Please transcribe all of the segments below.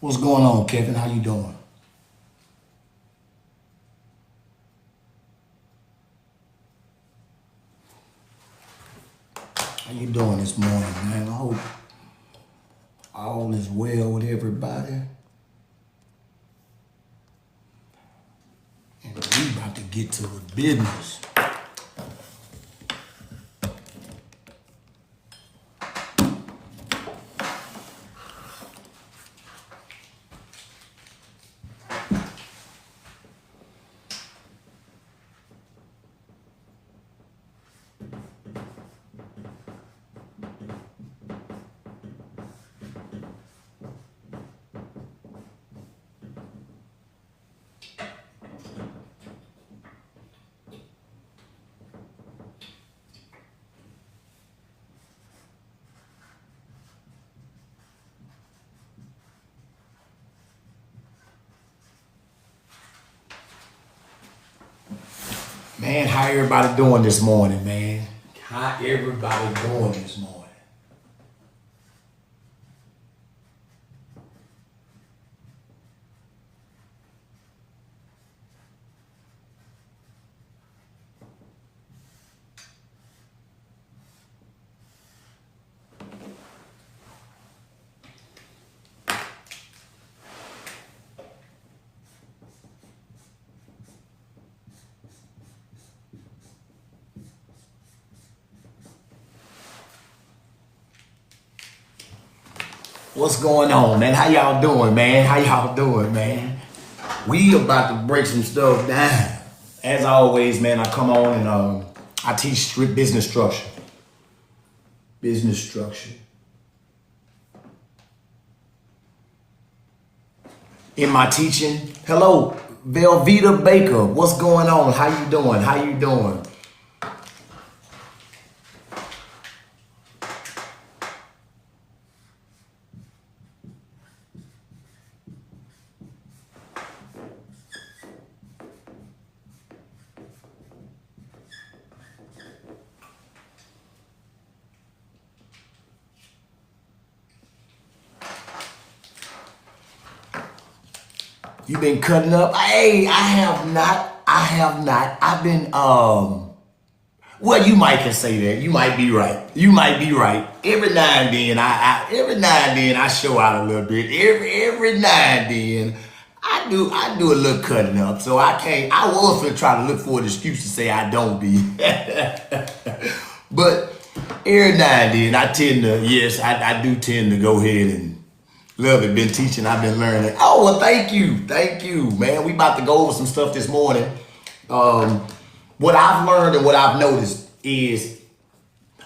What's going on, Kevin? How you doing? How you doing this morning, man? I hope all is well with everybody. And we about to get to the business. Man, how everybody doing this morning, man? How everybody doing this morning? What's going on, man? How y'all doing, man? How y'all doing, man? We about to break some stuff down. As always, man, I come on and I teach strict business structure. Business structure. In my teaching, hello, Velveeta Baker. What's going on? How you doing? How you doing? You been cutting up? Hey, I have not. I have not. I've been well, you might can say that. You might be right. You might be right. Every now and then I show out a little bit. Every now and then I do a little cutting up. So I was gonna try to look for an excuse to say I don't be. But every now and then I tend to, yes, I do tend to go ahead and love it. Been teaching, I've been learning. Oh, well, thank you, man. We about to go over some stuff this morning. What I've learned and what I've noticed is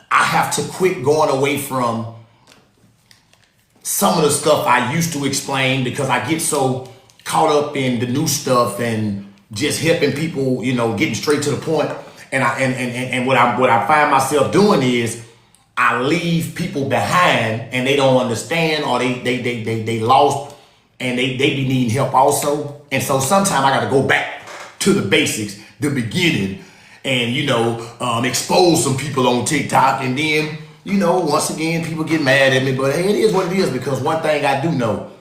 I have to quit going away from some of the stuff I used to explain because I get so caught up in the new stuff and just helping people, getting straight to the point. And what I find myself doing is I leave people behind and they don't understand or they lost and they be needing help also. And so sometimes I got to go back to the basics, the beginning, and, expose some people on TikTok. And then, once again, people get mad at me, but hey, it is what it is because one thing I do know,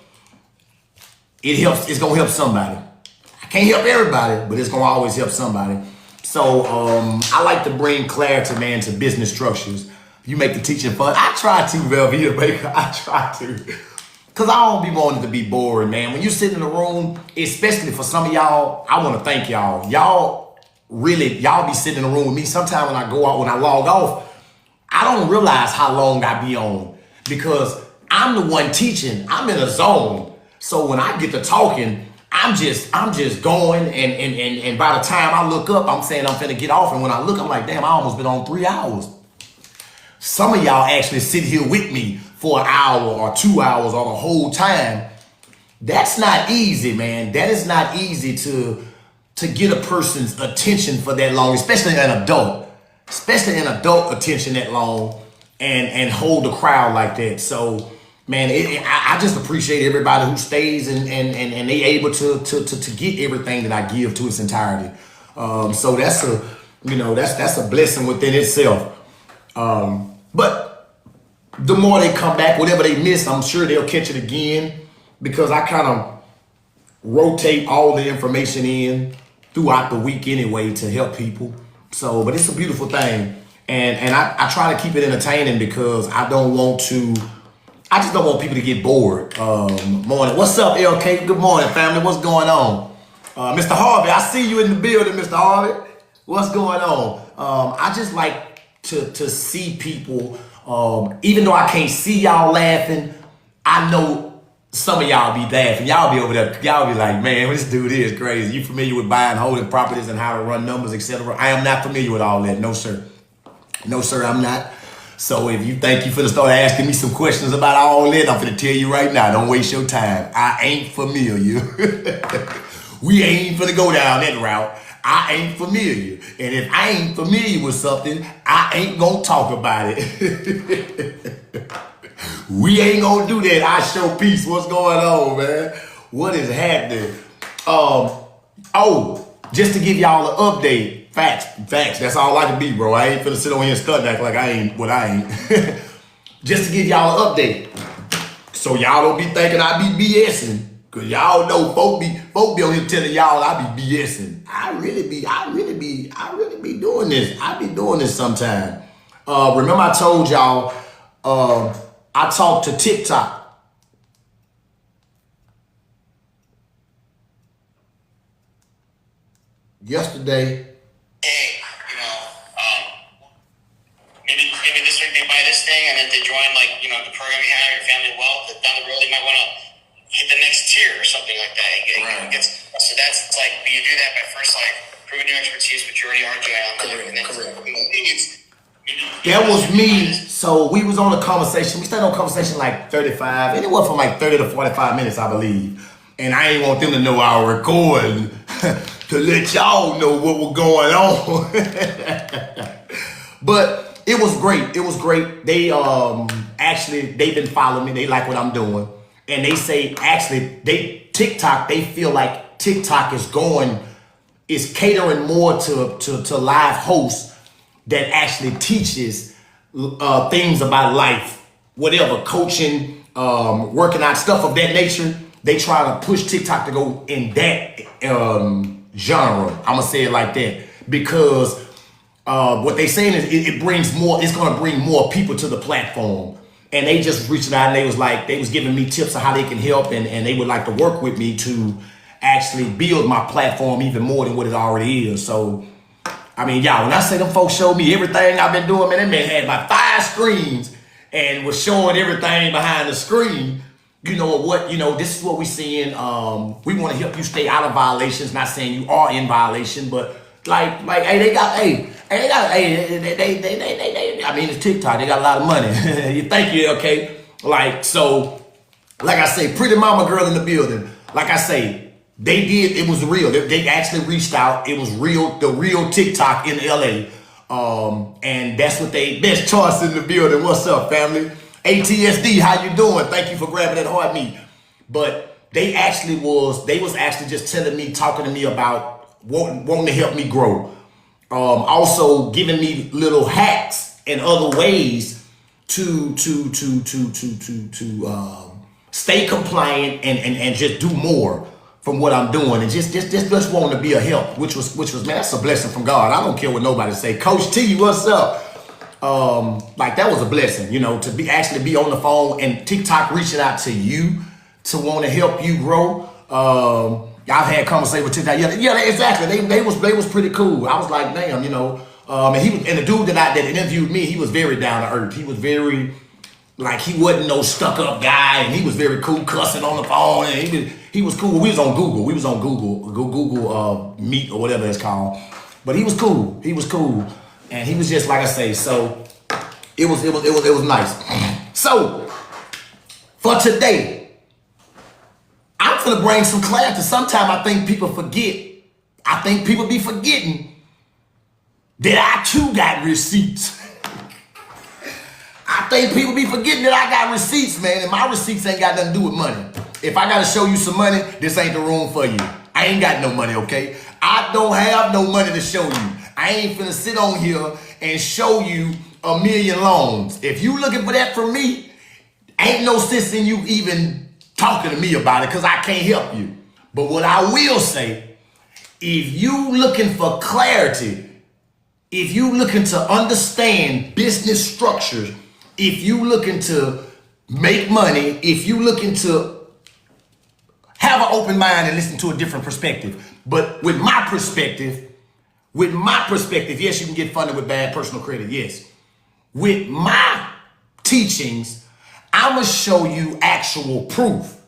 it's going to help somebody. I can't help everybody, but it's going to always help somebody. So I like to bring clarity, man, to business structures. You make the teaching fun. I try to, Velveeta Baker. I try to. Because I don't be wanting to be boring, man. When you sit in the room, especially for some of y'all, I want to thank y'all. Y'all be sitting in the room with me. Sometimes when I go out, when I log off, I don't realize how long I be on. Because I'm the one teaching. I'm in a zone. So when I get to talking, I'm just going. And by the time I look up, I'm saying I'm finna get off. And when I look, I'm like, damn, I almost been on 3 hours. Some of y'all actually sit here with me for an hour or 2 hours or the whole time. That's not easy, man. That is not easy to get a person's attention for that long, especially an adult attention that long and hold the crowd like that. So, man, I just appreciate everybody who stays and they able to get everything that I give to its entirety. So that's a blessing within itself. But the more they come back, whatever they miss, I'm sure they'll catch it again. because I kind of rotate all the information in throughout the week anyway to help people. So, but it's a beautiful thing. And I try to keep it entertaining because I just don't want people to get bored. Morning. What's up, LK? Good morning, family. What's going on? Mr. Harvey, I see you in the building, Mr. Harvey. What's going on? I just like to see people, even though I can't see y'all laughing, I know some of y'all be laughing. Y'all be over there, y'all be like, man, this dude is crazy. You familiar with buying, holding properties and how to run numbers, etc.? I am not familiar with all that. No, sir. No, sir, I'm not. So if you think you finna start asking me some questions about all that, I'm finna tell you right now, don't waste your time. I ain't familiar. We ain't finna go down that route. I ain't familiar. And if I ain't familiar with something, I ain't gonna talk about it. We ain't gonna do that. I show peace. What's going on, man? What is happening? Just to give y'all an update. Facts. That's all I can be, bro. I ain't finna sit on here and stunt act like I ain't what I ain't. Just to give y'all an update. So y'all don't be thinking I be BSing. Cause y'all know folk be on here telling y'all I be BSing. I really be doing this. I be doing this sometime. Remember I told y'all I talked to TikTok. Yesterday. Hey, maybe this week they buy this thing and then they join the program you have, your family wealth, that down the road they might want to hit the next tier or something like that. Right. So that's you do that by first proving your expertise, which you already are doing on there. And then that was me. So we was on a conversation. We started on a conversation like 35, anywhere from like 30 to 45 minutes, I believe. And I ain't want them to know I was recording to let y'all know what was going on. But it was great. It was great. They they've been following me. They like what I'm doing. And they say they feel like TikTok is catering more to live hosts that actually teaches things about life, whatever, coaching, working out, stuff of that nature. They try to push TikTok to go in that genre. I'm gonna say it like that because what they saying is it's gonna bring more people to the platform. And they just reached out and they was giving me tips on how they can help and they would like to work with me to actually build my platform even more than what it already is. So, I mean, y'all, when I say them folks showed me everything I've been doing, man, that man had about 5 screens and was showing everything behind the screen. This is what we're seeing. We want to help you stay out of violations. Not saying you are in violation, but it's TikTok. They got a lot of money. You thank you, okay? Like I say, pretty mama girl in the building. Like I say, it was real. They actually reached out. It was real, the real TikTok in LA. And that's what best choice in the building. What's up, family? ATSD, how you doing? Thank you for grabbing that hard meat. But they was actually just talking to me about wanting to help me grow. Also giving me little hacks and other ways to stay compliant and just do more from what I'm doing and just wanting to be a help, which was man, that's a blessing from God. I don't care what nobody say. Coach T, what's up? That was a blessing, to be on the phone and TikTok reaching out to you to want to help you grow. I've had conversations with TikTok. Yeah, exactly. They was pretty cool. I was like, damn, and the dude that interviewed me, he was very down to earth. He was very he wasn't no stuck up guy, and he was very cool, cussing on the phone, and he was cool. We was on Google Meet or whatever it's called, but he was cool. And he was just like I say, so it was nice. So for today, I'm gonna bring some clarity. Sometimes I think people forget. I think people be forgetting that I too got receipts. I think people be forgetting that I got receipts, man, and my receipts ain't got nothing to do with money. If I gotta show you some money, this ain't the room for you. I ain't got no money, okay? I don't have no money to show you. I ain't finna sit on here and show you 1 million loans. If you looking for that from me, ain't no sense in you even talking to me about it because I can't help you. But what I will say, if you looking for clarity, if you looking to understand business structures, if you looking to make money, if you looking to have an open mind and listen to a different perspective. But with my perspective, yes, you can get funded with bad personal credit, yes. With my teachings, I'm going to show you actual proof,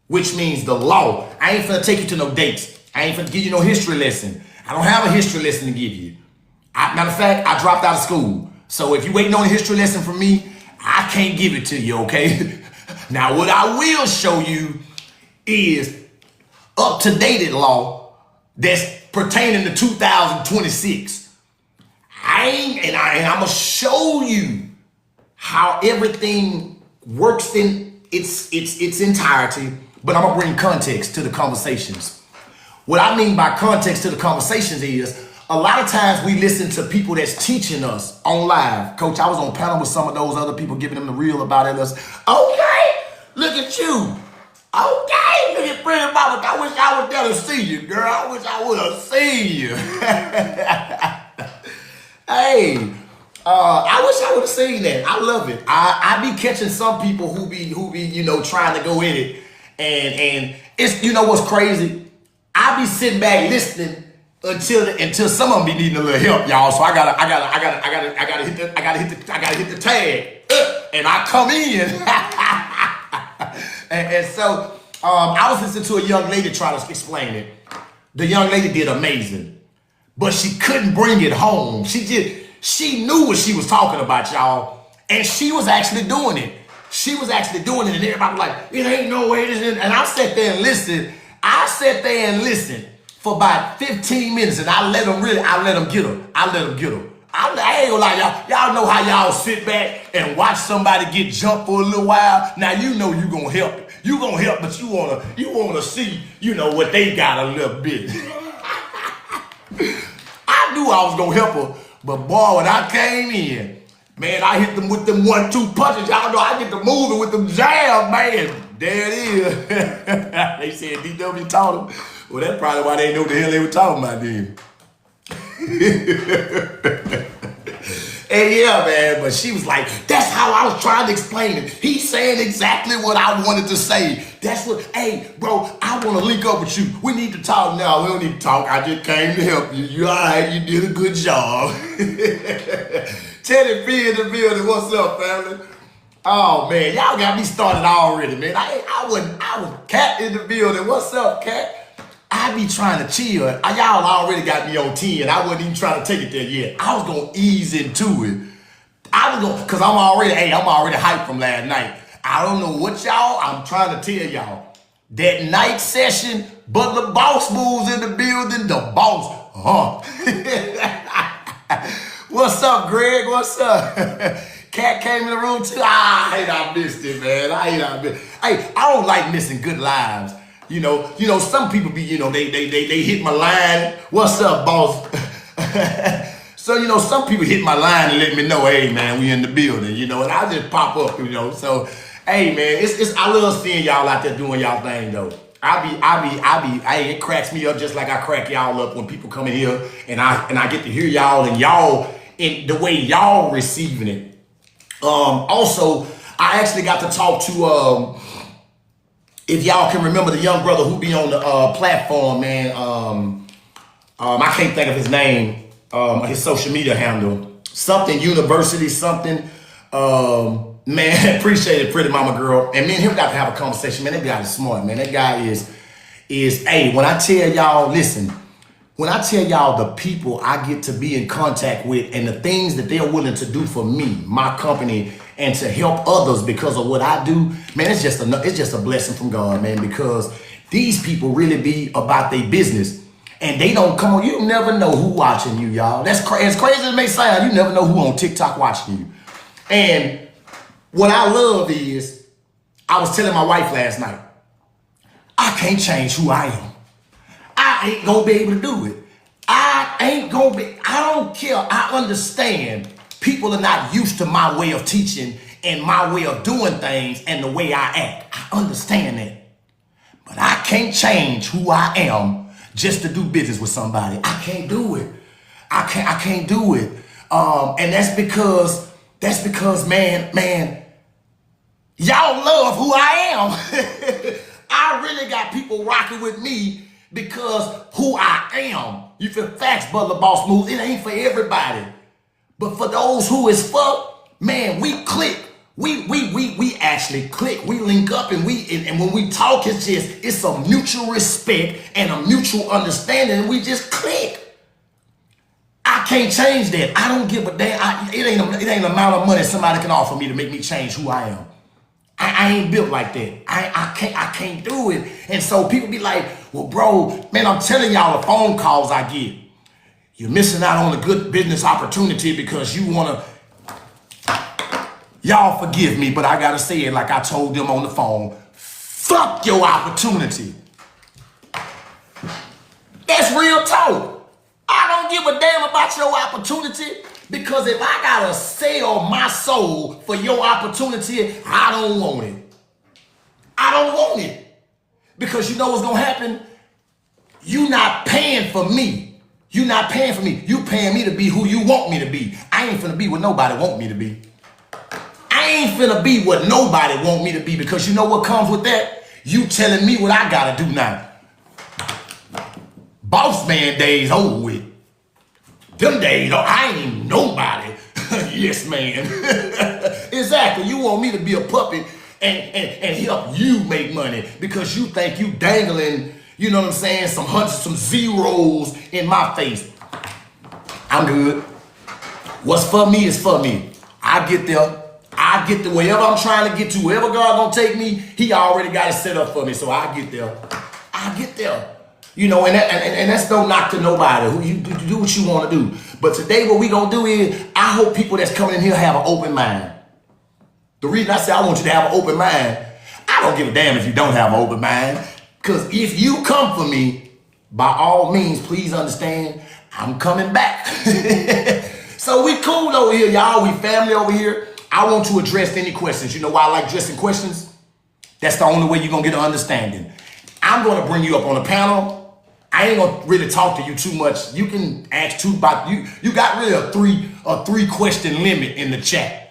which means the law. I ain't finna take you to no dates. I ain't finna give you no history lesson. I don't have a history lesson to give you. Matter of fact, I dropped out of school. So if you waiting on a history lesson from me, I can't give it to you, okay? Now, what I will show you is up-to-date law that's pertaining to 2026. I'm going to show you how everything works in its entirety, but I'm going to bring context to the conversations. What I mean by context to the conversations is, a lot of times we listen to people that's teaching us on live. Coach, I was on panel with some of those other people giving them the real about us. Okay, look at you. Okay, look at Pretty Mama. I wish I was there to see you, girl. I wish I would have seen you. Hey, I wish I would have seen that. I love it. I be catching some people who be trying to go in it, and it's what's crazy. I be sitting back listening until some of them be needing a little help, y'all. So I gotta hit the tag, and I come in, and so I was listening to a young lady try to explain it. The young lady did amazing, but she couldn't bring it home. She knew what she was talking about, y'all, and she was actually doing it. And everybody was like, it ain't no way this is. And I sat there and listened. For about 15 minutes, and I let them get her. I ain't gonna lie, y'all know how y'all sit back and watch somebody get jumped for a little while. Now you know you gonna help. You gonna help, but you wanna see, what they got a little bit. I knew I was gonna help her, but boy, when I came in, man, I hit them with them 1-2 punches. Y'all know I get to moving with them jabs, man. There it is. They said DW taught them. Well, that's probably why they know the hell they were talking about then. And yeah, man, but she was like, that's how I was trying to explain it. He's saying exactly what I wanted to say. That's what, hey, bro, I want to link up with you. We need to talk now. We don't need to talk. I just came to help you. You all right? You did a good job. Teddy B in the building. What's up, family? Oh, man, y'all got me started already, man. I was Cat in the building. What's up, Cat? I be trying to chill. Y'all already got me on 10. I wasn't even trying to take it there yet. I was going to ease into it. Because I'm already hyped from last night. I don't know what I'm trying to tell y'all. That night session, but the boss moves in the building, the boss. What's up, Greg? What's up? Cat came in the room too. I missed it, man. Hey, I don't like missing good lives. Some people be, they hit my line. What's up, boss? So, some people hit my line and let me know, hey, man, we in the building, and I just pop up, So, hey, man, I love seeing y'all out there doing y'all thing, though. It cracks me up just like I crack y'all up when people come in here and I get to hear y'all and y'all in the way y'all receiving it. Also, I actually got to talk to, if y'all can remember the young brother who be on the platform, man. I can't think of his name, his social media handle. Something University, something. Man, appreciate it, Pretty Mama Girl. And me and him got to have a conversation. Man, that guy is smart, man. That guy is hey, when I tell y'all, listen, when I tell y'all the people I get to be in contact with and the things that they're willing to do for me, my company, and to help others because of what I do, man, it's just a blessing from God, man, because these people really be about their business. And they don't come on. You never know who watching you, y'all. That's as crazy as it may sound. You never know who on TikTok watching you. And what I love is, I was telling my wife last night, I can't change who I am. I ain't gonna be able to do it. I don't care. I understand people are not used to my way of teaching and my way of doing things and the way I act. I understand that. But I can't change who I am just to do business with somebody. I can't do it. I can't do it. And that's because, man, y'all love who I am. I really got people rocking with me because who I am. You feel facts, Butler Boss Moves. It ain't for everybody. But for those who is for, man, we click. We actually click. We link up and when we talk, it's a mutual respect and a mutual understanding, and we just click. I can't change that. I don't give a damn. It ain't the amount of money somebody can offer me to make me change who I am. I ain't built like that. I can't do it. And so people be like, well, bro, man, I'm telling y'all the phone calls I get. You're missing out on a good business opportunity because you want to. Y'all forgive me, but I got to say it like I told them on the phone. Fuck your opportunity. That's real talk. I don't give a damn about your opportunity because if I got to sell my soul for your opportunity, I don't want it. I don't want it. Because you know what's going to happen? You not paying for me. You not paying for me. You paying me to be who you want me to be. I ain't finna be what nobody want me to be. I ain't finna be what nobody want me to be because you know what comes with that? You telling me what I gotta do now. Boss man days over with. Them days, I ain't nobody. Yes, man. Exactly. You want me to be a puppet and help you make money because you think you dangling, you know what I'm saying, some hundreds, some zeros in my face. I'm good. What's for me is for me. I get there. I get to wherever I'm trying to get to. Wherever God gonna take me, he already got it set up for me. So I get there. I get there. You know, and that's no knock to nobody. Who you do what you want to do. But today what we gonna do is, I hope people that's coming in here have an open mind. The reason I say I want you to have an open mind, I don't give a damn if you don't have an open mind. Because if you come for me, by all means, please understand, I'm coming back. So we cool over here, y'all. We family over here. I want to address any questions. You know why I like addressing questions? That's the only way you're going to get an understanding. I'm going to bring you up on a panel. I ain't going to really talk to you too much. You can ask two about you. You got really a three question limit in the chat.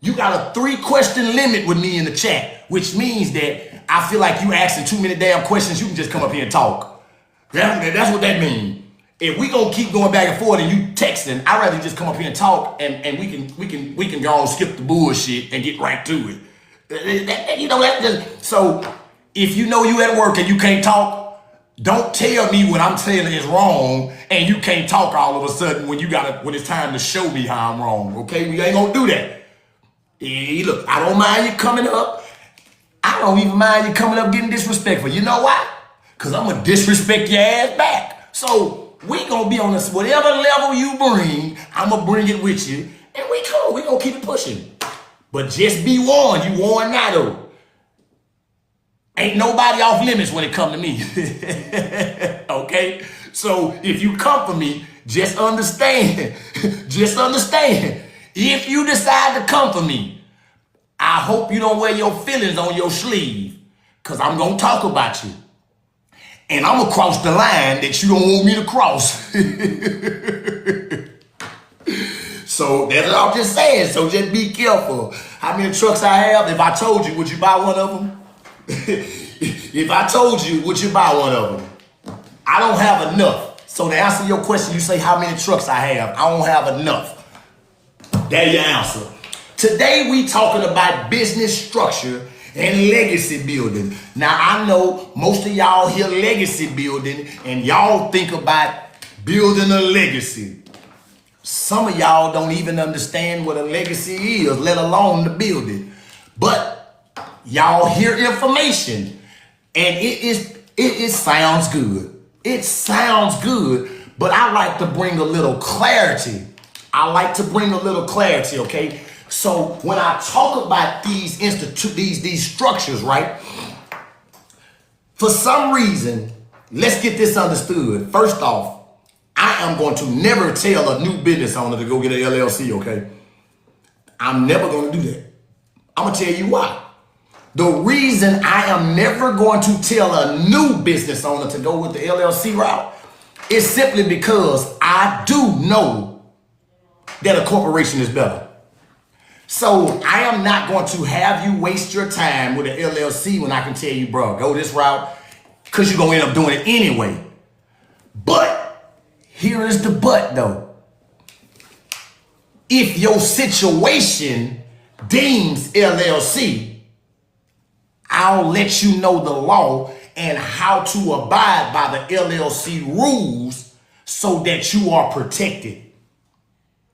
You got a 3 question limit with me in the chat, which means that I feel like you asking too many damn questions. You can just come up here and talk. That's what that means. If we gonna keep going back and forth and you texting, I'd rather just come up here and talk and we can go on skip the bullshit and get right to it. You know that just, so if you know you at work and you can't talk, don't tell me what I'm saying is wrong and you can't talk all of a sudden when it's time to show me how I'm wrong. Okay, we ain't gonna do that. Hey, look, I don't mind you coming up. I don't even mind you coming up getting disrespectful. You know why? Because I'm gonna disrespect your ass back. So we gonna be on this, whatever level you bring, I'm gonna bring it with you. And we cool, we gonna keep it pushing. But just be warned, you warned now though. Ain't nobody off limits when it come to me. Okay? So if you come for me, just understand. Just understand. If you decide to come for me, I hope you don't wear your feelings on your sleeve. Because I'm going to talk about you. And I'm going to cross the line that you don't want me to cross. So that's what I'm just saying. So just be careful. How many trucks I have? If I told you, would you buy one of them? If I told you, would you buy one of them? I don't have enough. So to answer your question, you say how many trucks I have. I don't have enough. There's your answer. Today we talking about business structure and legacy building. Now I know most of y'all hear legacy building and y'all think about building a legacy. Some of y'all don't even understand what a legacy is, let alone to build it. But y'all hear information and it sounds good. It sounds good, but I like to bring a little clarity. Okay? So when I talk about these these structures, right? For some reason, let's get this understood. First off, I am going to never tell a new business owner to go get an LLC, okay? I'm never going to do that. I'm going to tell you why. The reason I am never going to tell a new business owner to go with the LLC route is simply because I do know that a corporation is better. So I am not going to have you waste your time with an LLC when I can tell you, bro, go this route, because you're going to end up doing it anyway. But here is the but though. If your situation deems LLC, I'll let you know the law and how to abide by the LLC rules so that you are protected.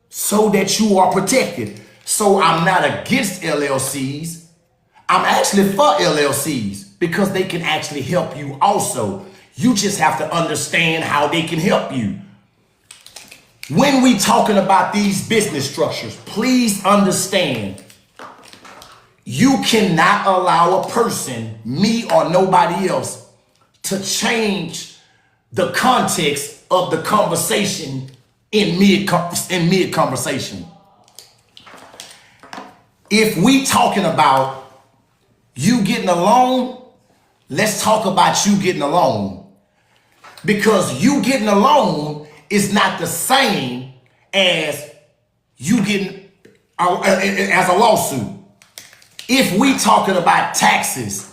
So that you are protected. So I'm not against LLCs. I'm actually for LLCs because they can actually help you also. You just have to understand how they can help you. When we talking about these business structures, please understand, you cannot allow a person, me or nobody else, to change the context of the conversation in mid conversation. If we talking about you getting a loan, let's talk about you getting a loan. Because you getting a loan is not the same as you getting as a lawsuit. If we talking about taxes,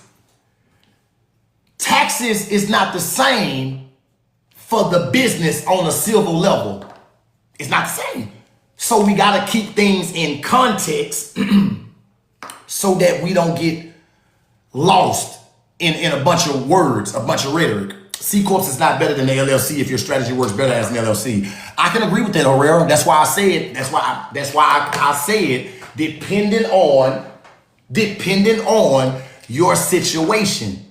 taxes is not the same for the business on a civil level. It's not the same. So we got to keep things in context so that we don't get lost in a bunch of words, a bunch of rhetoric. C Corp is not better than the LLC if your strategy works better as an LLC. I can agree with that, Herrera. That's why I said, that's why I said depending on your situation.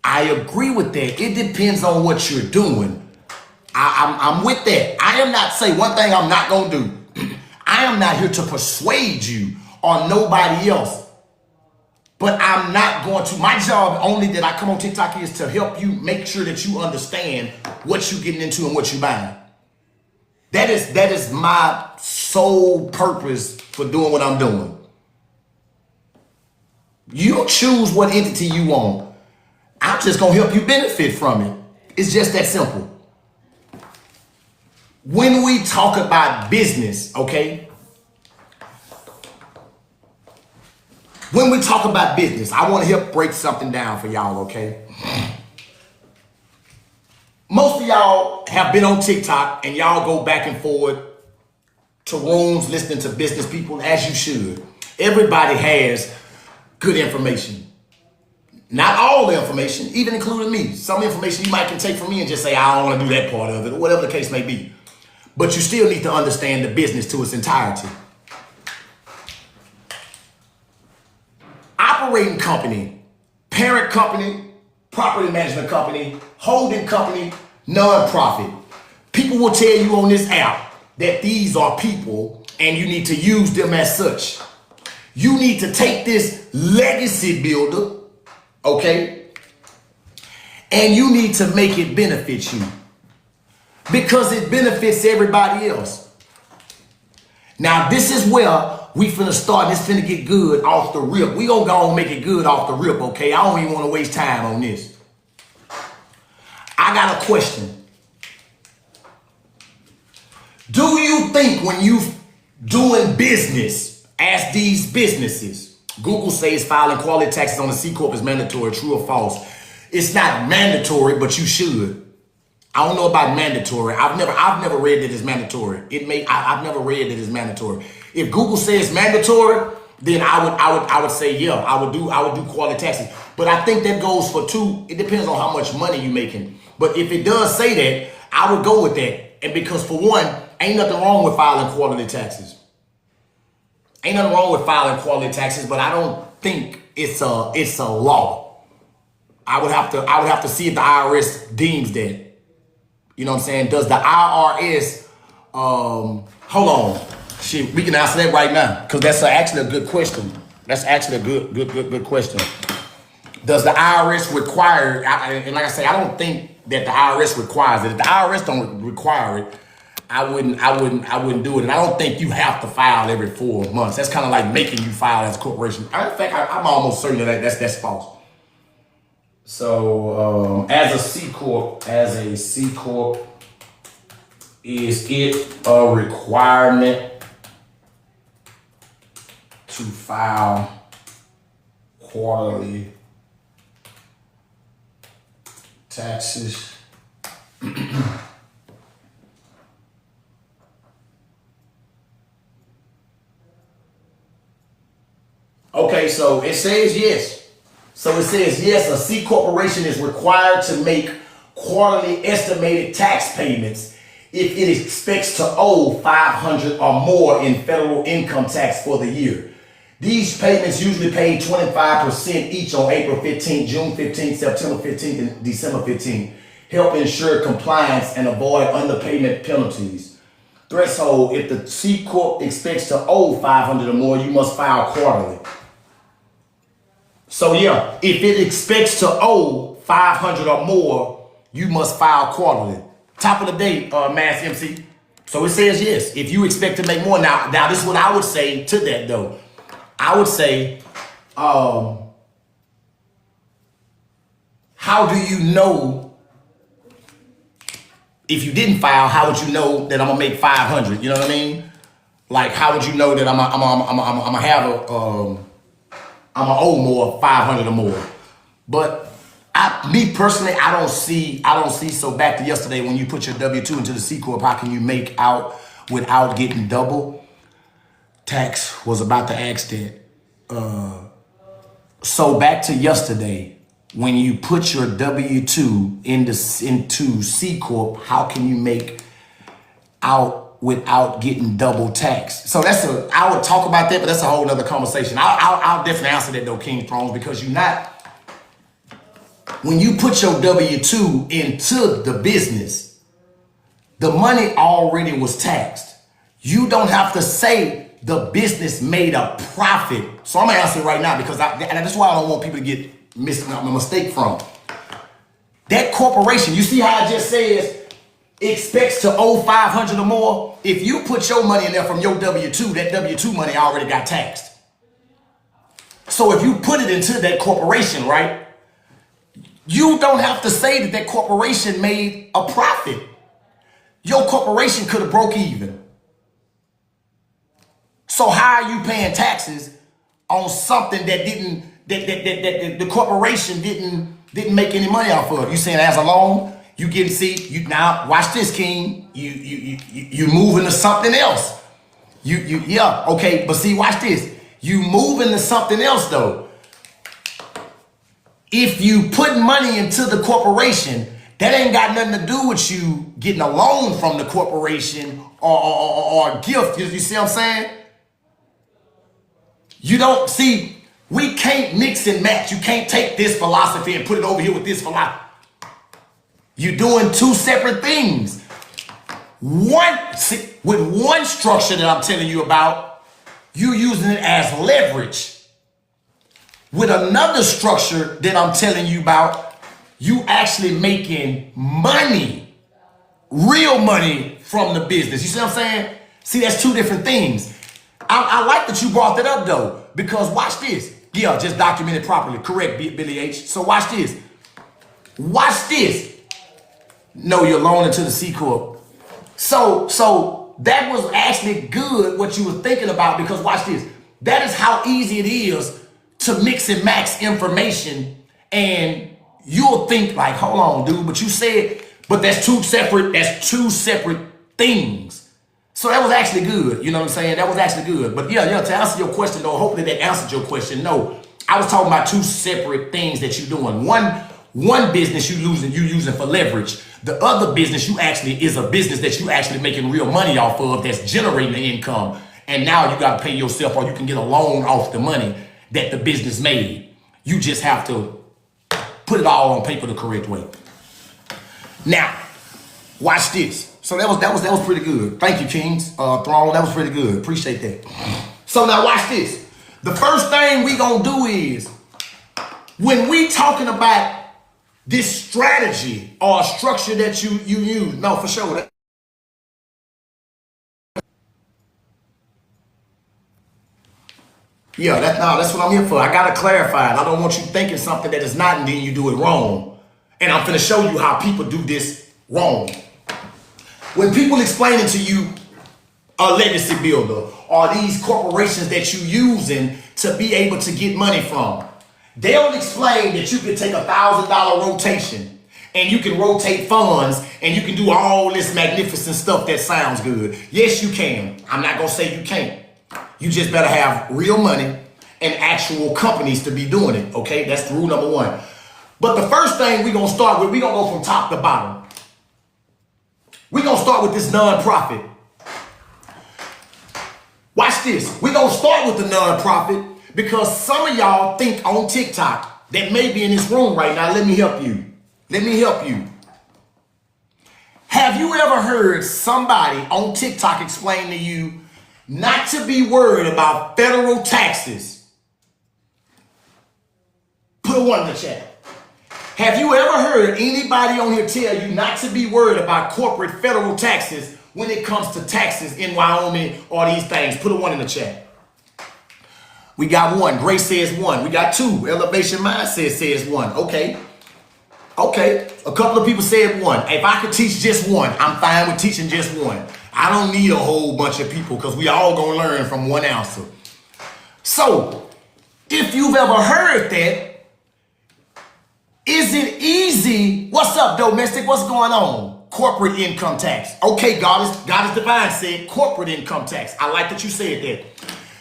I agree with that. It depends on what you're doing. I'm with that. I am not saying one thing I'm not going to do. I am not here to persuade you or nobody else. But I'm not going to. My job only that I come on TikTok is to help you make sure that you understand what you're getting into and what you're buying. That is my sole purpose for doing what I'm doing. You choose what entity you want. I'm just going to help you benefit from it. It's just that simple. When we talk about business, okay? When we talk about business, I want to help break something down for y'all, okay? Most of y'all have been on TikTok and y'all go back and forth to rooms listening to business people, as you should. Everybody has good information. Not all the information, even including me. Some information you might can take from me and just say, I don't want to do that part of it, or whatever the case may be. But you still need to understand the business to its entirety. Operating company, parent company, property management company, holding company, non-profit. People will tell you on this app that these are people and you need to use them as such. You need to take this legacy builder, okay, and you need to make it benefit you because it benefits everybody else. Now, this is where we finna start. This finna get good off the rip. We gonna go and make it good off the rip, okay? I don't even want to waste time on this. I got a question. Do you think when you doing business as these businesses, Google says filing quality taxes on the C Corp is mandatory, true or false? It's not mandatory, but you should. I don't know about mandatory. I've never read that it's mandatory. I've never read that it's mandatory. If Google says mandatory, then I would say yeah, I would do quality taxes. But I think that goes for two. It depends on how much money you're making. But if it does say that, I would go with that. And because for one, ain't nothing wrong with filing quality taxes. Ain't nothing wrong with filing quality taxes, but I don't think it's a law. I would have to see if the IRS deems that. You know what I'm saying? Does the IRS, hold on. Shit, we can answer that right now because that's actually a good question. That's actually a good question. Does the IRS require, and like I say, I don't think that the IRS requires it. If the IRS don't require it, I wouldn't do it. And I don't think you have to file every 4 months. That's kind of like making you file as a corporation. In fact, I'm almost certain that that's false. So as a C corp, is it a requirement to file quarterly taxes? Okay, so it says yes. So it says yes, a C corporation is required to make quarterly estimated tax payments if it expects to owe $500 or more in federal income tax for the year. These payments usually pay 25% each on April 15th, June 15th, September 15th, and December 15th. Help ensure compliance and avoid underpayment penalties. Threshold: if the C Corp expects to owe $500 or more, you must file quarterly. So yeah, if it expects to owe $500 or more, you must file quarterly. Top of the day, Mass MC. So it says yes, if you expect to make more. Now this is what I would say to that though. I would say, how do you know if you didn't file? How would you know that I'm gonna make 500? You know what I mean? Like, how would you know that I'm gonna have I'm gonna owe more, 500 or more? But me personally, I don't see. So back to yesterday when you put your W-2 into the C Corp, how can you make out without getting double tax? Was about to ask that. So back to yesterday, when you put your W-2 into C Corp, how can you make out without getting double taxed? So I would talk about that, but that's a whole nother conversation. I'll definitely answer that though, King Thrones, because when you put your W-2 into the business, the money already was taxed. You don't have to say the business made a profit. So I'm gonna answer it right now because that's why I don't want people to get a mistake from. That corporation, you see how it just says expects to owe 500 or more? If you put your money in there from your W-2, that W-2 money already got taxed. So if you put it into that corporation, right, you don't have to say that corporation made a profit. Your corporation could have broke even. So how are you paying taxes on something that the corporation didn't make any money off of? You saying as a loan, you getting now watch this, King. You move into something else. Yeah, okay, but see, watch this. You move into something else though. If you put money into the corporation, that ain't got nothing to do with you getting a loan from the corporation or a gift. You see what I'm saying? You don't see, we can't mix and match. You can't take this philosophy and put it over here with this philosophy. You're doing two separate things. With one structure that I'm telling you about, you using it as leverage. With another structure that I'm telling you about, you actually making money, real money from the business. You see what I'm saying? See, that's two different things. I like that you brought that up though, because watch this. Yeah, just document it properly. Correct, Billy H. So watch this. Watch this. No, you're loaning to the C Corp. So that was actually good what you were thinking about, because watch this. That is how easy it is to mix and match information, and you'll think like, hold on, dude, but you said, but that's two separate things. So that was actually good. You know what I'm saying? That was actually good. But yeah, to answer your question though, hopefully that answered your question. No, I was talking about two separate things that you're doing. One business you using for leverage. The other business is a business that you actually making real money off of, that's generating the income. And now you got to pay yourself, or you can get a loan off the money that the business made. You just have to put it all on paper the correct way. Now, watch this. So that was pretty good. Thank you, Kings. Throne, that was pretty good. Appreciate that. So now watch this. The first thing we gonna do is, when we talking about this strategy or structure that you use, no, for sure. Yeah, that's what I'm here for. I gotta clarify it. I don't want you thinking something that is not and then you do it wrong. And I'm finna show you how people do this wrong. When people explaining to you a legacy builder or these corporations that you using to be able to get money from, they'll explain that you can take $1,000 rotation and you can rotate funds and you can do all this magnificent stuff that sounds good. Yes, you can. I'm not gonna say you can't. You just better have real money and actual companies to be doing it, okay? That's rule number one. But the first thing we're gonna start with, we're gonna go from top to bottom. We're gonna start with this nonprofit. Watch this. We're gonna start with the nonprofit because some of y'all think on TikTok that may be in this room right now. Let me help you. Let me help you. Have you ever heard somebody on TikTok explain to you not to be worried about federal taxes? Put a 1 in the chat. Have you ever heard anybody on here tell you not to be worried about corporate federal taxes when it comes to taxes in Wyoming or these things? Put a 1 in the chat. We got 1. Grace says 1. We got 2. Elevation Mindset says 1. Okay. Okay. A couple of people said 1. If I could teach just 1, I'm fine with teaching just 1. I don't need a whole bunch of people because we all gonna learn from one answer. So, if you've ever heard that, is it easy? What's up, domestic? What's going on? Corporate income tax. Okay, God is divine said corporate income tax. I like that you said that.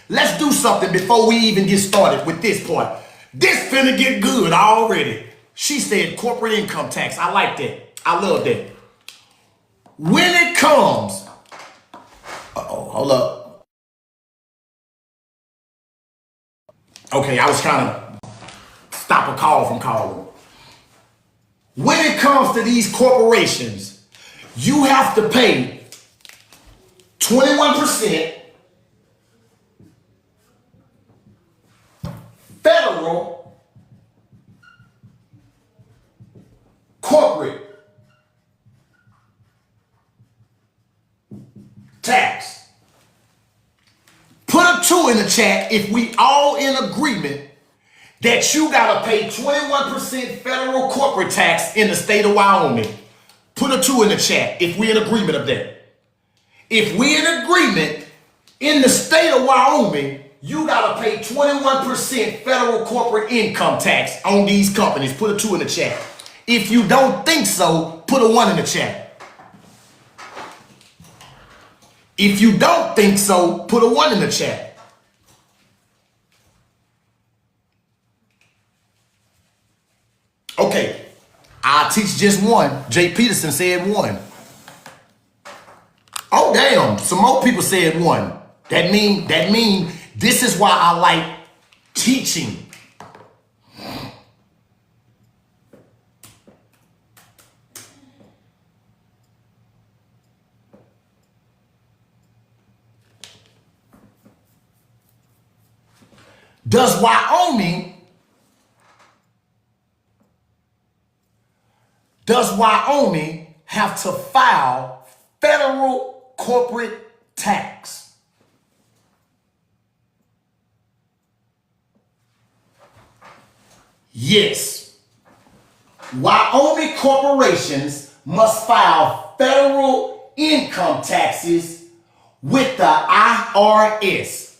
Let's do something before we even get started with this part. This finna get good already. She said corporate income tax. I like that. I love that. When it comes, hold up. Okay, I was trying to stop a call from calling. When it comes to these corporations, you have to pay 21% federal corporate tax. Put a 2 in the chat if we all in agreement that you gotta pay 21% federal corporate tax in the state of Wyoming. Put a 2 in the chat if we're in agreement of that. If we're in agreement in the state of Wyoming, you gotta pay 21% federal corporate income tax on these companies. Put a 2 in the chat. If you don't think so, put a 1 in the chat. If you don't think so, put a 1 in the chat. Okay, I'll teach just 1. Jay Peterson said 1. Oh damn, some more people said 1. That mean this is why I like teaching. Does Wyoming have to file federal corporate tax? Yes. Wyoming corporations must file federal income taxes with the IRS,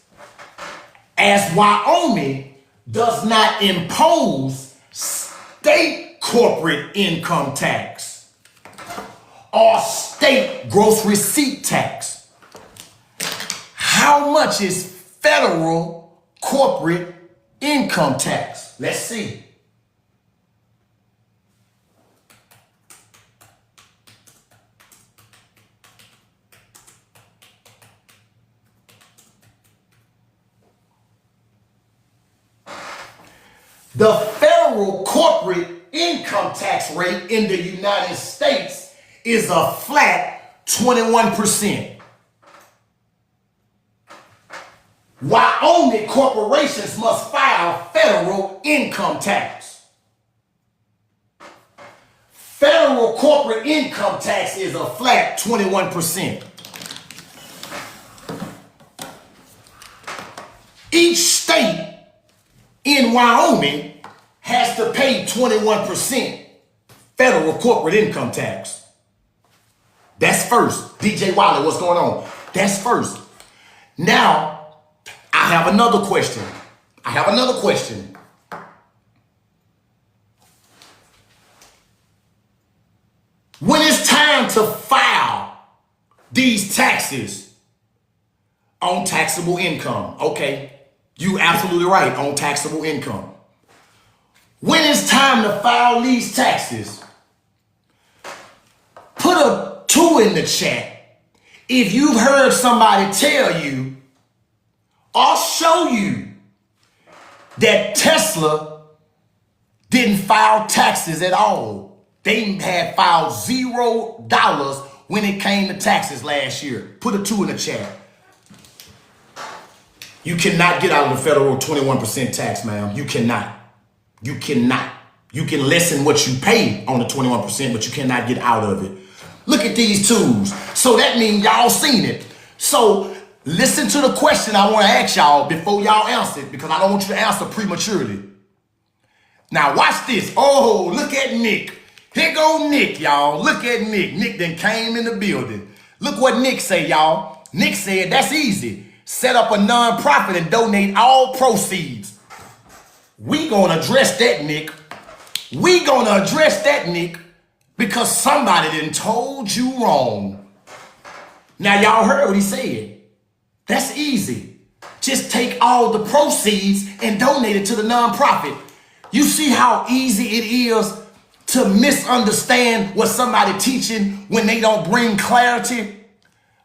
as Wyoming does not impose state corporate income tax or state gross receipt tax. How much is federal corporate income tax? Let's see. The federal corporate income tax rate in the United States is a flat 21%. Wyoming corporations must file federal income tax. Federal corporate income tax is a flat 21%. Each state in Wyoming has to pay 21% federal corporate income tax. That's first. DJ Wiley, what's going on? That's first. Now, I have another question. When it's time to file these taxes on taxable income, okay, you absolutely right, on taxable income. When it's time to file these taxes, put a 2 in the chat if you've heard somebody tell you or show you that Tesla didn't file taxes at all. They had filed $0 when it came to taxes last year. Put a 2 in the chat. You cannot get out of the federal 21% tax, ma'am. You cannot. You cannot. You can lessen what you pay on the 21%, but you cannot get out of it. Look at these twos. So that means y'all seen it. So listen to the question I want to ask y'all before y'all answer it, because I don't want you to answer prematurely. Now watch this. Oh, look at Nick. Here go Nick, y'all. Look at Nick. Nick then came in the building. Look what Nick say, y'all. Nick said, that's easy. Set up a nonprofit and donate all proceeds. We gonna address that, Nick. We gonna address that, Nick, because somebody done told you wrong. Now y'all heard what he said. That's easy. Just take all the proceeds and donate it to the nonprofit. You see how easy it is to misunderstand what somebody teaching when they don't bring clarity?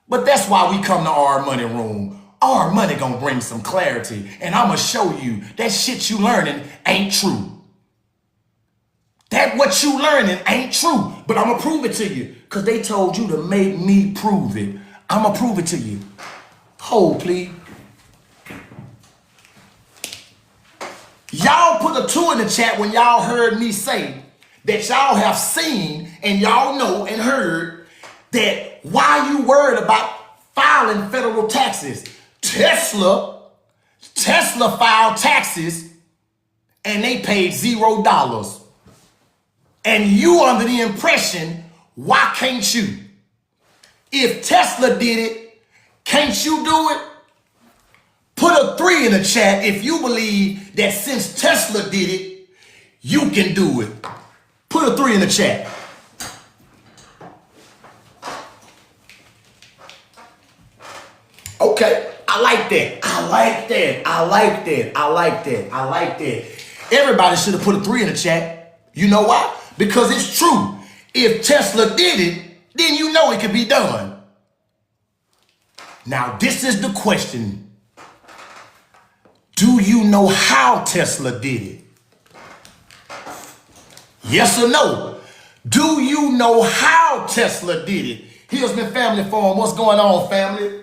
But that's why we come to Our Money Room. Our Money gonna bring some clarity, and I'ma show you that shit you learning ain't true. That what you learning ain't true, but I'ma prove it to you, because they told you to make me prove it. I'ma prove it to you. Hold, please. Y'all put a 2 in the chat when y'all heard me say that y'all have seen and y'all know and heard that why you worried about filing federal taxes. Tesla filed taxes and they paid $0. And you under the impression, why can't you? If Tesla did it, can't you do it? Put a 3 in the chat if you believe that since Tesla did it, you can do it. Put a 3 in the chat. Okay, I like that. I like that. I like that. I like that. I like that. Everybody should have put a 3 in the chat. You know why? Because it's true. If Tesla did it, then you know it can be done. Now, this is the question. Do you know how Tesla did it? Yes or no? Do you know how Tesla did it? Hillsman Family Forum, what's going on, family?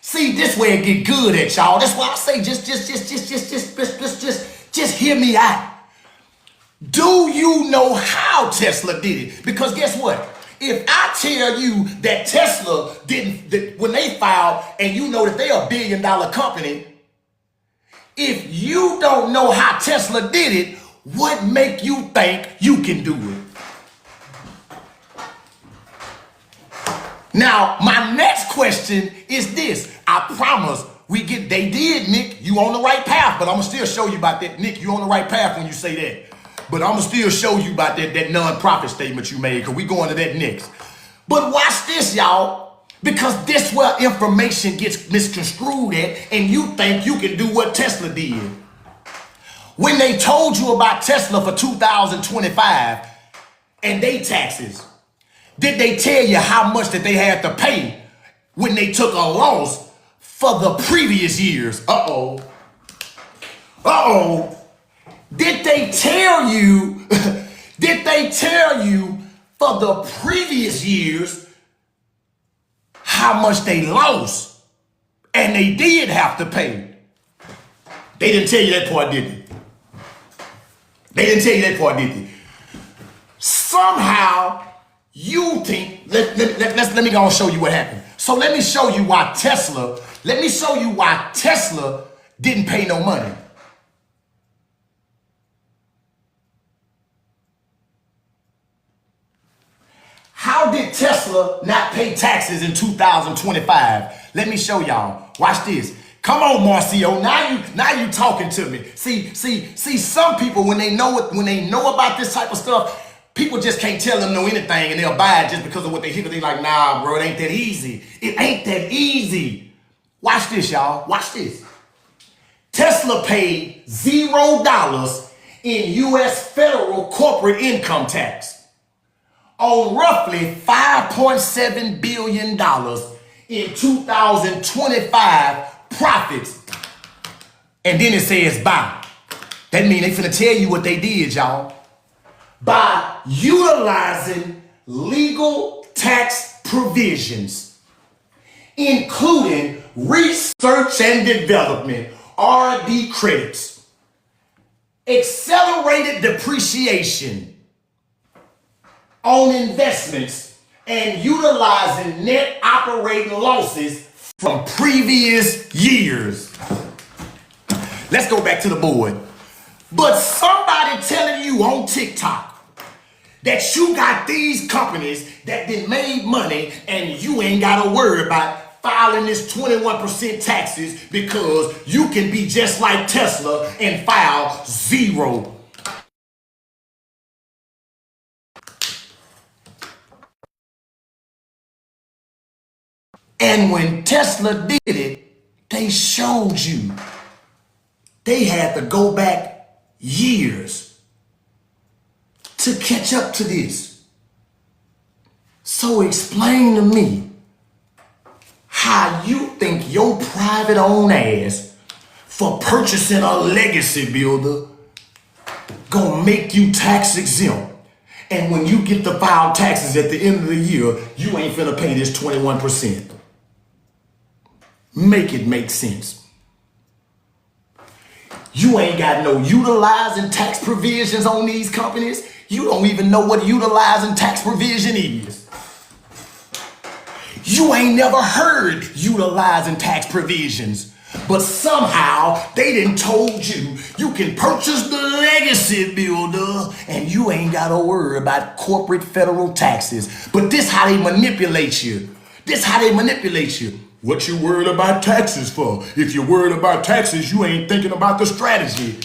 See, this way it get good at y'all. That's why I say just hear me out. Do you know how Tesla did it? Because guess what? If I tell you that Tesla didn't, when they filed, and you know that they're $1 billion company, if you don't know how Tesla did it, what make you think you can do it? Now, my next question is this. I promise they did, Nick. You on the right path, but I'm gonna still show you about that. Nick, you on the right path when you say that. But I'm gonna still show you about that non-profit statement you made, because we going to that next. But watch this, y'all, because this where information gets misconstrued at, and you think you can do what Tesla did. When they told you about Tesla for 2025 and they taxes, did they tell you how much that they had to pay when they took a loss for the previous years? Uh-oh. Did they tell you, for the previous years how much they lost and they did have to pay? They didn't tell you that part, did they? Somehow you think, let me go and show you what happened. So let me show you why Tesla didn't pay no money. How did Tesla not pay taxes in 2025? Let me show y'all. Watch this. Come on, Marcio. Now you talking to me. See, some people when they know about this type of stuff, people just can't tell them no anything and they'll buy it just because of what they hear. They like, nah, bro, it ain't that easy. It ain't that easy. Watch this, y'all. Watch this. Tesla paid $0 in U.S. federal corporate income tax on roughly $5.7 billion in 2025 profits. And then it says buy. That means they finna tell you what they did, y'all. By utilizing legal tax provisions, including research and development, R&D credits, accelerated depreciation on investments, and utilizing net operating losses from previous years. Let's go back to the board. But somebody telling you on TikTok that you got these companies that done made money and you ain't got to worry about filing this 21% taxes because you can be just like Tesla and file zero. And when Tesla did it, they showed you they had to go back years to catch up to this. So explain to me how you think your private owned ass for purchasing a legacy builder gonna make you tax exempt. And when you get to file taxes at the end of the year, you ain't finna pay this 21%. Make it make sense. You ain't got no utilizing tax provisions on these companies. You don't even know what utilizing tax provision is. You ain't never heard utilizing tax provisions, but somehow they done told you you can purchase the legacy builder and you ain't got to worry about corporate federal taxes. But this how they manipulate you. This how they manipulate you. What you worried about taxes for? If you're worried about taxes, you ain't thinking about the strategy.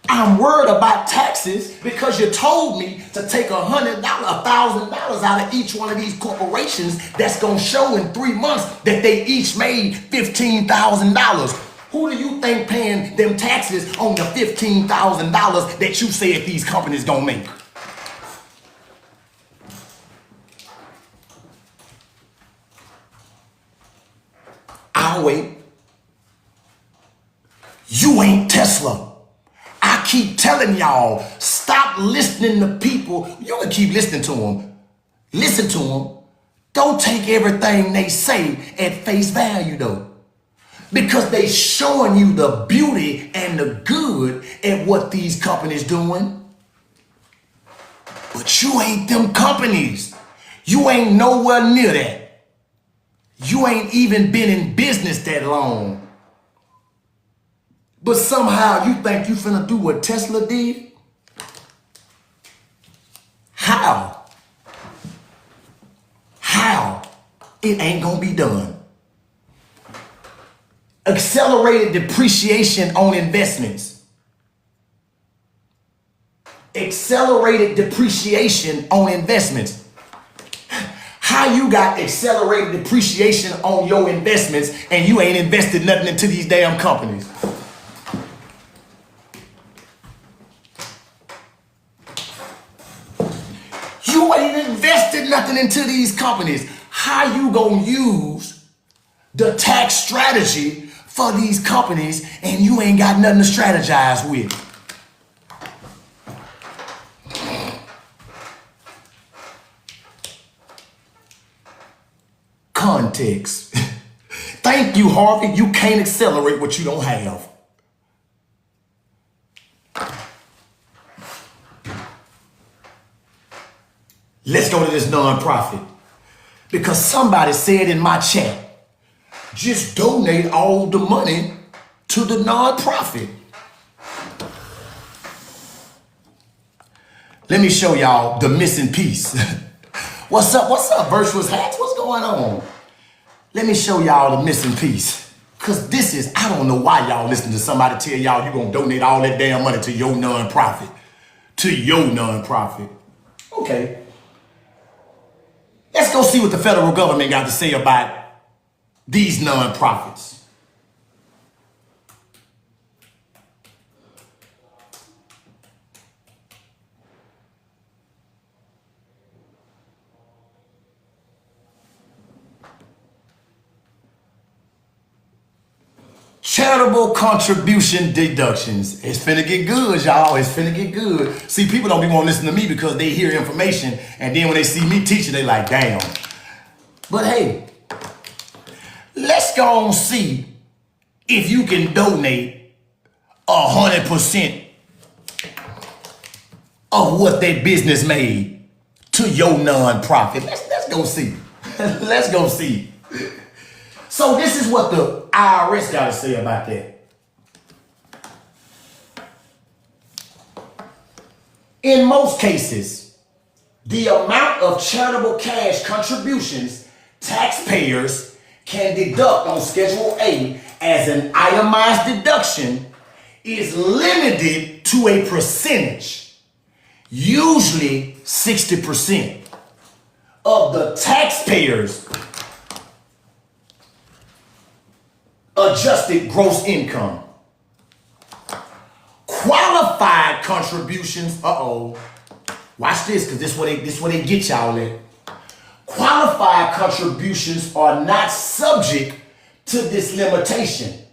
I'm worried about taxes because you told me to take $100, $1,000 out of each one of these corporations that's gonna show in 3 months that they each made $15,000. Who do you think paying them taxes on the $15,000 that you said these companies gonna make? I'll wait. You ain't Tesla. I keep telling y'all, stop listening to people. You can keep listening to them. Listen to them. Don't take everything they say at face value though. Because they showing you the beauty and the good at what these companies doing. But you ain't them companies. You ain't nowhere near that. You ain't even been in business that long. But somehow you think you finna do what Tesla did? How? How? It ain't gonna be done. Accelerated depreciation on investments. Accelerated depreciation on investments. How you got accelerated depreciation on your investments and you ain't invested nothing into these damn companies? You ain't invested nothing into these companies. How you gonna use the tax strategy for these companies and you ain't got nothing to strategize with? Context. Thank you, Harvey. You can't accelerate what you don't have. Let's go to this nonprofit. Because somebody said in my chat, just donate all the money to the nonprofit. Let me show y'all the missing piece. What's up, Virtuous Hats? What's going on? Let me show y'all the missing piece. Cause this is, I don't know why y'all listen to somebody tell y'all you're gonna donate all that damn money to your nonprofit. Okay. Let's go see what the federal government got to say about these nonprofits. Charitable contribution deductions. It's finna get good, y'all. It's finna get good. See, people don't be want to listen to me because they hear information, and then when they see me teach it, they like, damn. But hey, let's go and see if you can donate 100% of what that business made to your nonprofit. Let's go see. Let's go see. So this is what the IRS got to say about that. In most cases, the amount of charitable cash contributions taxpayers can deduct on Schedule A as an itemized deduction is limited to a percentage, usually 60% of the taxpayers' adjusted gross income. Qualified contributions, watch this, because this where they get y'all at. Qualified contributions are not subject to this limitation.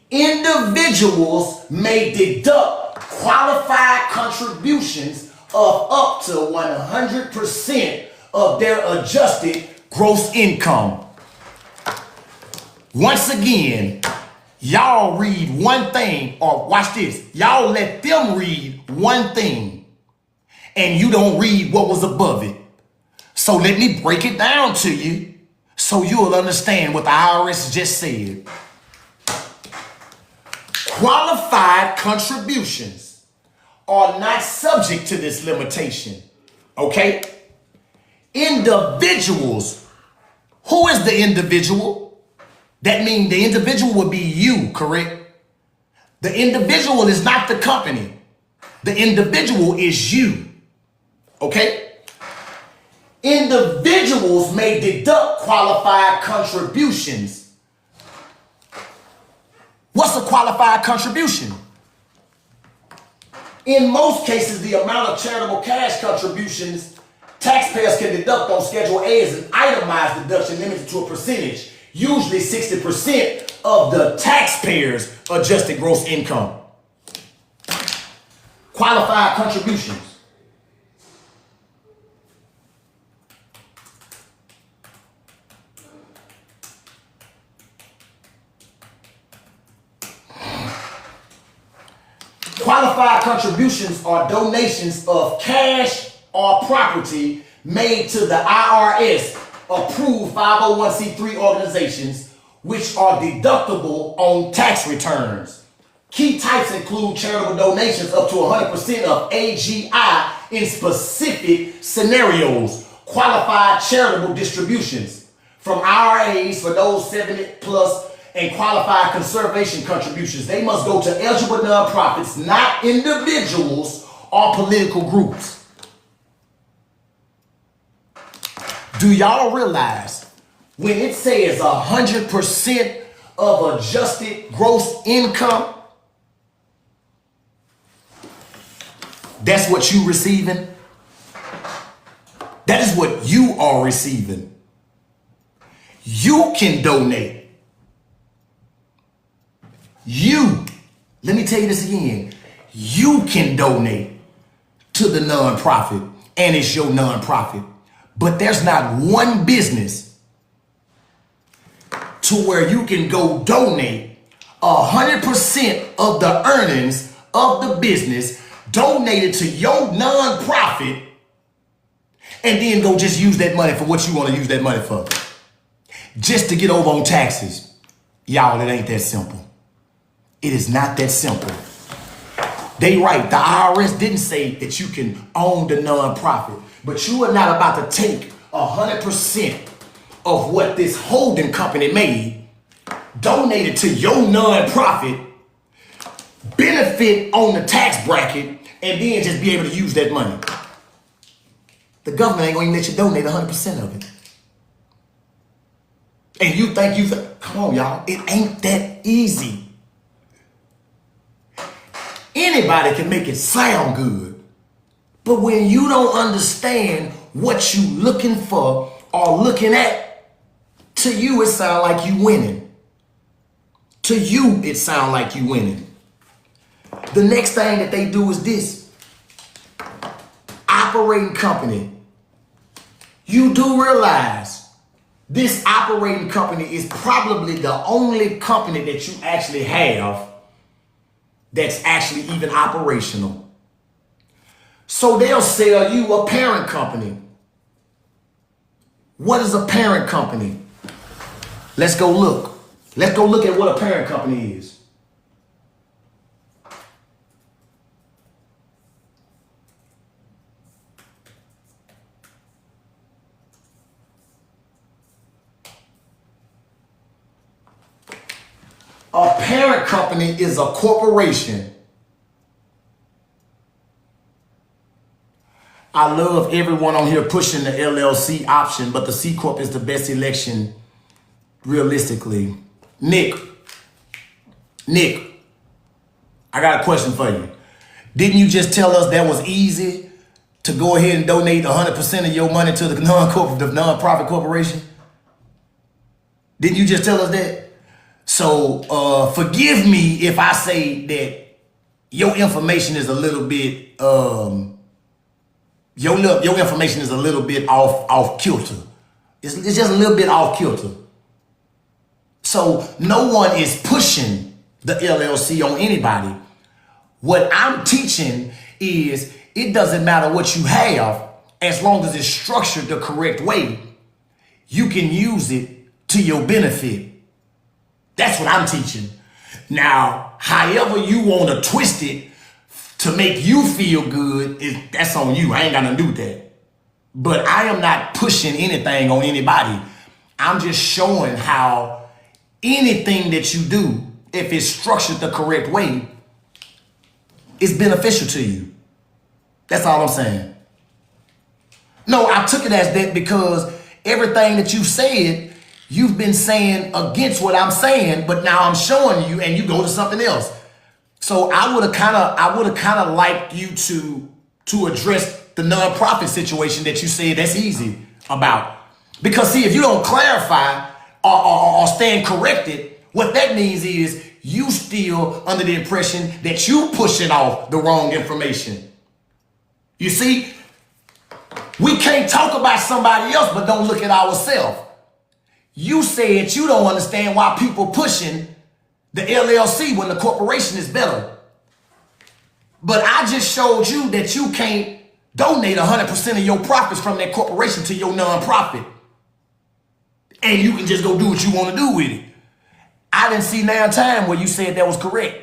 Individuals may deduct qualified contributions of up to 100% of their adjusted gross income. Once again, y'all read one thing, or watch this, y'all let them read one thing, and you don't read what was above it. So let me break it down to you so you'll understand what the IRS just said. Qualified contributions are not subject to this limitation, okay? Individuals, who is the individual? That means the individual would be you, correct? The individual is not the company. The individual is you, okay? Individuals may deduct qualified contributions. What's a qualified contribution? In most cases, the amount of charitable cash contributions taxpayers can deduct on Schedule A is an itemized deduction limited to a percentage, usually 60% of the taxpayer's adjusted gross income. Qualified contributions. Qualified contributions are donations of cash or property made to the IRS approved 501c3 organizations, which are deductible on tax returns. Key types include charitable donations up to 100% of AGI in specific scenarios, qualified charitable distributions from IRAs for those 70 plus, and qualified conservation contributions. They must go to eligible nonprofits, not individuals or political groups. Do y'all realize when it says 100% of adjusted gross income, that's what you receiving? That is what you are receiving. You can donate. Let me tell you this again. You can donate to the nonprofit, and it's your nonprofit. But there's not one business to where you can go donate 100% of the earnings of the business donated to your nonprofit and then go just use that money for what you want to use that money for. just to get over on taxes. Y'all, it ain't that simple. It is not that simple. They right, the IRS didn't say that you can own the nonprofit, but you are not about to take 100% of what this holding company made, donate it to your nonprofit, benefit on the tax bracket, and then just be able to use that money. The government ain't gonna even let you donate 100% of it. And you think, come on, y'all, it ain't that easy. Anybody can make it sound good, but when you don't understand what you looking for or looking at, to you it sound like you winning. To you it sound like you winning. The next thing that they do is this. Operating company. You do realize this operating company is probably the only company that you actually have that's actually even operational. So they'll sell you a parent company. What is a parent company? Let's go look. Let's go look at what a parent company is. A parent company is a corporation. I love everyone on here pushing the LLC option, but the C Corp is the best election realistically. Nick, I got a question for you. Didn't you just tell us that was easy to go ahead and donate 100% of your money to the non-profit corporation? Didn't you just tell us that? So forgive me if I say that your information is a little bit your information is a little bit off kilter. It's just a little bit off kilter. So no one is pushing the LLC on anybody. What I'm teaching is it doesn't matter what you have, as long as it's structured the correct way, you can use it to your benefit. That's what I'm teaching. Now, however you want to twist it to make you feel good, that's on you. I ain't got nothing to do with that. But I am not pushing anything on anybody. I'm just showing how anything that you do, if it's structured the correct way, is beneficial to you. That's all I'm saying. No, I took it as that because everything that you said, you've been saying against what I'm saying, but now I'm showing you and you go to something else. So I would have kind of liked you to address the nonprofit situation that you said that's easy about. Because see, if you don't clarify or stand corrected, what that means is you still under the impression that you pushing off the wrong information. You see, we can't talk about somebody else, but don't look at ourselves. You said you don't understand why people pushing the LLC when the corporation is better. But I just showed you that you can't donate 100% of your profits from that corporation to your nonprofit. And you can just go do what you want to do with it. I didn't see now time where you said that was correct.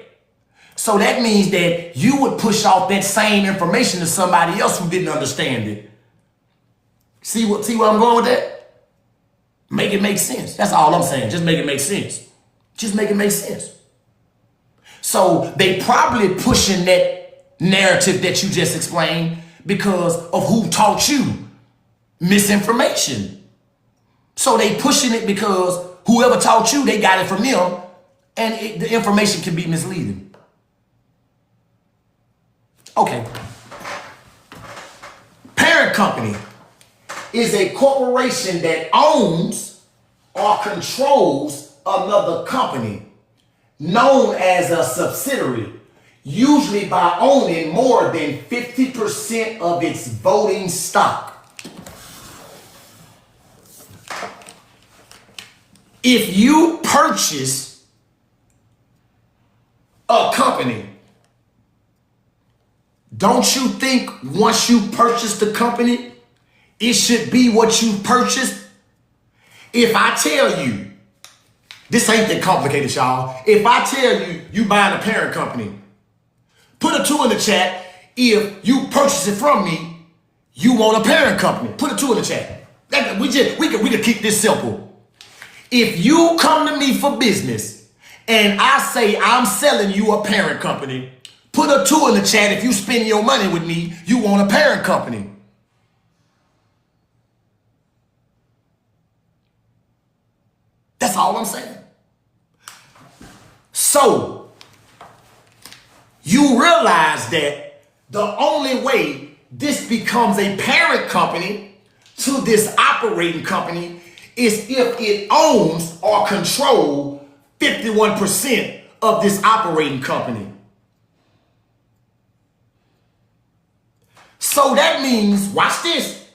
So that means that you would push off that same information to somebody else who didn't understand it. See where I'm going with that? Make it make sense. That's all I'm saying. Just make it make sense. Just make it make sense. So they probably pushing that narrative that you just explained because of who taught you misinformation. So they pushing it because whoever taught you, they got it from them, and the information can be misleading. Okay. Parent company is a corporation that owns or controls another company, known as a subsidiary, usually by owning more than 50% of its voting stock. If you purchase a company, don't you think once you purchase the company, it should be what you purchased? If I tell you, this ain't that complicated, y'all. If I tell you, you buying a parent company, put a 2 in the chat. If you purchase it from me, you want a parent company. Put a 2 in the chat. We can keep this simple. If you come to me for business and I say I'm selling you a parent company, put a 2 in the chat. If you spend your money with me, you want a parent company. That's all I'm saying. So you realize that the only way this becomes a parent company to this operating company is if it owns or controls 51% of this operating company. So that means, watch this.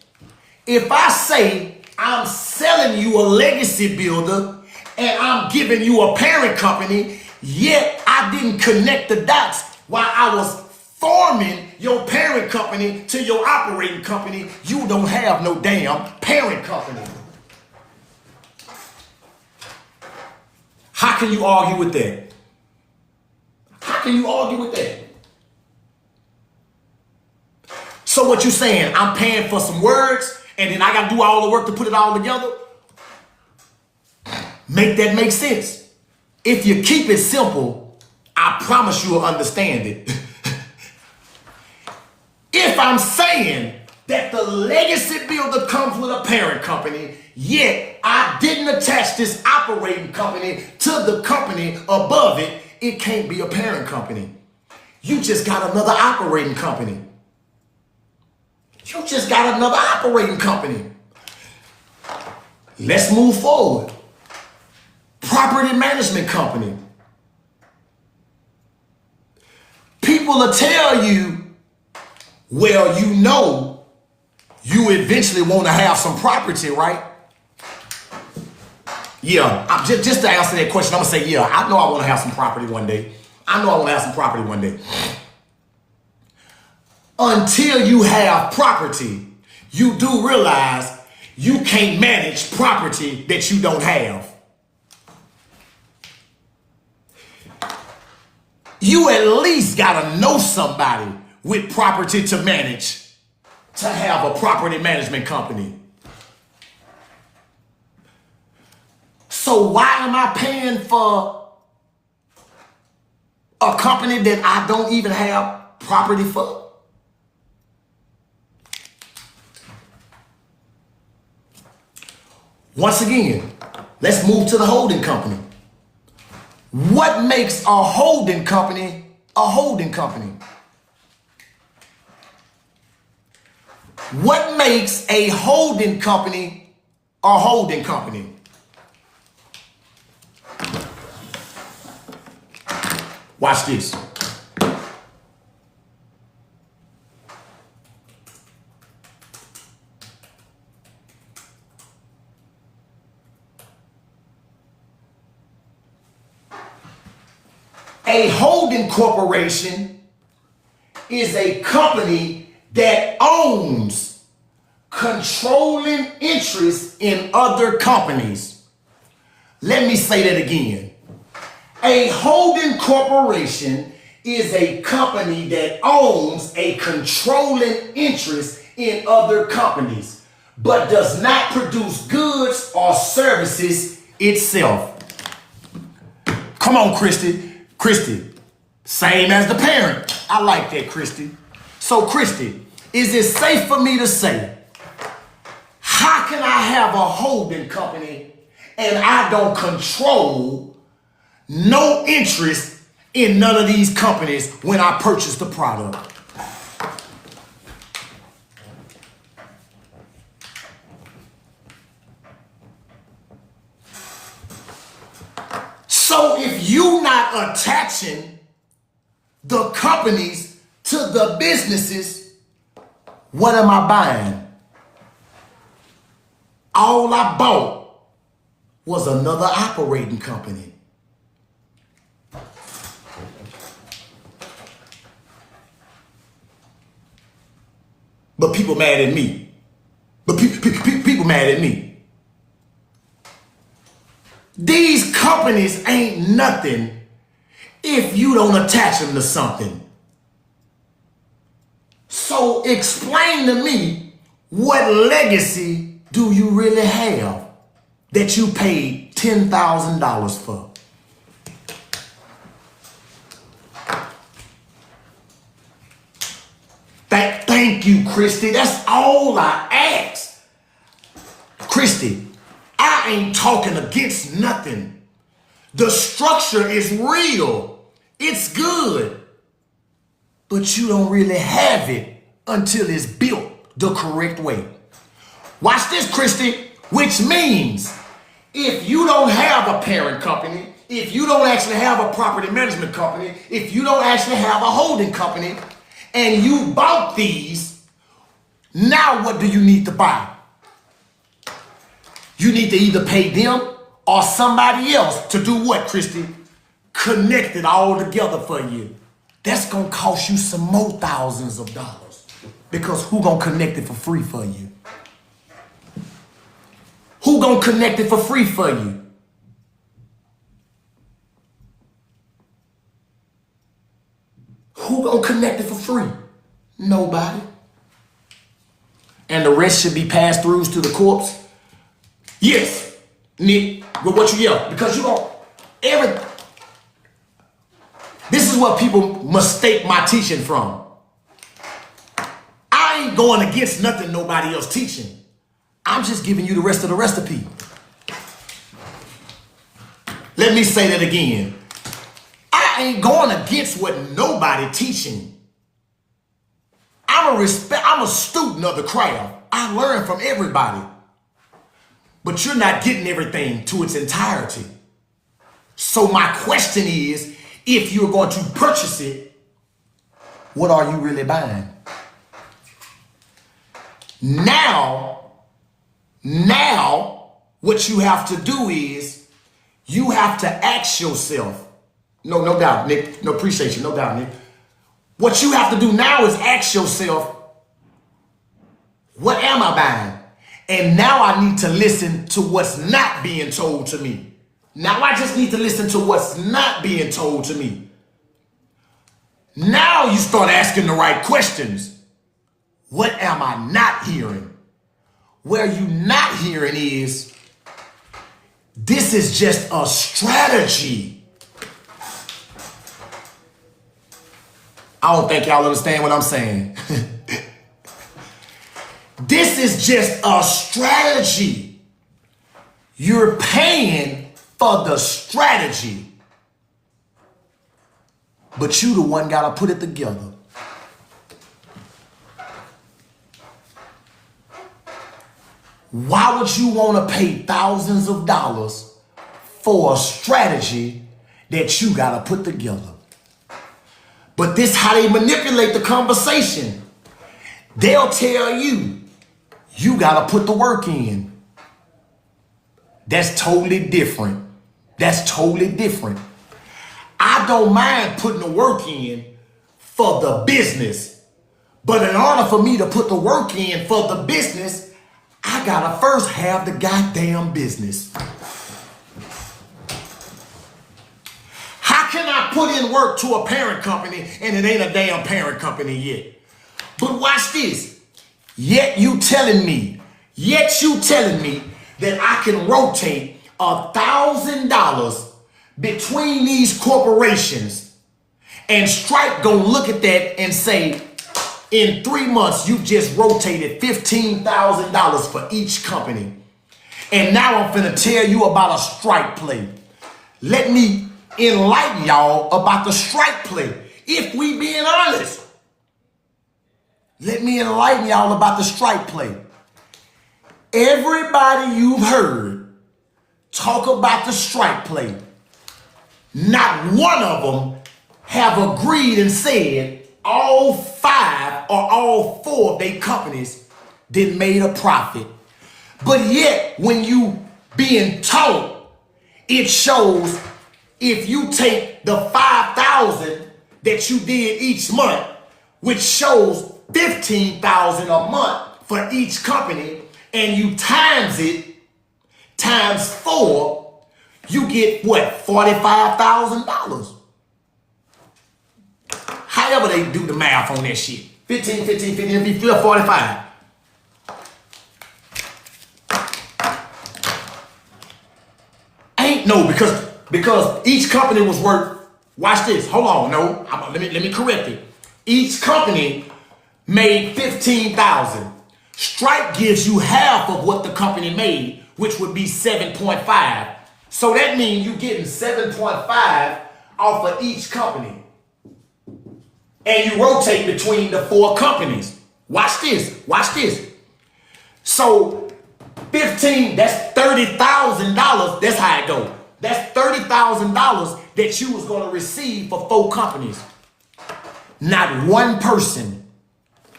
If I say I'm selling you a legacy builder and I'm giving you a parent company, yet I didn't connect the dots while I was forming your parent company to your operating company, you don't have no damn parent company. How can you argue with that? How can you argue with that? So what you saying, I'm paying for some words and then I got to do all the work to put it all together? Make that make sense. If you keep it simple, I promise you'll understand it. If I'm saying that the legacy builder comes with a parent company, yet I didn't attach this operating company to the company above it, it can't be a parent company. You just got another operating company. You just got another operating company. Let's move forward. Property management company. People will tell you, well, you know, you eventually want to have some property, right? Yeah, just to answer that question, I'm going to say, yeah, I know I want to have some property one day. I know I want to have some property one day. Until you have property, you do realize you can't manage property that you don't have. You at least got to know somebody with property to manage to have a property management company. So why am I paying for a company that I don't even have property for? Once again, let's move to the holding company. What makes a holding company a holding company? What makes a holding company a holding company? Watch this. A holding corporation is a company that owns controlling interests in other companies. Let me say that again. A holding corporation is a company that owns a controlling interest in other companies, but does not produce goods or services itself. Come on, Christy. Christy, same as the parent. I like that, Christy. So, Christy, is it safe for me to say, how can I have a holding company and I don't control no interest in none of these companies when I purchase the product? So if you're not attaching the companies to the businesses, what am I buying? All I bought was another operating company. But people mad at me. But people mad at me. These companies ain't nothing if you don't attach them to something. So explain to me, what legacy do you really have that you paid $10,000 for? Thank you, Christy. That's all I ask. Christy, I ain't talking against nothing. The structure is real. It's good. But you don't really have it until it's built the correct way. Watch this, Christy, which means if you don't have a parent company, if you don't actually have a property management company, if you don't actually have a holding company, and you bought these, now what do you need to buy? You need to either pay them or somebody else to do what, Christy? Connect it all together for you. That's gonna cost you some more thousands of dollars. Because who gonna connect it for free for you? Who gonna connect it for free for you? Who gonna connect it for free? Nobody. And the rest should be pass-throughs to the corpse? Yes, Nick, but what you yell? Because you don't, this is what people mistake my teaching from. I ain't going against nothing nobody else teaching. I'm just giving you the rest of the recipe. Let me say that again. I ain't going against what nobody teaching. I'm a student of the craft. I learn from everybody. But you're not getting everything to its entirety. So my question is, if you're going to purchase it, what are you really buying? Now, what you have to do is, you have to ask yourself, no doubt, Nick, no appreciate you, no doubt, Nick. What you have to do now is ask yourself, what am I buying? And now I need to listen to what's not being told to me. Now I just need to listen to what's not being told to me. Now you start asking the right questions. What am I not hearing? Where you not hearing is, this is just a strategy. I don't think y'all understand what I'm saying. This is just a strategy. You're paying for the strategy. But you the one gotta put it together. Why would you want to pay thousands of dollars for a strategy that you gotta put together? But this how they manipulate the conversation. They'll tell you, you gotta put the work in. That's totally different. That's totally different. I don't mind putting the work in for the business. But in order for me to put the work in for the business, I gotta first have the goddamn business. How can I put in work to a parent company and it ain't a damn parent company yet? But watch this. Yet you telling me that I can rotate $1,000 between these corporations, and Stripe gonna look at that and say, in 3 months, you just rotated $15,000 for each company. And now I'm finna tell you about a Stripe play. Let me enlighten y'all about the Stripe play. If we being honest, let me enlighten y'all about the Stripe play. Everybody you've heard talk about the Stripe play, not one of them have agreed and said all 5 or all 4 of their companies did made a profit. But yet, when you being taught, it shows if you take the 5,000 that you did each month, which shows 15,000 a month for each company, and you times it times 4, you get what, $45,000. However they do the math on that shit. 15, 15, 15, if you feel 45. Ain't no, because each company was worth, watch this, hold on, no, let me correct it. Each company made 15,000. Stripe gives you half of what the company made, which would be 7.5. So that means you're getting 7.5 off of each company. And you rotate between the 4 companies. Watch this, watch this. So 15, that's $30,000. That's how it goes. That's $30,000 that you was going to receive for 4 companies. Not one person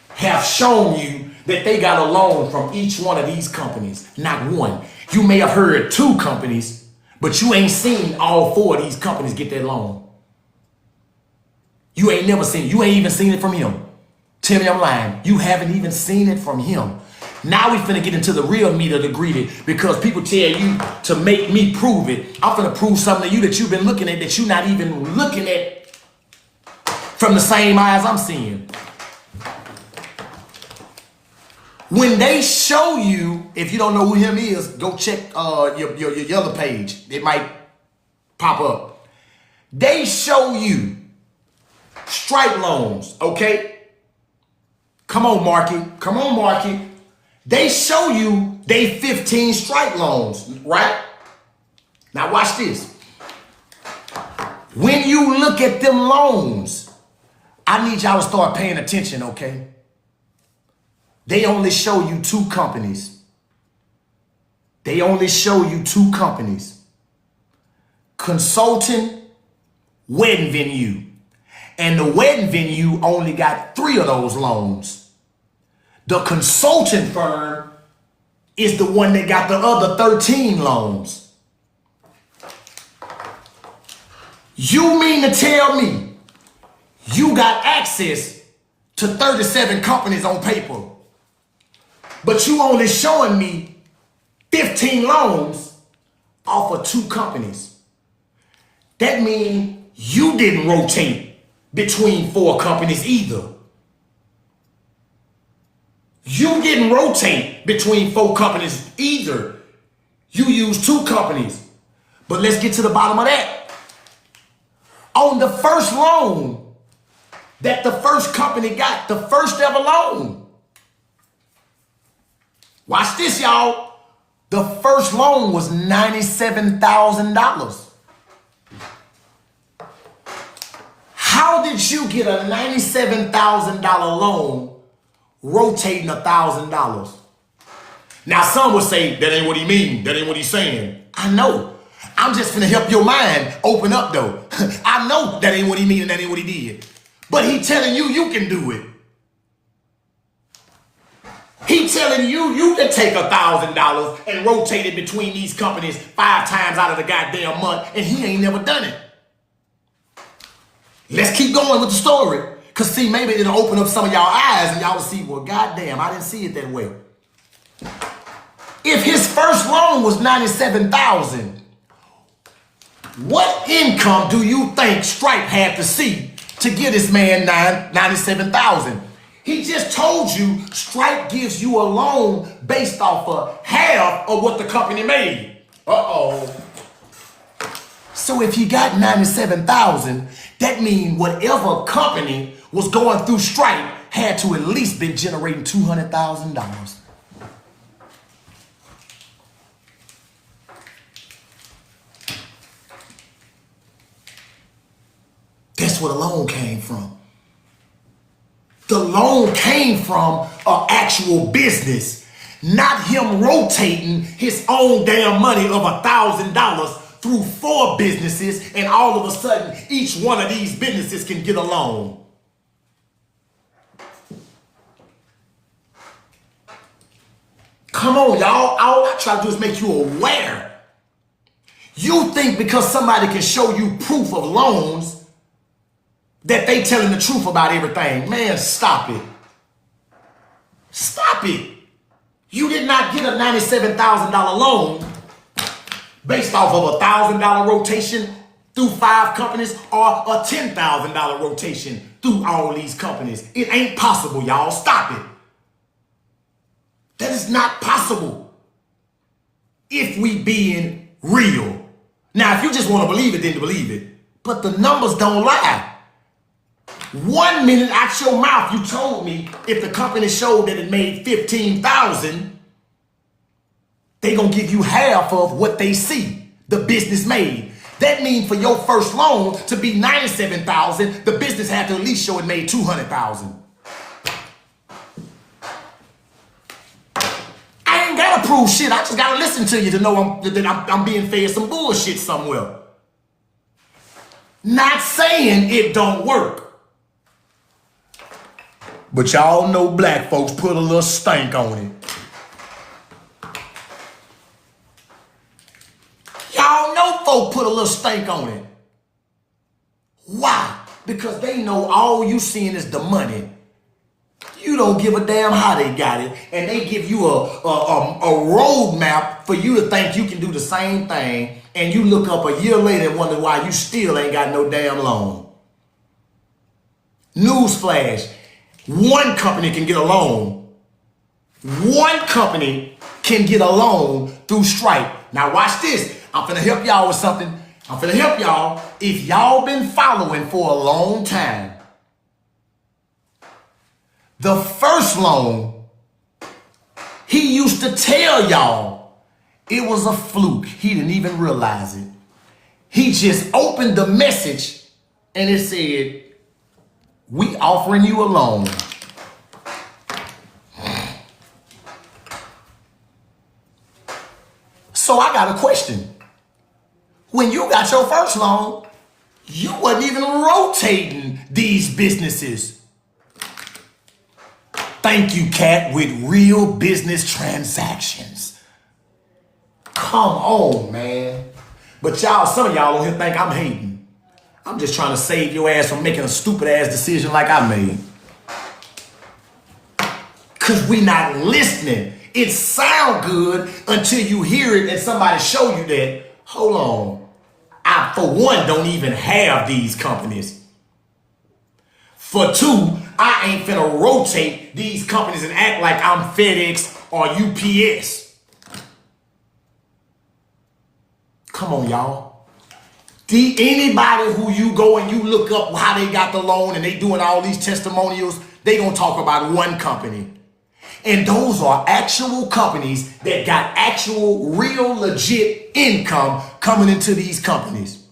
have shown you that they got a loan from each one of these companies. Not one. You may have heard 2 companies, but you ain't seen all 4 of these companies get that loan. You ain't never seen it. You ain't even seen it from him. Tell me I'm lying. You haven't even seen it from him. Now we finna get into the real meat of the greedy, because people tell you to make me prove it. I'm finna prove something to you that you've been looking at that you're not even looking at from the same eyes I'm seeing. When they show you, if you don't know who him is, go check your other page. It might pop up. They show you Stripe loans, okay? Come on, Marky. Come on, Marky. They show you they 15 Stripe loans, right? Now watch this. When you look at them loans, I need y'all to start paying attention, okay? They only show you 2 companies. They only show you 2 companies. Consulting, wedding venue. And the wedding venue only got 3 of those loans. The consulting firm is the one that got the other 13 loans. You mean to tell me you got access to 37 companies on paper, but you only showing me 15 loans off of 2 companies? That means you didn't rotate between 4 companies either. You didn't rotate between 4 companies either. You used 2 companies. But let's get to the bottom of that. On the first loan that the first company got, the first ever loan. Watch this, y'all. The first loan was $97,000. How did you get a $97,000 loan rotating $1,000? Now some would say that ain't what he mean. That ain't what he's saying. I know. I'm just gonna help your mind open up though. I know that ain't what he mean and that ain't what he did. But he telling you you can do it. He telling you you can take $1,000 and rotate it between these companies 5 times out of the goddamn month, and he ain't never done it. Let's keep going with the story. Because see, maybe it'll open up some of y'all eyes and y'all will see, well, goddamn, I didn't see it that way. If his first loan was $97,000, what income do you think Stripe had to see to give this man $97,000? He just told you Stripe gives you a loan based off of half of what the company made. Uh-oh. So if he got $97,000, that means whatever company was going through Stripe had to at least been generating $200,000. That's where the loan came from. The loan came from an actual business, not him rotating his own damn money of $1,000 through 4 businesses, and all of a sudden, each one of these businesses can get a loan. Come on, y'all. All I try to do is make you aware. You think because somebody can show you proof of loans that they telling the truth about everything. Man, stop it. Stop it. You did not get a $97,000 loan based off of a $1,000 rotation through 5 companies or a $10,000 rotation through all these companies. It ain't possible, y'all. Stop it. That is not possible if we being real. Now, if you just want to believe it, then believe it. But the numbers don't lie. 1 minute out your mouth, you told me if the company showed that it made 15,000, they gonna give you half of what they see the business made. That means for your first loan to be 97,000, the business had to at least show it made 200,000. I ain't gotta prove shit. I just gotta listen to you to know that I'm being fed some bullshit somewhere. Not saying it don't work. But y'all know black folks put a little stank on it. Y'all know folk put a little stank on it. Why? Because they know all you seeing is the money. You don't give a damn how they got it. And they give you a roadmap for you to think you can do the same thing. And you look up a year later and wonder why you still ain't got no damn loan. Newsflash. One company can get a loan. One company can get a loan through Stripe. Now watch this. I'm finna help y'all with something. I'm finna help y'all. If y'all been following for a long time, the first loan, he used to tell y'all it was a fluke. He didn't even realize it. He just opened the message and it said, we offering you a loan. So I got a question. When you got your first loan, you wasn't even rotating these businesses. Thank you, Cat, with real business transactions. Come on, man. But y'all, some of y'all on here think I'm hating. I'm just trying to save your ass from making a stupid ass decision like I made. Cause we not listening. It sound good until you hear it and somebody show you that. Hold on. I, for one, don't even have these companies. For two, I ain't finna rotate these companies and act like I'm FedEx or UPS. Come on, y'all. Anybody who you go and you look up how they got the loan and they doing all these testimonials, they gonna talk about one company. And those are actual companies that got actual, real, legit income coming into these companies.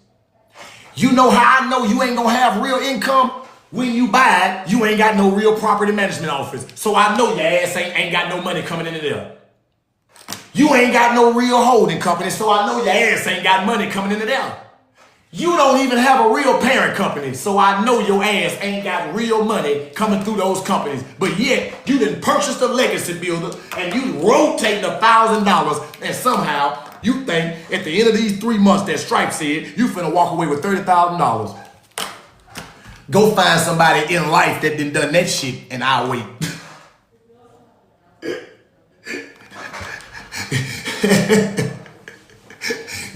You know how I know you ain't gonna have real income? When you buy it, you ain't got no real property management office. So I know your ass ain't got no money coming into there. You ain't got no real holding company, so I know your ass ain't got money coming into there. You don't even have a real parent company, so I know your ass ain't got real money coming through those companies. But yet, you done purchased a legacy builder and you rotating $1,000 and somehow you think at the end of these 3 months that Stripe said, you finna walk away with $30,000. Go find somebody in life that done that shit and I'll wait.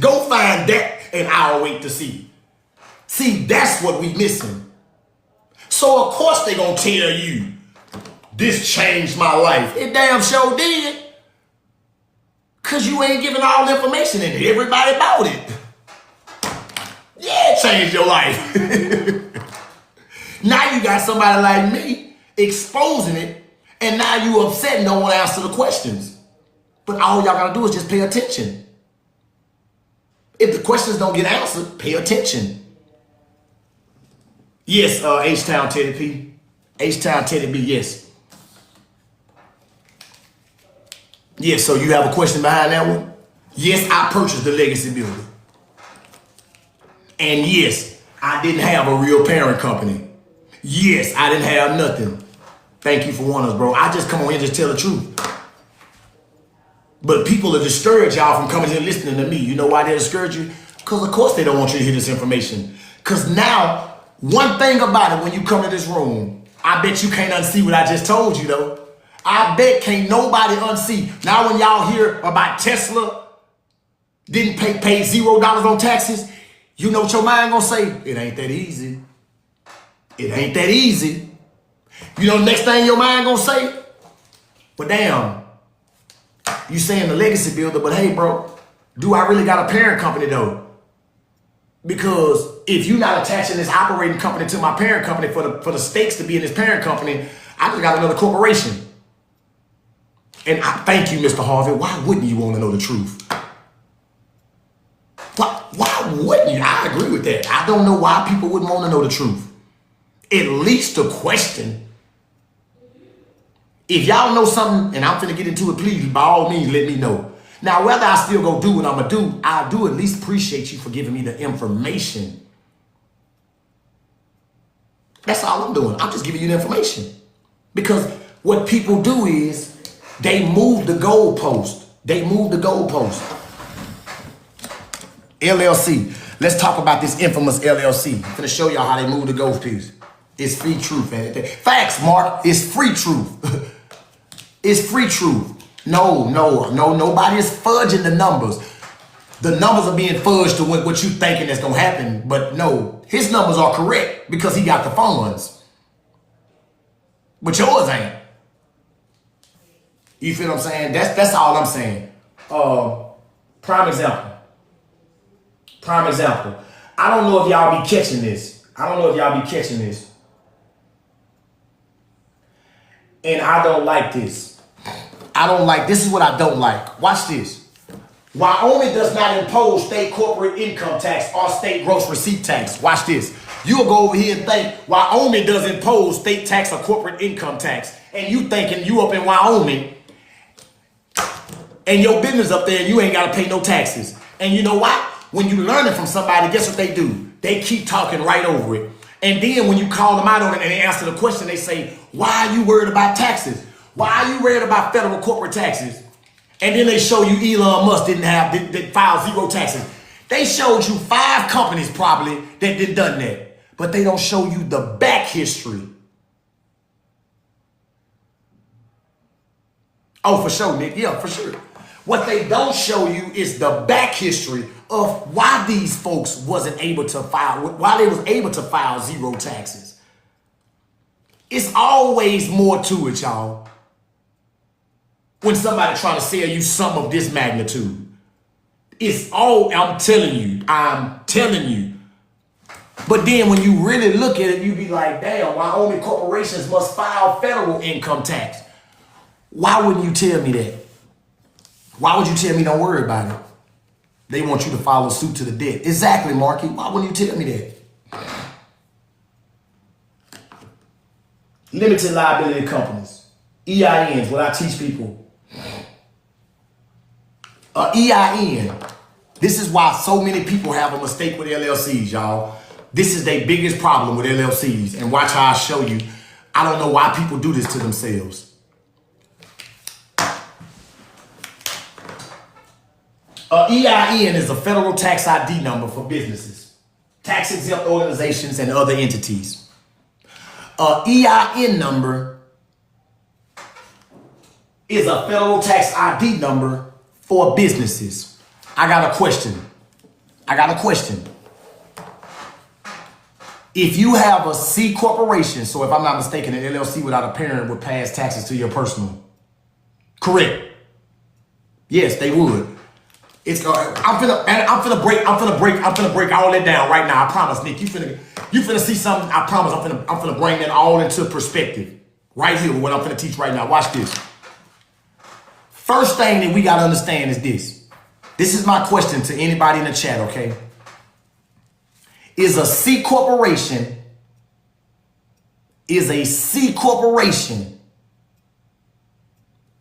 Go find that and I'll wait to see. See, that's what we missing. So of course they gonna tell you, this changed my life. It damn sure did. Cause you ain't giving all the information and everybody bought it. Yeah, it changed your life. Now you got somebody like me exposing it and now you upset and don't want to answer the questions. But all y'all gotta do is just pay attention. If the questions don't get answered, pay attention. Yes, H-Town Teddy P. H-Town Teddy B, yes. Yes, so you have a question behind that one? Yes, I purchased the legacy builder. And yes, I didn't have a real parent company. Yes, I didn't have nothing. Thank you for warning us, bro. I just come on here and just tell the truth. But people are discouraged y'all from coming here and listening to me. You know why they're discouraged you? Because of course they don't want you to hear this information. Because now, one thing about it, when you come to this room, I bet you can't unsee what I just told you though. I bet can't nobody unsee. Now when y'all hear about Tesla didn't pay $0 on taxes, you know what your mind gonna say? It ain't that easy. It ain't that easy. You know the next thing your mind gonna say? But damn, you saying the legacy builder, but hey bro, do I really got a parent company though? Because if you're not attaching this operating company to my parent company for the stakes to be in this parent company, I just got another corporation. And I thank you, Mr. Harvey. Why wouldn't you want to know the truth? Why wouldn't you? I agree with that. I don't know why people wouldn't want to know the truth. At least a question. If y'all know something, and I'm finna get into it, please, by all means, let me know. Now, whether I still go do what I'm gonna do, I do at least appreciate you for giving me the information. That's all I'm doing. I'm just giving you the information. Because what people do is they move the goalpost. They move the goalpost. LLC. Let's talk about this infamous LLC. I'm gonna show y'all how they move the goalpost. It's free truth, man. Facts, Mark. It's free truth. It's free truth. No, nobody is fudging the numbers. The numbers are being fudged to what you thinking is gonna happen, but no, his numbers are correct because he got the funds. But yours ain't. You feel what I'm saying? That's all I'm saying. Prime example. I don't know if y'all be catching this. And I don't like this. This is what I don't like. Watch this. Wyoming does not impose state corporate income tax or state gross receipt tax. Watch this. You'll go over here and think Wyoming does impose state tax or corporate income tax. And you thinking you up in Wyoming and your business up there and you ain't got to pay no taxes. And you know what? When you learn it from somebody, guess what they do? They keep talking right over it. And then when you call them out on it and they answer the question, they say, why are you worried about taxes? Why are you worried about federal corporate taxes? And then they show you Elon Musk didn't file zero taxes. They showed you 5 companies probably that did done that. But they don't show you the back history. Oh, for sure, Nick. Yeah, for sure. What they don't show you is the back history of why these folks wasn't able to file, why they was able to file zero taxes. It's always more to it, y'all. When somebody trying to sell you some of this magnitude. It's all, I'm telling you. But then when you really look at it, you be like, damn, Wyoming corporations must file federal income tax. Why wouldn't you tell me that? Why would you tell me don't worry about it? They want you to follow suit to the death. Exactly, Marky. Why wouldn't you tell me that? Limited liability companies. EINs, what I teach people. EIN. This is why so many people have a mistake with LLCs, y'all. This is their biggest problem with LLCs. And watch how I show you. I don't know why people do this to themselves. EIN is a federal tax ID number for businesses, tax-exempt organizations, and other entities. EIN number is a federal tax ID number for businesses. I got a question. If you have a C corporation, so if I'm not mistaken, an LLC without a parent would pass taxes to your personal. Correct. Yes, they would. I'm finna break all that down right now. I promise, Nick. You finna see something. I promise. I'm finna bring that all into perspective right here. What I'm finna teach right now. Watch this. First thing that we gotta understand is this. This is my question to anybody in the chat. Okay, is a C corporation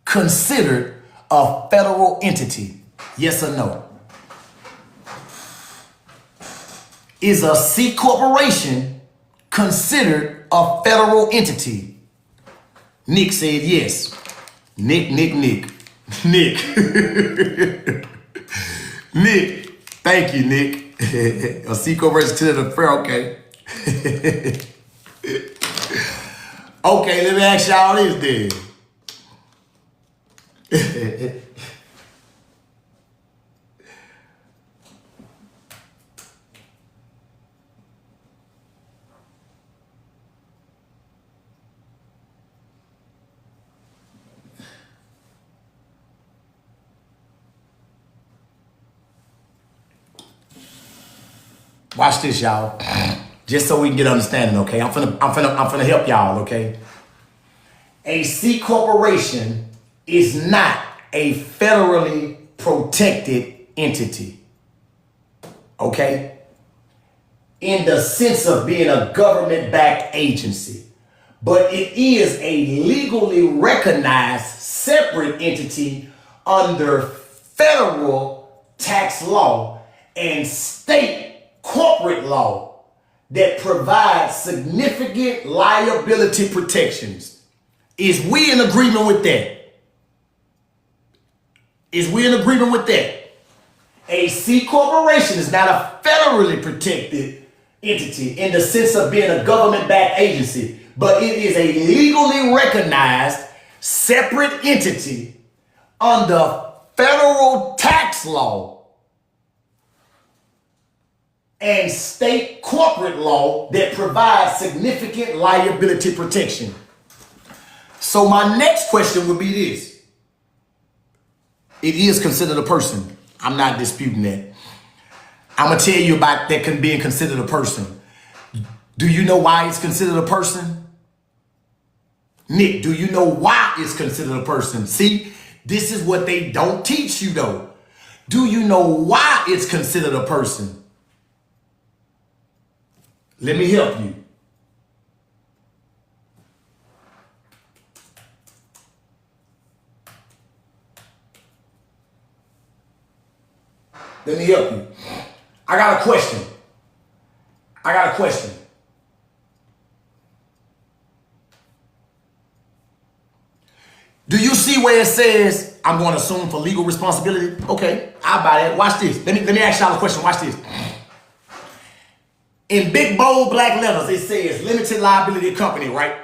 considered a federal entity? Yes or no? Is a C corporation considered a federal entity? Nick said yes. Nick. Nick. Thank you, Nick. A C corporation considered a federal, okay. Okay, let me ask y'all this then. Watch this, y'all. Just so we can get understanding, okay? I'm finna help y'all, okay? A C corporation is not a federally protected entity, okay? In the sense of being a government-backed agency, but it is a legally recognized separate entity under federal tax law and state corporate law that provides significant liability protections. Is we in agreement with that? Is we in agreement with that? A C corporation is not a federally protected entity in the sense of being a government-backed agency, but it is a legally recognized separate entity under federal tax law and state corporate law that provides significant liability protection. So my next question would be this. It is considered a person. I'm not disputing that. I'm going to tell you about that being considered a person. Do you know why it's considered a person? Nick, do you know why it's considered a person? See, this is what they don't teach you though. Do you know why it's considered a person? Let me help you. Let me help you. I got a question. Do you see where it says, I'm going to assume for legal responsibility? Okay, I'll buy that. Watch this. Let me ask y'all a question. Watch this. In big, bold, black letters, it says limited liability company, right?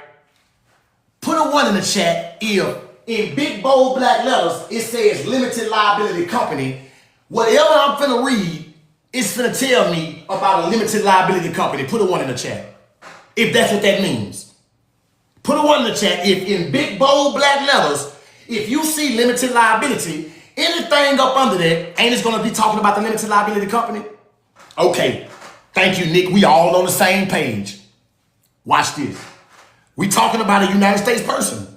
Put a 1 in the chat if in big, bold, black letters, it says limited liability company. Whatever I'm finna read, it's finna tell me about a limited liability company. Put a 1 in the chat. If that's what that means. Put a 1 in the chat. If in big, bold, black letters, if you see limited liability, anything up under that, ain't it's gonna be talking about the limited liability company? Okay. Thank you, Nick. We all on the same page. Watch this. We talking about a United States person.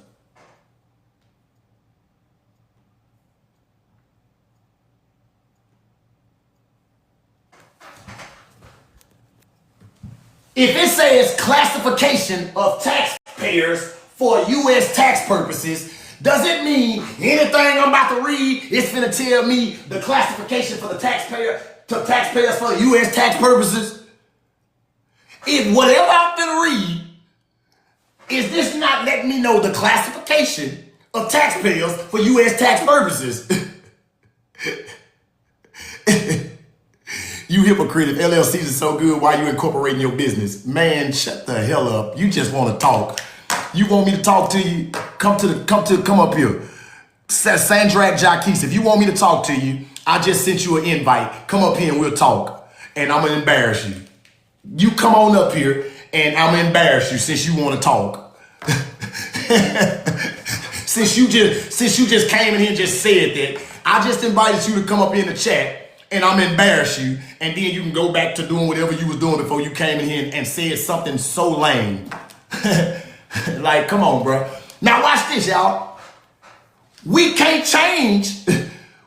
If it says classification of taxpayers for U.S. tax purposes, does it mean anything I'm about to read is finna tell me the classification for the taxpayers for U.S. tax purposes? If whatever I'm finna read, is this not letting me know the classification of taxpayers for U.S. tax purposes? You hypocrite. If LLCs is so good, why you incorporating your business? Man, shut the hell up. You just want to talk. You want me to talk to you? Come up here. Sandrak Jaquise, if you want me to talk to you, I just sent you an invite. Come up here and we'll talk. And I'm going to embarrass you. You come on up here and I'm going to embarrass you since you want to talk. Since you just came in here and just said that, I just invited you to come up in the chat and I'm embarrass you, and then you can go back to doing whatever you was doing before you came in here and said something so lame. Like, come on, bro. Now watch this, y'all. We can't change.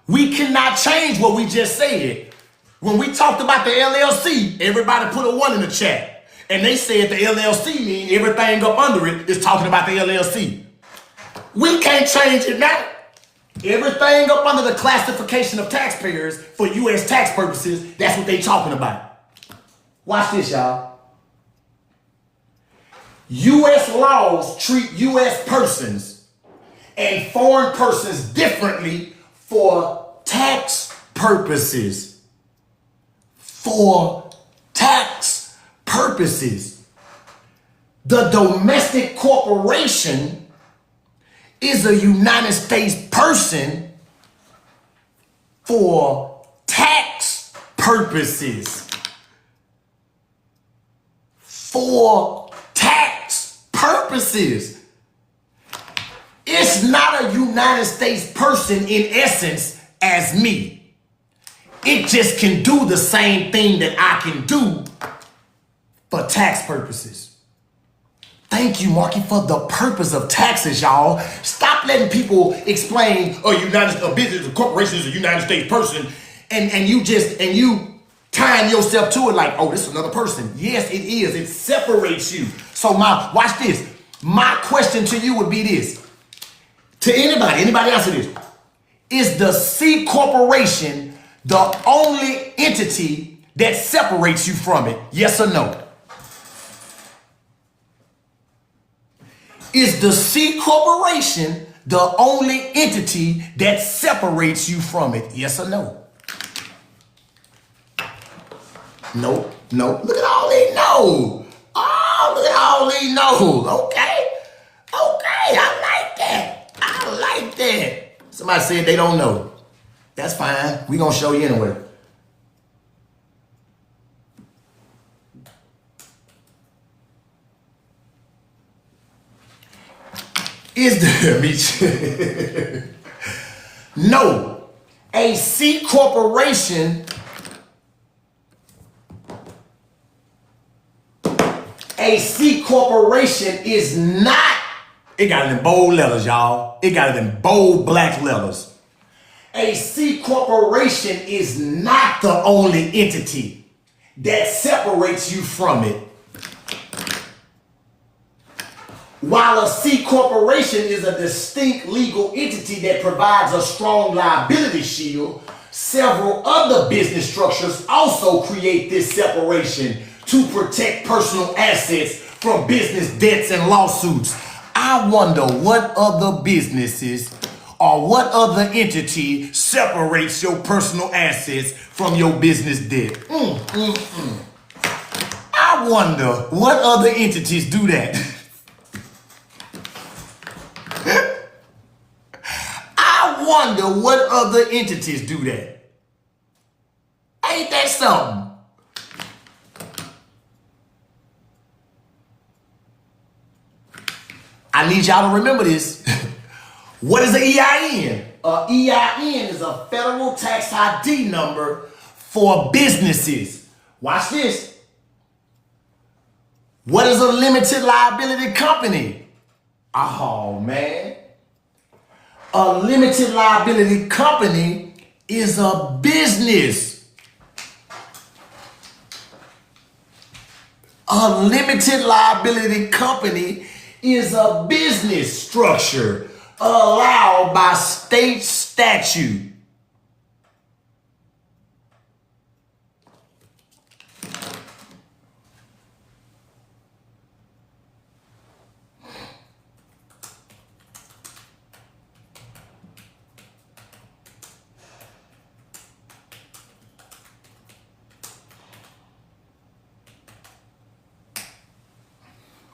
We cannot change what we just said. When we talked about the LLC, everybody put a 1 in the chat. And they said the LLC mean everything up under it is talking about the LLC. We can't change it now. Everything up under the classification of taxpayers for U.S. tax purposes, that's what they talking about. Watch this, y'all. U.S. laws treat U.S. persons and foreign persons differently for tax purposes. For tax purposes. The domestic corporation is a United States person for tax purposes. For tax purposes. It's not a United States person in essence as me. it just can do the same thing that I can do for tax purposes. Thank you, Marky, for the purpose of taxes, y'all. Stop letting people explain, a business, a corporation is a United States person, and you tying yourself to it like, oh, this is another person. Yes, it is. It separates you. So watch this. My question to you would be this. To anybody else it is the C corporation the only entity that separates you from it? Yes or no? Is the C corporation the only entity that separates you from it? Yes or no? No. Look at all they know. Oh, look at all they know. Okay, I like that. Somebody said they don't know. That's fine. We gonna show you anyway. Is there no, a C corporation is not, it got it in bold letters, y'all. It got it in bold black letters. A C corporation is not the only entity that separates you from it. While a C corporation is a distinct legal entity that provides a strong liability shield, several other business structures also create this separation to protect personal assets from business debts and lawsuits. I wonder what other businesses or what other entity separates your personal assets from your business debt. I wonder what other entities do that. I wonder what other entities do that. Ain't that something? I need y'all to remember this. What is an EIN? An EIN is a federal tax ID number for businesses. Watch this. What is a limited liability company? Oh, man. A limited liability company is a business. A limited liability company is a business structure allowed by state statute.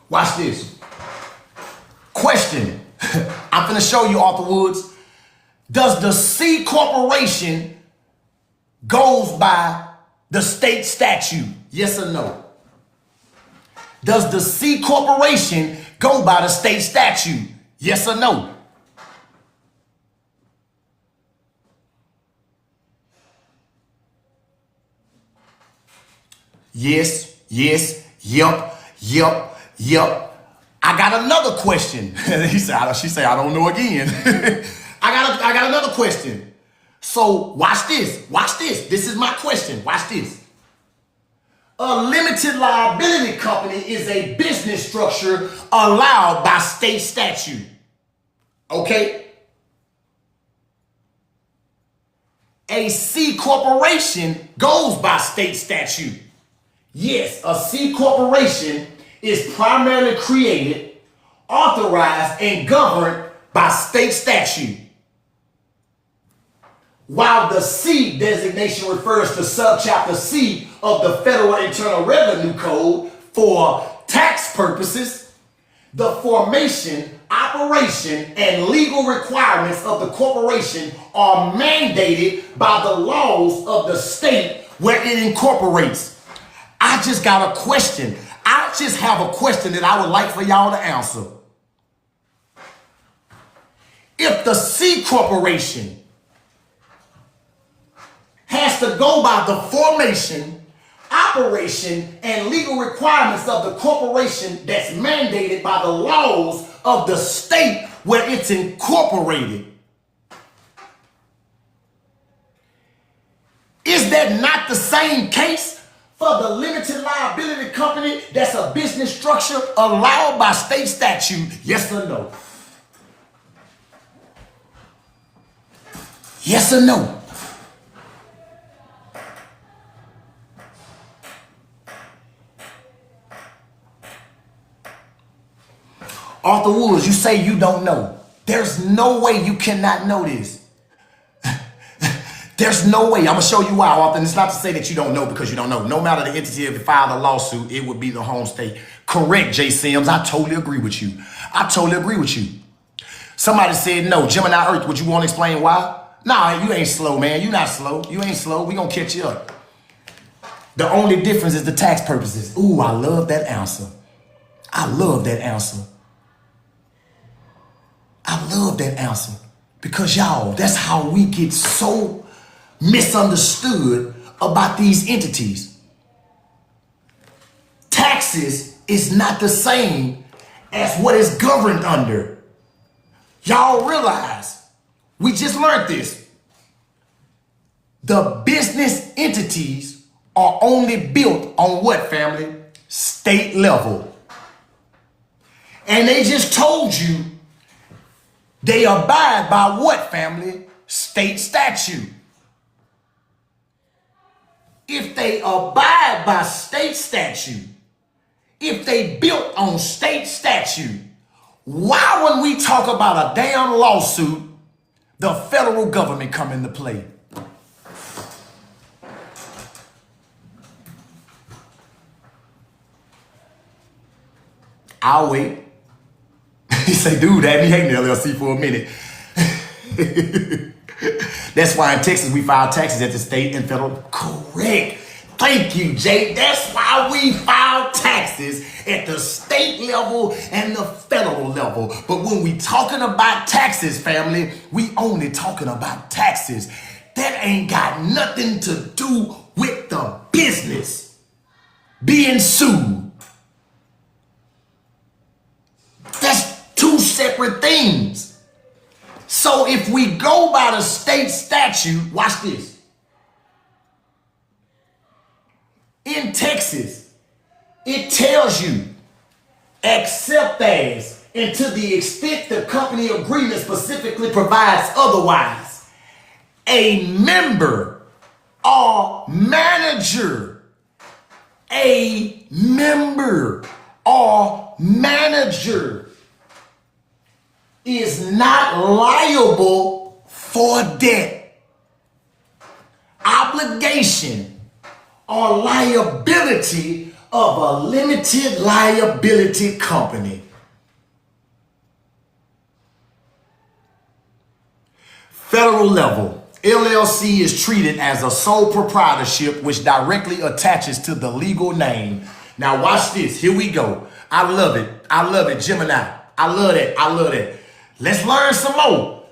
Watch this. Question. I'm finna show you, Arthur Woods. Does the C corporation goes by the state statute? Yes or no? Does the C corporation go by the state statute? Yes or no? Yes, yep. I got another question. She said, I don't know again. I got another question. So watch this. This is my question. Watch this. A limited liability company is a business structure allowed by state statute. Okay? A C corporation goes by state statute. Yes, a C corporation is primarily created, authorized, and governed by state statute. While the C designation refers to subchapter C of the Federal Internal Revenue Code for tax purposes, the formation, operation, and legal requirements of the corporation are mandated by the laws of the state where it incorporates. I just got a question. I just have a question that I would like for y'all to answer. If the C corporation has to go by the formation, operation, and legal requirements of the corporation that's mandated by the laws of the state where it's incorporated. Is that not the same case for the limited liability company that's a business structure allowed by state statute? Yes or no? Yes or no? Arthur Woods, you say you don't know. There's no way you cannot know this. There's no way. I'm going to show you why, Arthur. And it's not to say that you don't know because you don't know. No matter the entity if it filed a lawsuit, it would be the home state. Correct, Jay Sims. I totally agree with you. I totally agree with you. Somebody said no. Gemini Earth, would you want to explain why? Nah, you ain't slow, man. You not slow. You ain't slow. We going to catch you up. The only difference is the tax purposes. Ooh, I love that answer. I love that answer. I love that answer. Because y'all, that's how we get so misunderstood about these entities. Taxes is not the same as what is governed under. Y'all realize, we just learned this. The business entities are only built on what, family? State level. And they just told you they abide by what, family? State statute. If they abide by state statute, if they built on state statute, why when we talk about a damn lawsuit, the federal government come into play? I'll wait. He say, dude, had me hating the LLC for a minute. That's why in Texas we file taxes at the state and federal. Correct. Thank you, Jay. That's why we file taxes at the state level and the federal level. But when we talking about taxes, family, we only talking about taxes. That ain't got nothing to do with the business being sued. That's two separate things. So if we go by the state statute, watch this. In Texas, it tells you, except as, and to the extent the company agreement specifically provides otherwise, a member or manager, a member or manager is not liable for debt, obligation, or liability of a limited liability company. Federal level, LLC is treated as a sole proprietorship which directly attaches to the legal name. Now watch this. Here we go. I love it. I love it, Gemini. I love it. I love it. Let's learn some more.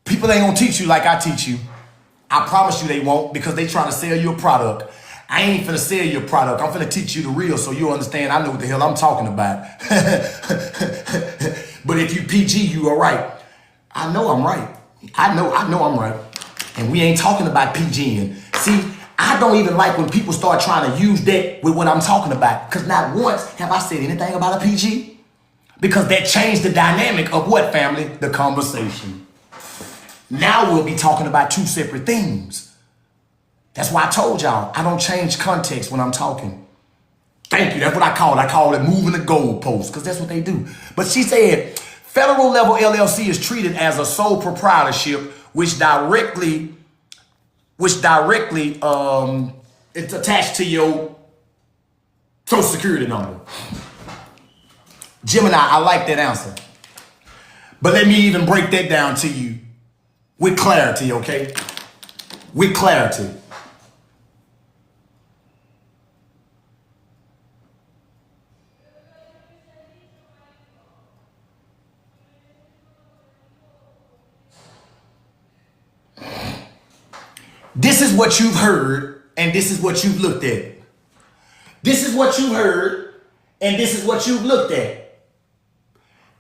People ain't gonna teach you like I teach you. I promise you they won't, because they trying to sell you a product. I ain't finna sell you a product. I'm finna teach you the real so you'll understand I know what the hell I'm talking about. But if you PG, you are right. I know I'm right. I know I'm right. And we ain't talking about PGing. See, I don't even like when people start trying to use that with what I'm talking about, because not once have I said anything about a PG. Because that changed the dynamic of what, family? The conversation. Now we'll be talking about two separate things. That's why I told y'all, I don't change context when I'm talking. Thank you, that's what I call it. I call it moving the goalpost, because that's what they do. But she said, federal level LLC is treated as a sole proprietorship, which directly it's attached to your social security number. Gemini, I like that answer. But let me even break that down to you with clarity, okay? With clarity. This is what you've heard, and this is what you've looked at. This is what you heard, and this is what you've looked at.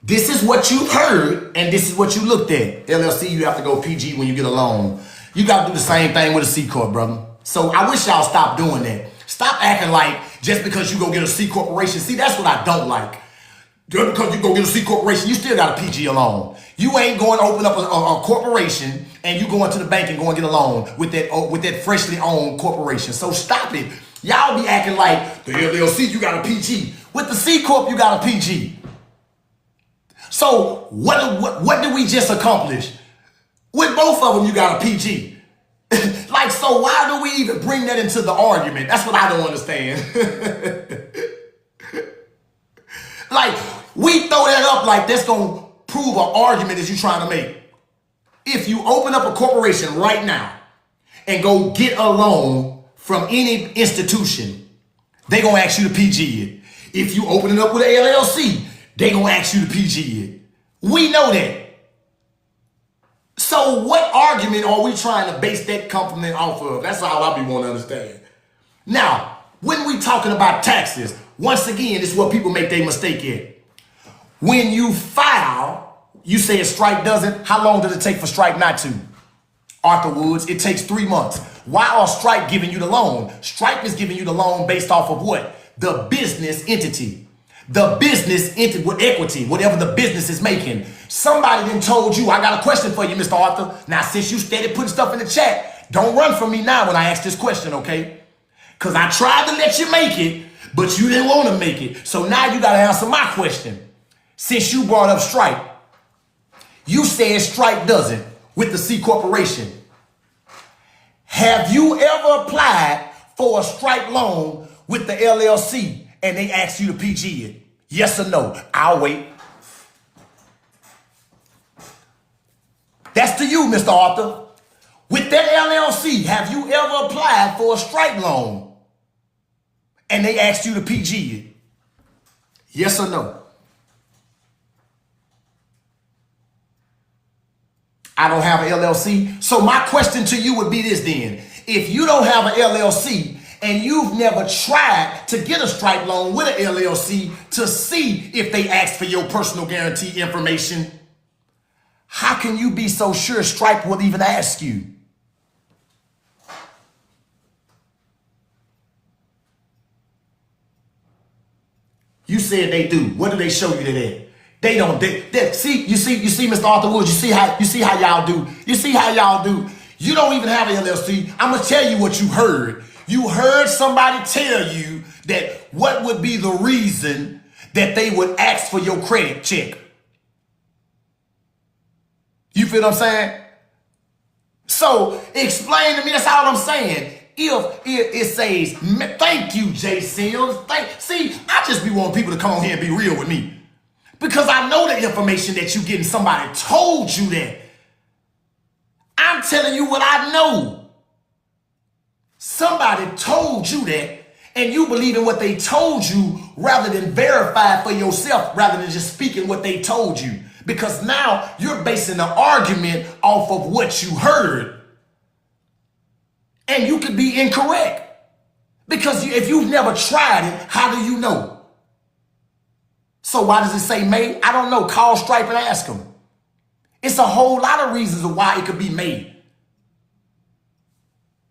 This is what you've heard, and this is what you looked at. LLC, you have to go PG when you get a loan. You got to do the same thing with a C Corp, brother. So I wish y'all stop doing that. Stop acting like just because you go get a C Corporation. See, that's what I don't like. Just because you go get a C Corporation, you still got a PG loan. You ain't going to open up a corporation and you going to the bank and go and get a loan with that freshly owned corporation. So stop it. Y'all be acting like the LLC, you got a PG. With the C Corp, you got a PG. So what did we just accomplish? With both of them, you got a PG. Like, so why do we even bring that into the argument? That's what I don't understand. Like, we throw that up like that's going to prove an argument that you're trying to make. If you open up a corporation right now and go get a loan from any institution, they going to ask you to PG it. If you open it up with an LLC, they going to ask you to PG it. We know that. So what argument are we trying to base that compliment off of? That's all I be wanting to understand. Now, when we talking about taxes, once again, this is what people make their mistake at. When you file, you say Stripe doesn't. How long does it take for Stripe not to? Arthur Woods, it takes 3 months. Why are Stripe giving you the loan? Stripe is giving you the loan based off of what? The business entity. The business entity with equity, whatever the business is making. Somebody then told you, I got a question for you, Mr. Arthur. Now, since you steady putting stuff in the chat, don't run from me now when I ask this question, okay? Because I tried to let you make it, but you didn't want to make it. So now you got to answer my question. Since you brought up Stripe, you said Stripe doesn't with the C Corporation. Have you ever applied for a Stripe loan with the LLC and they asked you to PG it? Yes or no? I'll wait. That's to you, Mr. Arthur. With that LLC, have you ever applied for a Stripe loan and they asked you to PG it? Yes or no? I don't have an LLC. So my question to you would be this then. If you don't have an LLC and you've never tried to get a Stripe loan with an LLC to see if they ask for your personal guarantee information, how can you be so sure Stripe will even ask you? You said they do. What do they show you today? They don't. See, Mr. Arthur Woods. You see how y'all do. You see how y'all do. You don't even have an LLC. I'm gonna tell you what you heard. You heard somebody tell you that what would be the reason that they would ask for your credit check. You feel what I'm saying? So explain to me. That's all I'm saying. If it says, thank you, Jay Sims. See, I just be wanting people to come on here and be real with me. Because I know the information that you getting. Somebody told you that. I'm telling you what I know. Somebody told you that, and you believe in what they told you rather than verify for yourself, rather than just speaking what they told you. Because now you're basing the argument off of what you heard. And you could be incorrect. Because if you've never tried it, how do you know? So why does it say May? I don't know. Call Stripe and ask them. It's a whole lot of reasons of why it could be made.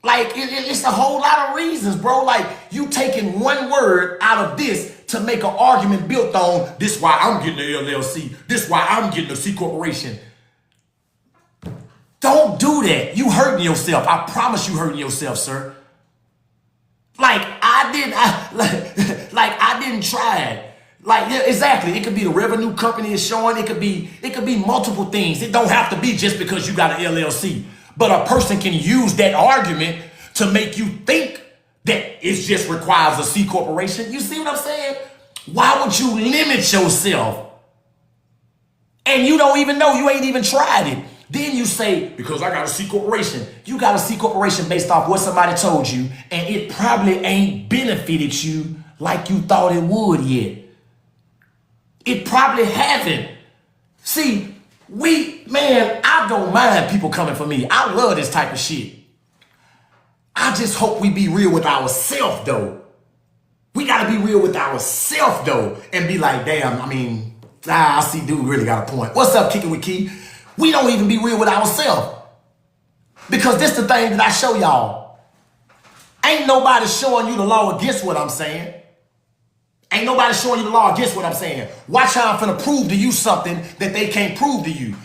Like, it's a whole lot of reasons, bro. Like, you taking one word out of this to make an argument built on this why I'm getting the LLC. This why I'm getting a C Corporation. Don't do that. You hurting yourself. I promise you hurting yourself, sir. Like, I didn't try it. Like, yeah, exactly. It could be the revenue company is showing. It could be multiple things. It don't have to be just because you got an LLC. But a person can use that argument to make you think that it just requires a C Corporation. You see what I'm saying? Why would you limit yourself? And you don't even know. You ain't even tried it. Then you say, because I got a C Corporation. You got a C Corporation based off what somebody told you. And it probably ain't benefited you like you thought it would yet. It probably haven't. See, I don't mind people coming for me. I love this type of shit. I just hope we be real with ourselves, though. We got to be real with ourselves, though, and be like, damn, I mean, I see dude really got a point. What's up, Kicking with Key? We don't even be real with ourselves. Because this the thing that I show y'all. Ain't nobody showing you the law against what I'm saying. Ain't nobody showing you the law against what I'm saying. Watch how I'm finna prove to you something that they can't prove to you.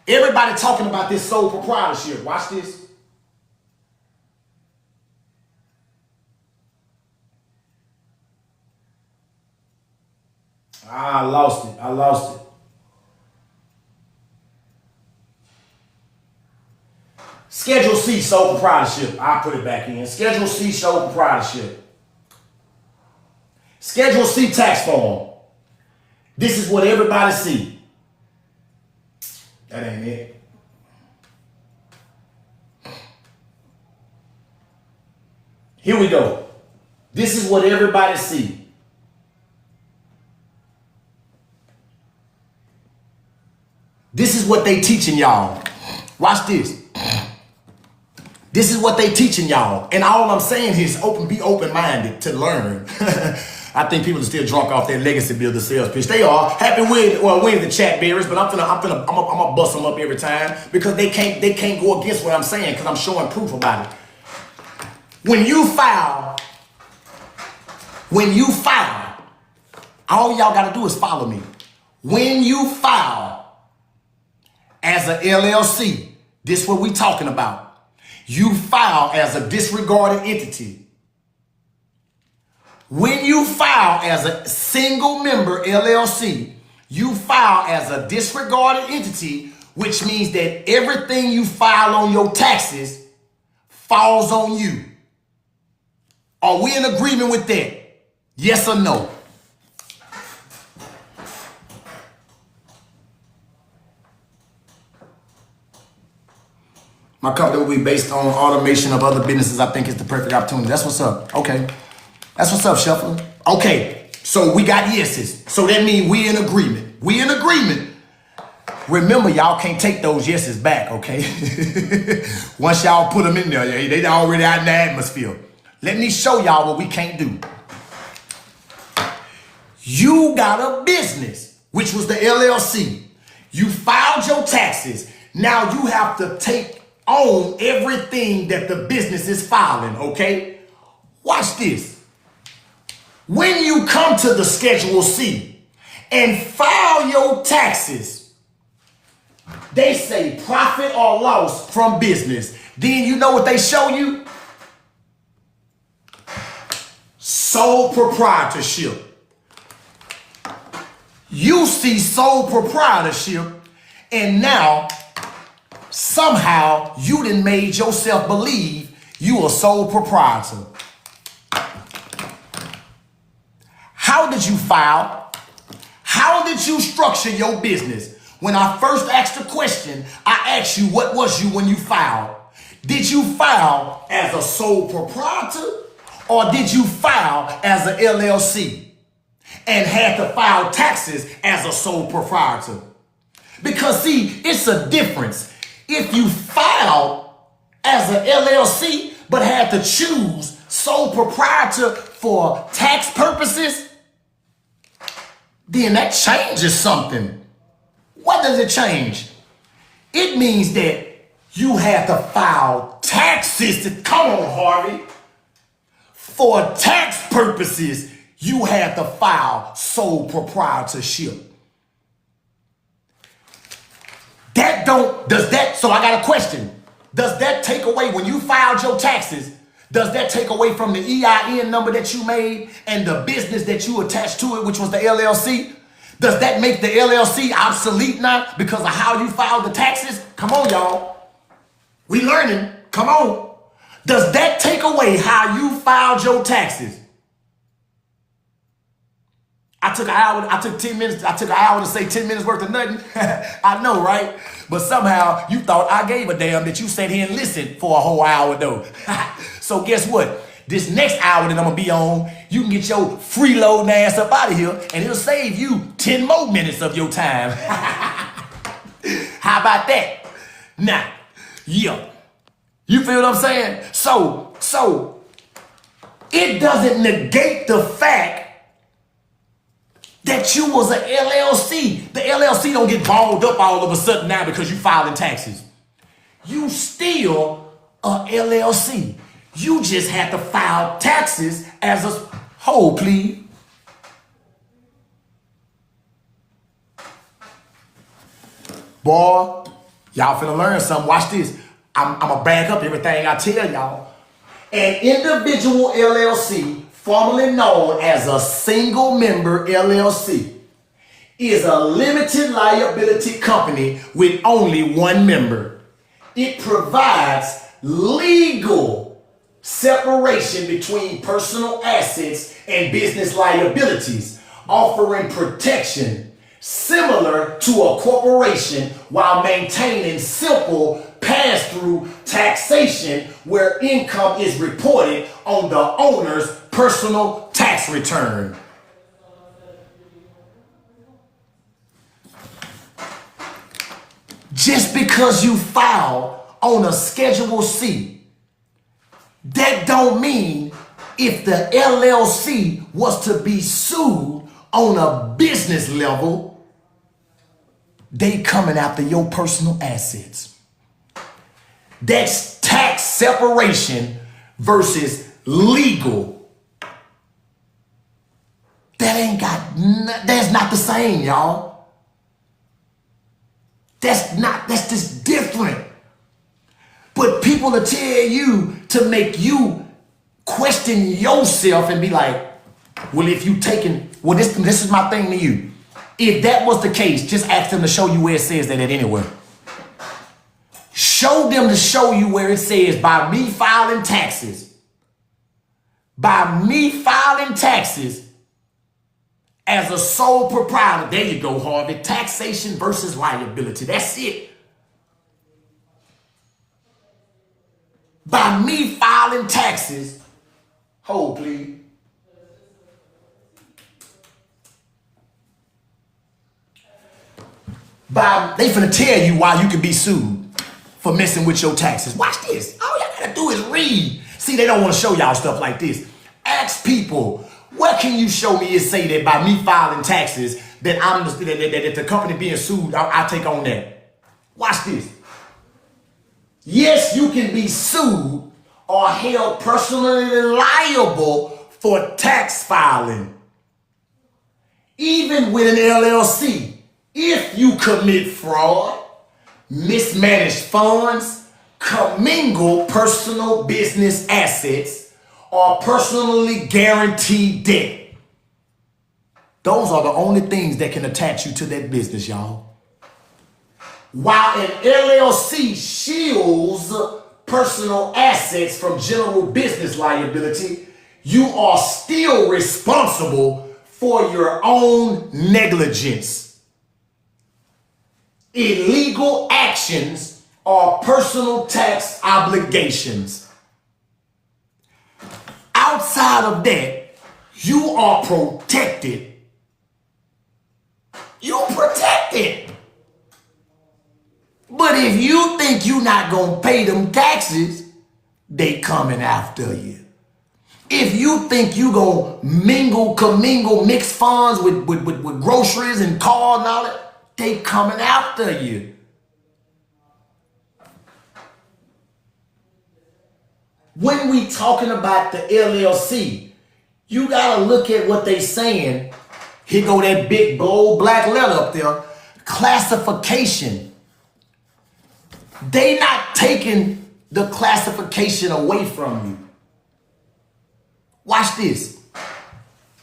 Everybody talking about this sole proprietorship. Watch this. I lost it. Schedule C, sole proprietorship. I'll put it back in. Schedule C, sole proprietorship. Schedule C, tax form. This is what everybody see. That ain't it. Here we go. This is what everybody see. This is what they teaching y'all. Watch this. This is what they teaching y'all. And all I'm saying is be open-minded to learn. I think people are still drunk off their legacy builder sales pitch. They are. Happy Wednesday, chat bearers, but I'm gonna bust them up every time because they can't go against what I'm saying because I'm showing proof about it. When you file, all y'all gotta do is follow me. When you file as an LLC, this is what we talking about. You file as a disregarded entity. When you file as a single member LLC, you file as a disregarded entity, which means that everything you file on your taxes falls on you. Are we in agreement with that? Yes or no? My company will be based on automation of other businesses. I think it's the perfect opportunity. That's what's up. Okay. That's what's up, Shuffler. Okay. So we got yeses. So that means we in agreement. We in agreement. Remember, y'all can't take those yeses back, okay? Once y'all put them in there, they already out in the atmosphere. Let me show y'all what we can't do. You got a business, which was the LLC. You filed your taxes. Now you have to take on everything that the business is filing, okay? Watch this. When you come to the Schedule C and file your taxes, they say profit or loss from business. Then you know what they show you? Sole proprietorship. You see sole proprietorship, and now somehow you done made yourself believe you a sole proprietor. How did you file? How did you structure your business? When I first asked the question, I asked you, what was you when you filed? Did you file as a sole proprietor, or did you file as an LLC and had to file taxes as a sole proprietor? Because see, it's a difference. If you filed as an LLC but had to choose sole proprietor for tax purposes, then that changes something. What does it change? It means that you had to file taxes. Come on, Harvey. For tax purposes, you had to file sole proprietorship. So I got a question. Does that take away, when you filed your taxes, does that take away from the EIN number that you made and the business that you attached to it, which was the LLC? Does that make the LLC obsolete now because of how you filed the taxes? Come on, y'all. We learning. Come on. Does that take away how you filed your taxes? I took an hour to say 10 minutes worth of nothing. I know, right? But somehow you thought I gave a damn that you sat here and listened for a whole hour though. So guess what? This next hour that I'm gonna be on, you can get your freeloading ass up out of here and it'll save you 10 more minutes of your time. How about that? Now, yeah. You feel what I'm saying? So So it doesn't negate the fact that you was an LLC. The LLC don't get balled up all of a sudden now because you filing taxes. You still a LLC. You just had to file taxes as a whole, please. Boy, y'all finna learn something. Watch this. I'm gonna back up everything I tell y'all. An individual LLC, formerly known as a single member LLC, is a limited liability company with only one member. It provides legal separation between personal assets and business liabilities, offering protection similar to a corporation while maintaining simple pass-through taxation where income is reported on the owner's personal tax return. Just because you file on a Schedule C, that don't mean if the LLC was to be sued on a business level, they coming after your personal assets. That's tax separation versus legal. That's not the same, y'all. That's just different. But people will tell you to make you question yourself and be like, well, if you taking, well, this is my thing to you. If that was the case, just ask them to show you where it says that at anywhere. Show them to show you where it says by me filing taxes. By me filing taxes as a sole proprietor. There you go, Harvey. Taxation versus liability. That's it. By me filing taxes. Hold, please. They finna tell you why you can be sued for messing with your taxes. Watch this. All y'all gotta do is read. See, they don't want to show y'all stuff like this. Ask people, what can you show me and say that by me filing taxes that that the company being sued, I take on that? Watch this. Yes, you can be sued or held personally liable for tax filing, even with an LLC. If you commit fraud, mismanage funds, commingle personal business assets, or personally guaranteed debt. Those are the only things that can attach you to that business, y'all. While an LLC shields personal assets from general business liability, you are still responsible for your own negligence. Illegal actions or personal tax obligations. Outside of that, you are protected. You're protected. But if you think you're not gonna pay them taxes, they coming after you. If you think you gonna commingle, mix funds with groceries and cars and all that, they coming after you. When we talking about the LLC, you gotta look at what they saying. Here go that big bold black letter up there. Classification. They not taking the classification away from you. Watch this.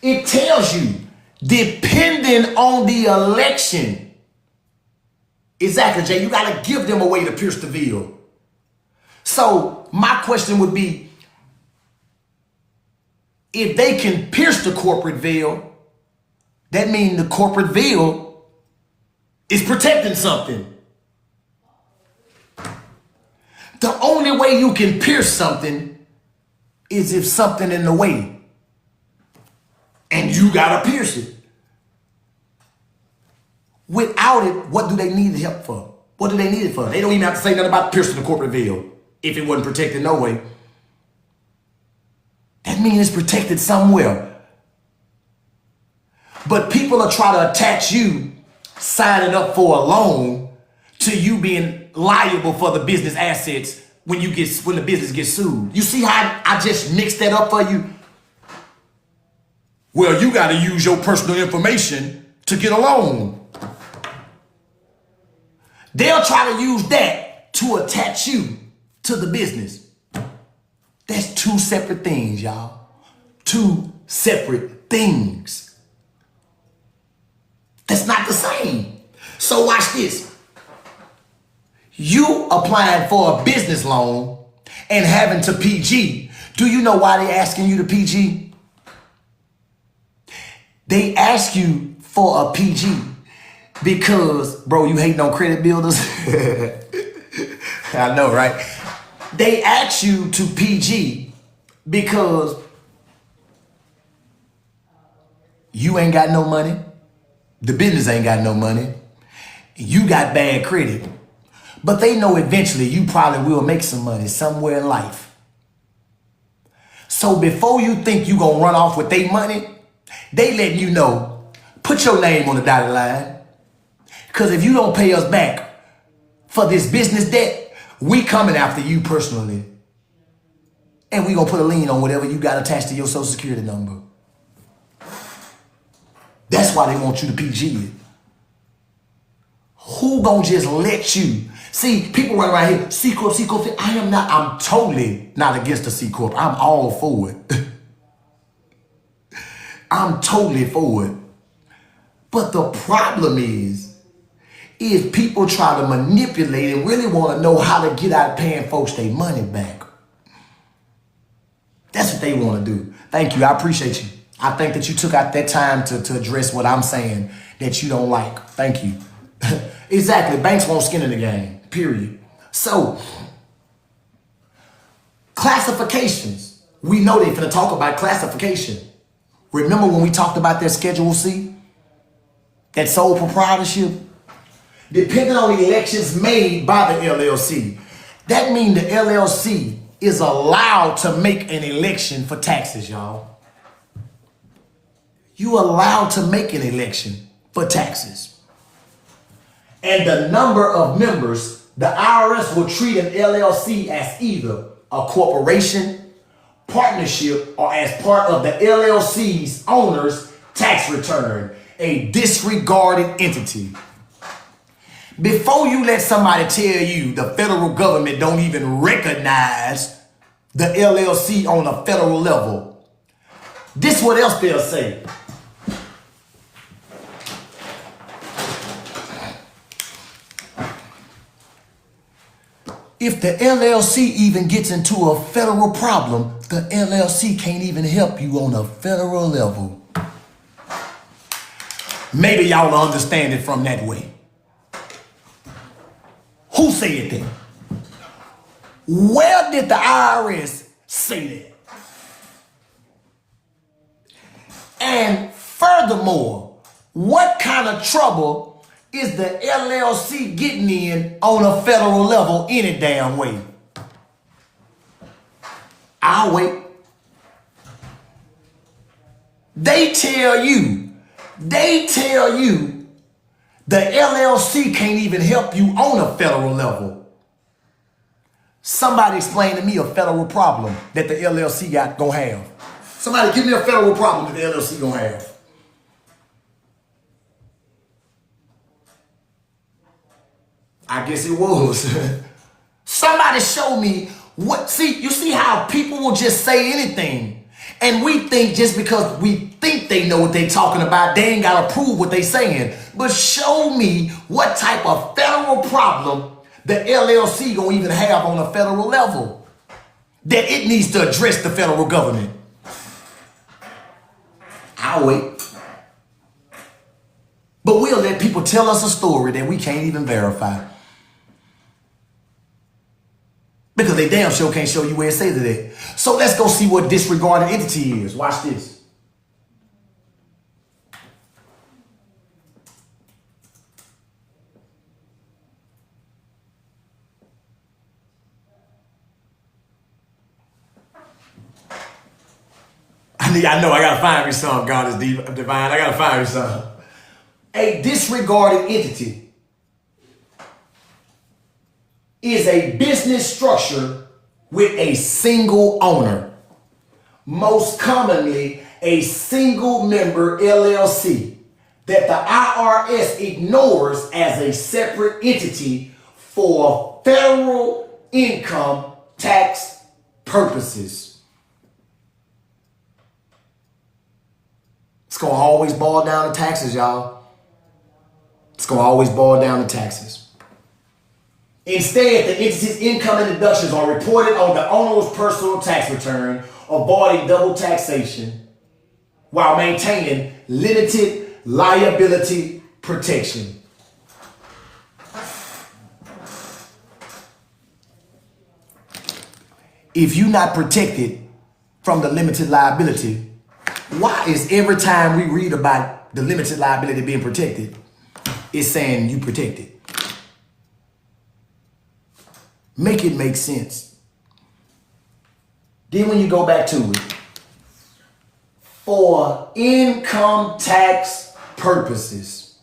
It tells you, depending on the election. Exactly, Jay. You got to give them a way to pierce the veil. So my question would be, if they can pierce the corporate veil, that means the corporate veil is protecting something. The only way you can pierce something is if something in the way. And you got to pierce it. Without it, what do they need help for? What do they need it for? They don't even have to say nothing about piercing the corporate veil if it wasn't protected no way. That means it's protected somewhere. But people are trying to attach you signing up for a loan to you being liable for the business assets when the business gets sued. You see how I just mixed that up for you? Well, you got to use your personal information to get a loan. They'll try to use that to attach you to the business. That's two separate things, y'all. Two separate things. That's not the same. So watch this. You applying for a business loan and having to PG. Do you know why they asking you to PG? They ask you for a PG because, bro, you hating on credit builders? I know, right? They ask you to PG because you ain't got no money. The business ain't got no money. You got bad credit. But they know eventually you probably will make some money somewhere in life. So before you think you gonna run off with their money, they letting you know, put your name on the dotted line. Because if you don't pay us back for this business debt, we coming after you personally. And we gonna put a lien on whatever you got attached to your social security number. That's why they want you to PG it. Who gonna just let you? See, people run around here, C Corp, C Corp. I'm totally not against the C Corp. I'm all for it. I'm totally for it. But the problem is people try to manipulate and really want to know how to get out of paying folks their money back. That's what they want to do. Thank you. I appreciate you. I think that you took out that time to address what I'm saying that you don't like. Thank you. Exactly. Banks want skin in the game, period. So, classifications. We know they're going to talk about classification. Remember when we talked about that Schedule C? That sole proprietorship? Depending on the elections made by the LLC. That means the LLC is allowed to make an election for taxes, y'all. You allowed to make an election for taxes. And the number of members, the IRS will treat an LLC as either a corporation, partnership, or as part of the LLC's owner's tax return, a disregarded entity. Before you let somebody tell you the federal government don't even recognize the LLC on a federal level, this what else they'll say. If the LLC even gets into a federal problem, the LLC can't even help you on a federal level. Maybe y'all will understand it from that way. Who said that? Where did the IRS say that? And furthermore, what kind of trouble is the LLC getting in on a federal level any damn way? I'll wait. They tell you the LLC can't even help you on a federal level. Somebody explain to me a federal problem that the LLC gonna have. Somebody give me a federal problem that the LLC gonna have. I guess it was. Somebody show me what, see, you see how people will just say anything. And we think just because we think they know what they talking about, they ain't gotta prove what they saying. But show me what type of federal problem the LLC gonna even have on a federal level that it needs to address the federal government. I'll wait. But we'll let people tell us a story that we can't even verify. Because they damn sure can't show you where it says it at. So let's go see what disregarded entity is. Watch this. I know I gotta find me some. God is divine. I gotta find me some. A disregarded entity is a business structure with a single owner, most commonly a single member LLC that the IRS ignores as a separate entity for federal income tax purposes. It's gonna always boil down to taxes, y'all. It's gonna always boil down to taxes. Instead, the entity's income and deductions are reported on the owner's personal tax return, avoiding double taxation while maintaining limited liability protection. If you're not protected from the limited liability, why is every time we read about the limited liability being protected, it's saying you protected? Make it make sense. Then when you go back to it, for income tax purposes,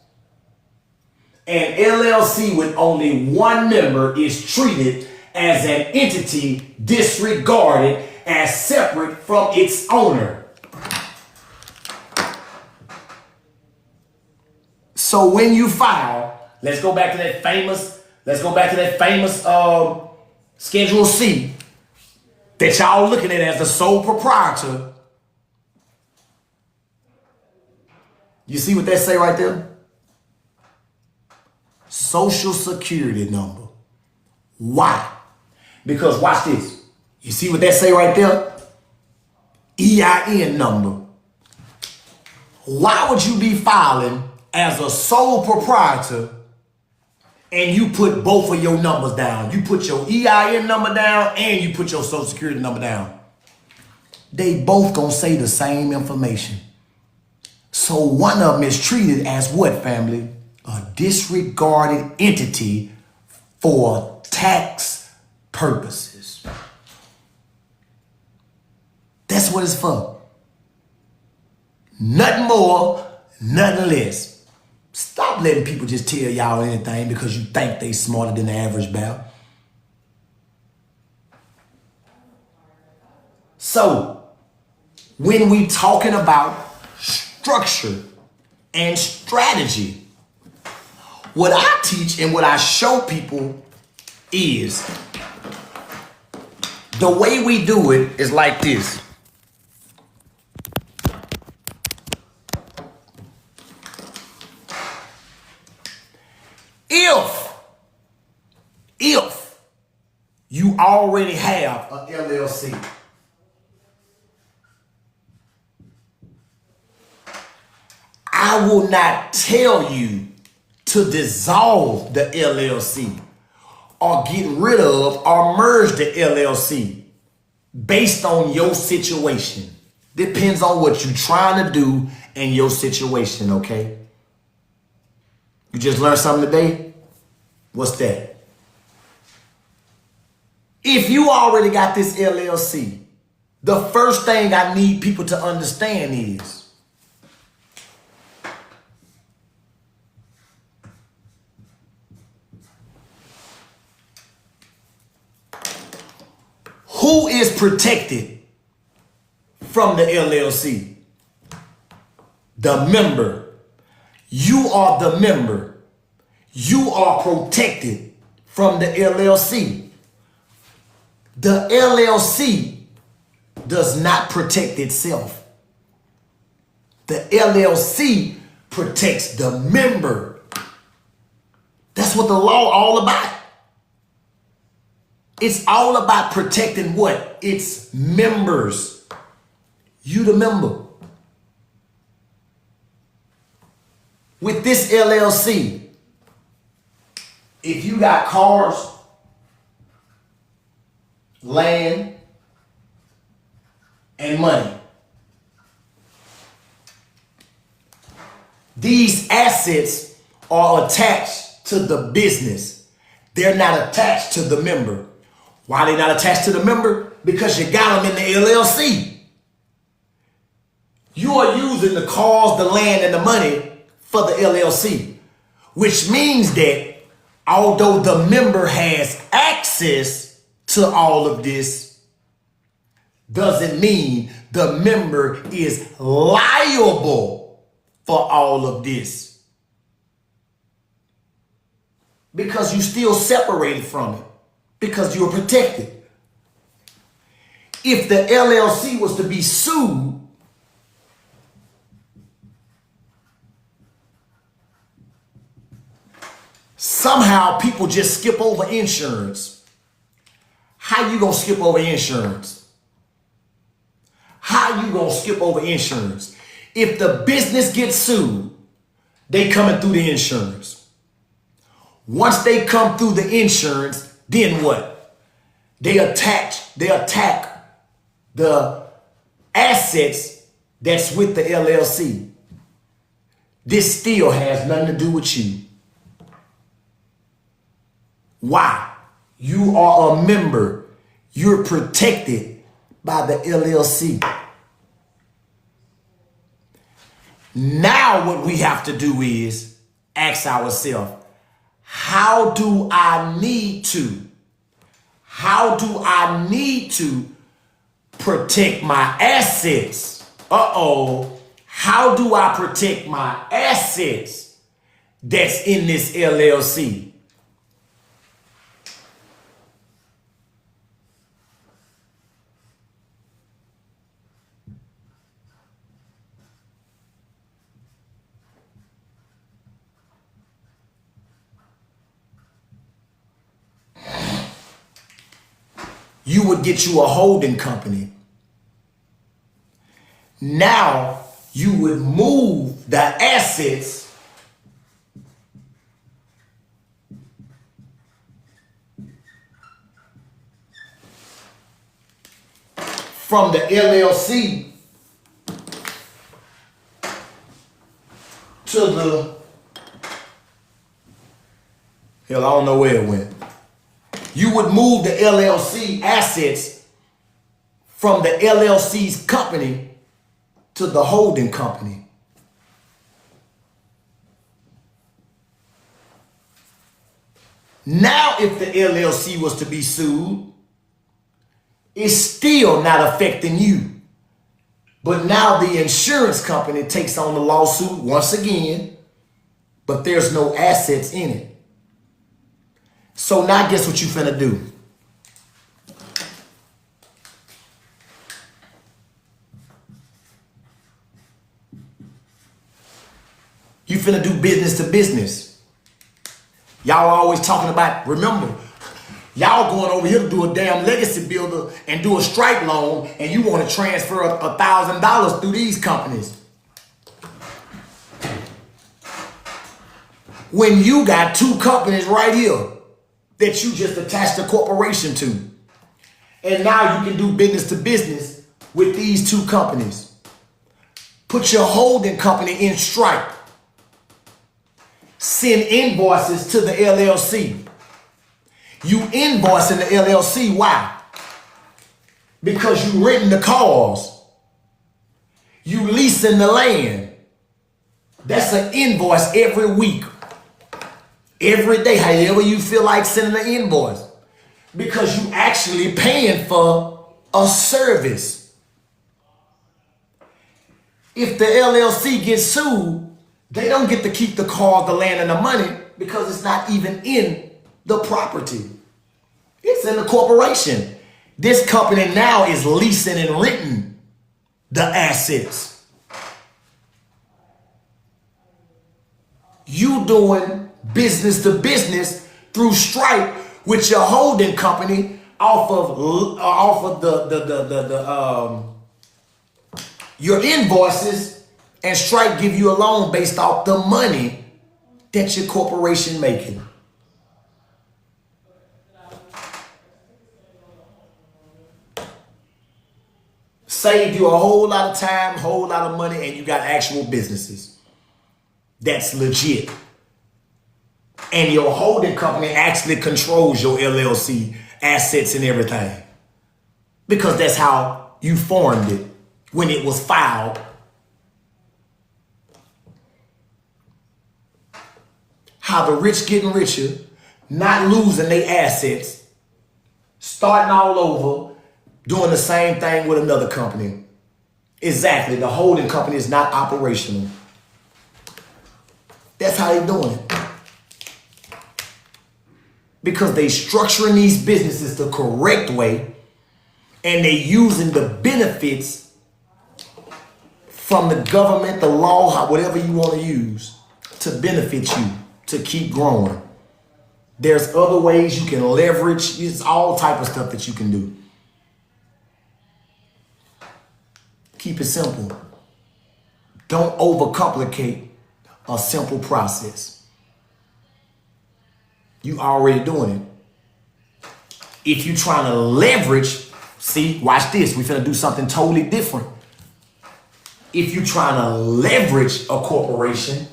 an LLC with only one member is treated as an entity disregarded as separate from its owner. So when you file, let's go back to that famous Schedule C that y'all looking at as the sole proprietor. You see what that say right there? Social Security number. Why? Because watch this. You see what that say right there? EIN number. Why would you be filing as a sole proprietor and you put both of your numbers down? You put your EIN number down and you put your Social Security number down. They both gonna say the same information. So one of them is treated as what, family? A disregarded entity for tax purposes. That's what it's for. Nothing more, nothing less. Stop letting people just tell y'all anything because you think they smarter than the average bear. So, when we talking about structure and strategy, what I teach and what I show people is the way we do it is like this. If you already have an LLC, I will not tell you to dissolve the LLC or get rid of or merge the LLC based on your situation. Depends on what you're trying to do and your situation, okay? You just learned something today? What's that? If you already got this LLC, the first thing I need people to understand is who is protected from the LLC? The member. You are the member. You are protected from the LLC. The LLC does not protect itself. The LLC protects the member. That's what the law all about. It's all about protecting what? Its members. You the member. With this LLC, if you got cars, land, and money, these assets are attached to the business. They're not attached to the member. Why they not attached to the member? Because you got them in the LLC. You are using the cars, the land, and the money for the LLC, which means that although the member has access to all of this, doesn't mean the member is liable for all of this. Because you still separated from it. Because you're protected. If the LLC was to be sued, somehow people just skip over insurance. How you gonna skip over insurance? How you gonna skip over insurance? If the business gets sued, they coming through the insurance. Once they come through the insurance, then what? They attack the assets that's with the LLC. This still has nothing to do with you. Why? You are a member. You're protected by the LLC. Now what we have to do is ask ourselves, how do I need to protect my assets? How do I protect my assets that's in this LLC? You would get you a holding company. Now you would move the assets from the LLC to the, hell, I don't know where it went. You would move the LLC assets from the LLC's company to the holding company. Now, if the LLC was to be sued, it's still not affecting you. But now the insurance company takes on the lawsuit once again, but there's no assets in it. So now guess what you finna do? You finna do business to business. Y'all always talking about, remember, y'all going over here to do a damn legacy builder and do a strike loan, and you want to transfer $1,000 through these companies. When you got two companies right here that you just attached a corporation to. And now you can do business to business with these two companies. Put your holding company in Stripe. Send invoices to the LLC. You invoicing the LLC, why? Because you renting the cars. You leasing the land. That's an invoice every week. Every day, however you feel like sending an invoice. Because you actually paying for a service. If the LLC gets sued, they don't get to keep the car, the land, and the money because it's not even in the property. It's in the corporation. This company now is leasing and renting the assets. You doing business to business through Stripe with your holding company off of your invoices, and Stripe give you a loan based off the money that your corporation making. Saved you a whole lot of time, whole lot of money, and you got actual businesses. That's legit. And your holding company actually controls your LLC assets and everything. Because that's how you formed it when it was filed how the rich getting richer, not losing their assets, starting all over, doing the same thing with another company. Exactly. The holding company is not operational. That's how they're doing it. Because they structuring these businesses the correct way, and they using the benefits from the government, the law, whatever you want to use to benefit you to keep growing. There's other ways you can leverage. It's all type of stuff that you can do. Keep it simple. Don't overcomplicate a simple process. You already doing it. If you trying to leverage, see, watch this. We finna do something totally different. If you trying to leverage a corporation,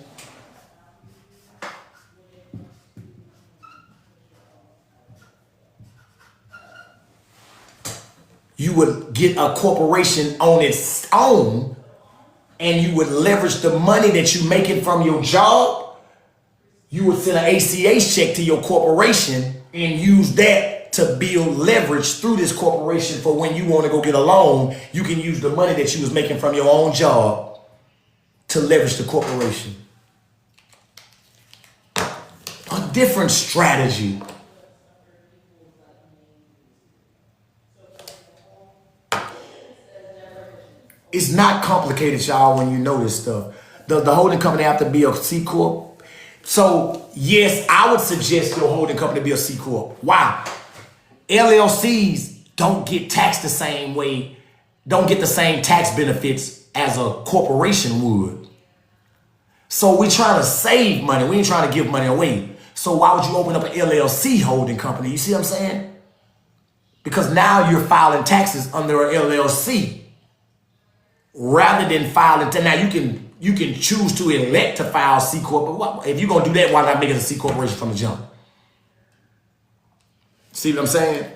you would get a corporation on its own, and you would leverage the money that you're making from your job. You would send an ACH check to your corporation and use that to build leverage through this corporation for when you want to go get a loan. You can use the money that you was making from your own job to leverage the corporation. A different strategy. It's not complicated, y'all, when you know this stuff. The holding company have to be a C Corp. So, yes, I would suggest your holding company be a C Corp. Why? LLCs don't get taxed the same way, don't get the same tax benefits as a corporation would. So we're trying to save money. We ain't trying to give money away. So why would you open up an LLC holding company? You see what I'm saying? Because now you're filing taxes under an LLC. Rather than filing, now you can choose to elect to file C Corp, but if you're gonna do that, why not make it a C Corporation from the jump? See what I'm saying?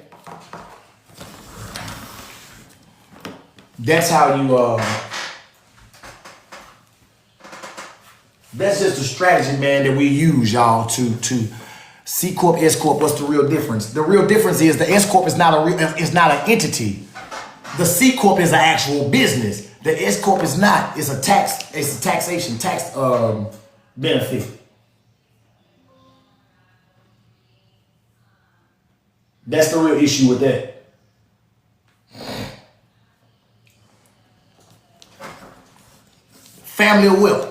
That's how you that's just a strategy, man, that we use, y'all, to C Corp, S Corp. What's the real difference? The real difference is the S Corp is not an entity. The C Corp is an actual business. The S Corp is not. It's a taxation benefit. That's the real issue with that. Family of wealth.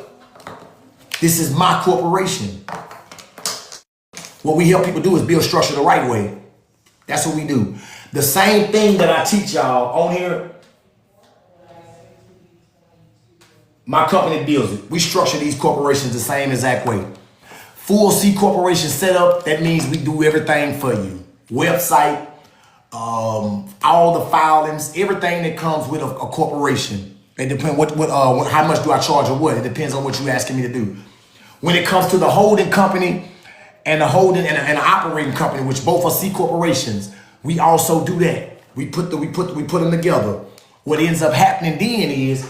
This is my corporation. What we help people do is build structure the right way. That's what we do. The same thing that I teach y'all on here, my company deals it. We structure these corporations the same exact way. Full C corporation setup, that means we do everything for you. Website, all the filings, everything that comes with a corporation. It depends how much do I charge or what. It depends on what you're asking me to do. When it comes to the holding company and the holding and an operating company, which both are C corporations, we also do that. We put them together. What ends up happening then is,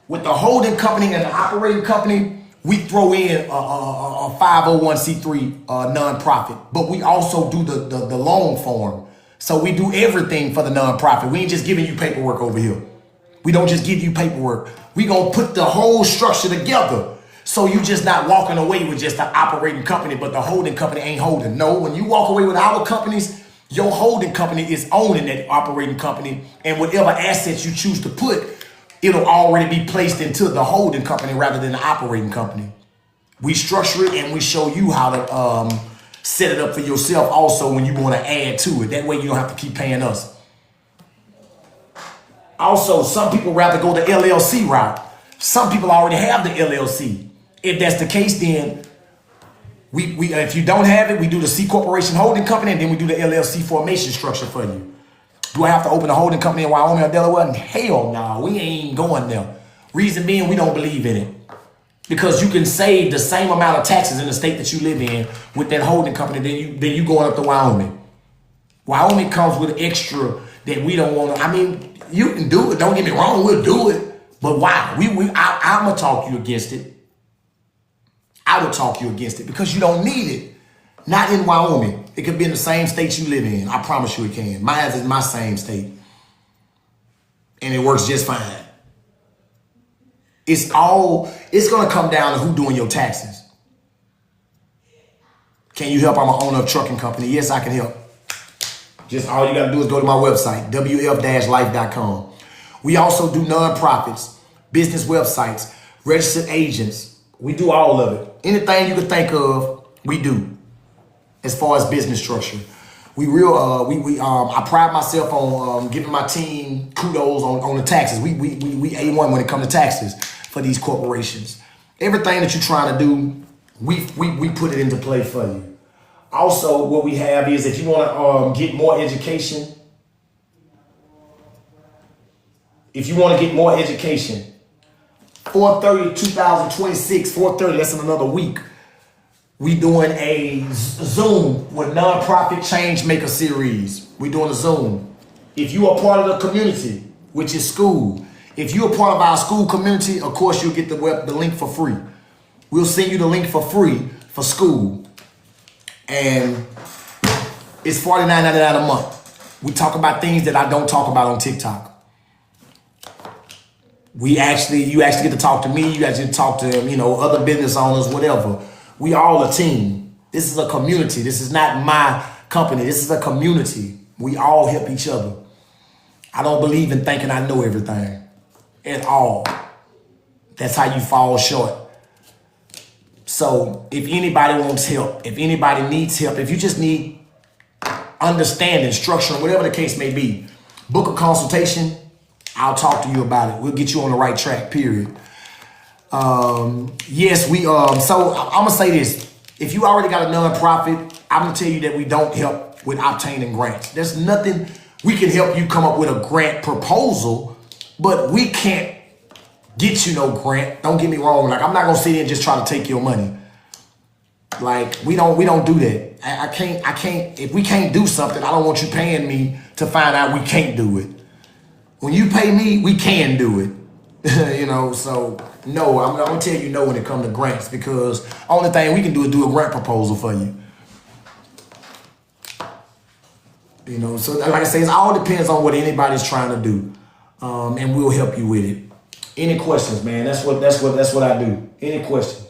with the holding company and the operating company, we throw in a 501c3 nonprofit, but we also do the loan form. So we do everything for the nonprofit. We ain't just giving you paperwork over here. We don't just give you paperwork. We gonna put the whole structure together. So you just not walking away with just the operating company, but the holding company ain't holding. No, when you walk away with our companies, your holding company is owning that operating company, and whatever assets you choose to put, it'll already be placed into the holding company rather than the operating company. We structure it and we show you how to set it up for yourself also when you want to add to it. That way you don't have to keep paying us. Also, some people rather go the LLC route. Some people already have the LLC. If that's the case, then we if you don't have it, we do the C Corporation holding company, and then we do the LLC formation structure for you. Do I have to open a holding company in Wyoming or Delaware? Hell no, we ain't going there. Reason being, we don't believe in it. Because you can save the same amount of taxes in the state that you live in with that holding company than you going up to Wyoming. Wyoming comes with extra that we don't want to. I mean, you can do it. Don't get me wrong, we'll do it. But why? I'm going to talk you against it. I would talk you against it because you don't need it. Not in Wyoming. It could be in the same state you live in. I promise you it can. Mine is my same state. And it works just fine. It's gonna come down to who doing your taxes. Can you help? I'm an owner of a trucking company. Yes, I can help. Just all you gotta do is go to my website, wf-life.com. We also do nonprofits, business websites, registered agents. We do all of it. Anything you can think of, we do. As far as business structure, I pride myself on giving my team kudos on the taxes. We A1 when it comes to taxes for these corporations. Everything that you're trying to do, we put it into play for you. Also, what we have is if you want to get more education, 4/30/2026, 4/30, that's in another week. We doing a Zoom with Nonprofit Change Maker series. We doing a Zoom. If you are part of the community, which is school, if you are part of our school community, of course you'll get the link for free. We'll send you the link for free for school. And it's $49.99 a month. We talk about things that I don't talk about on TikTok. You actually get to talk to me. You actually talk to, other business owners, whatever. We all a team. This is a community. This is not my company. This is a community. We all help each other. I don't believe in thinking I know everything at all. That's how you fall short. So if anybody wants help, if anybody needs help, if you just need understanding, structure, whatever the case may be, book a consultation. I'll talk to you about it. We'll get you on the right track, period. Yes, so I'm gonna say this. If you already got a nonprofit, I'm gonna tell you that we don't help with obtaining grants. There's nothing, we can help you come up with a grant proposal, but we can't get you no grant. Don't get me wrong. Like, I'm not gonna sit here and just try to take your money. Like, we don't do that. I can't, if we can't do something, I don't want you paying me to find out we can't do it. When you pay me, we can do it. So no, I'm gonna tell you no when it comes to grants, because only thing we can do is do a grant proposal for you. So like I say, it all depends on what anybody's trying to do, and we'll help you with it. Any questions, man? That's what I do. Any questions?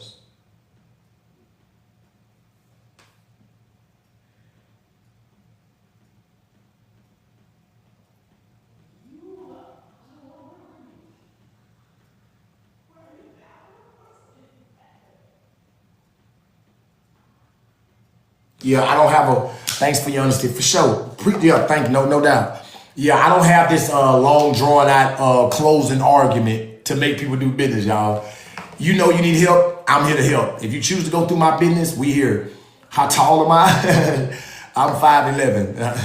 Yeah, I don't have thanks for your honesty, for sure. Thank you, no doubt. Yeah, I don't have this long drawn out closing argument to make people do business, y'all. You need help, I'm here to help. If you choose to go through my business, we here. How tall am I? I'm 5'11".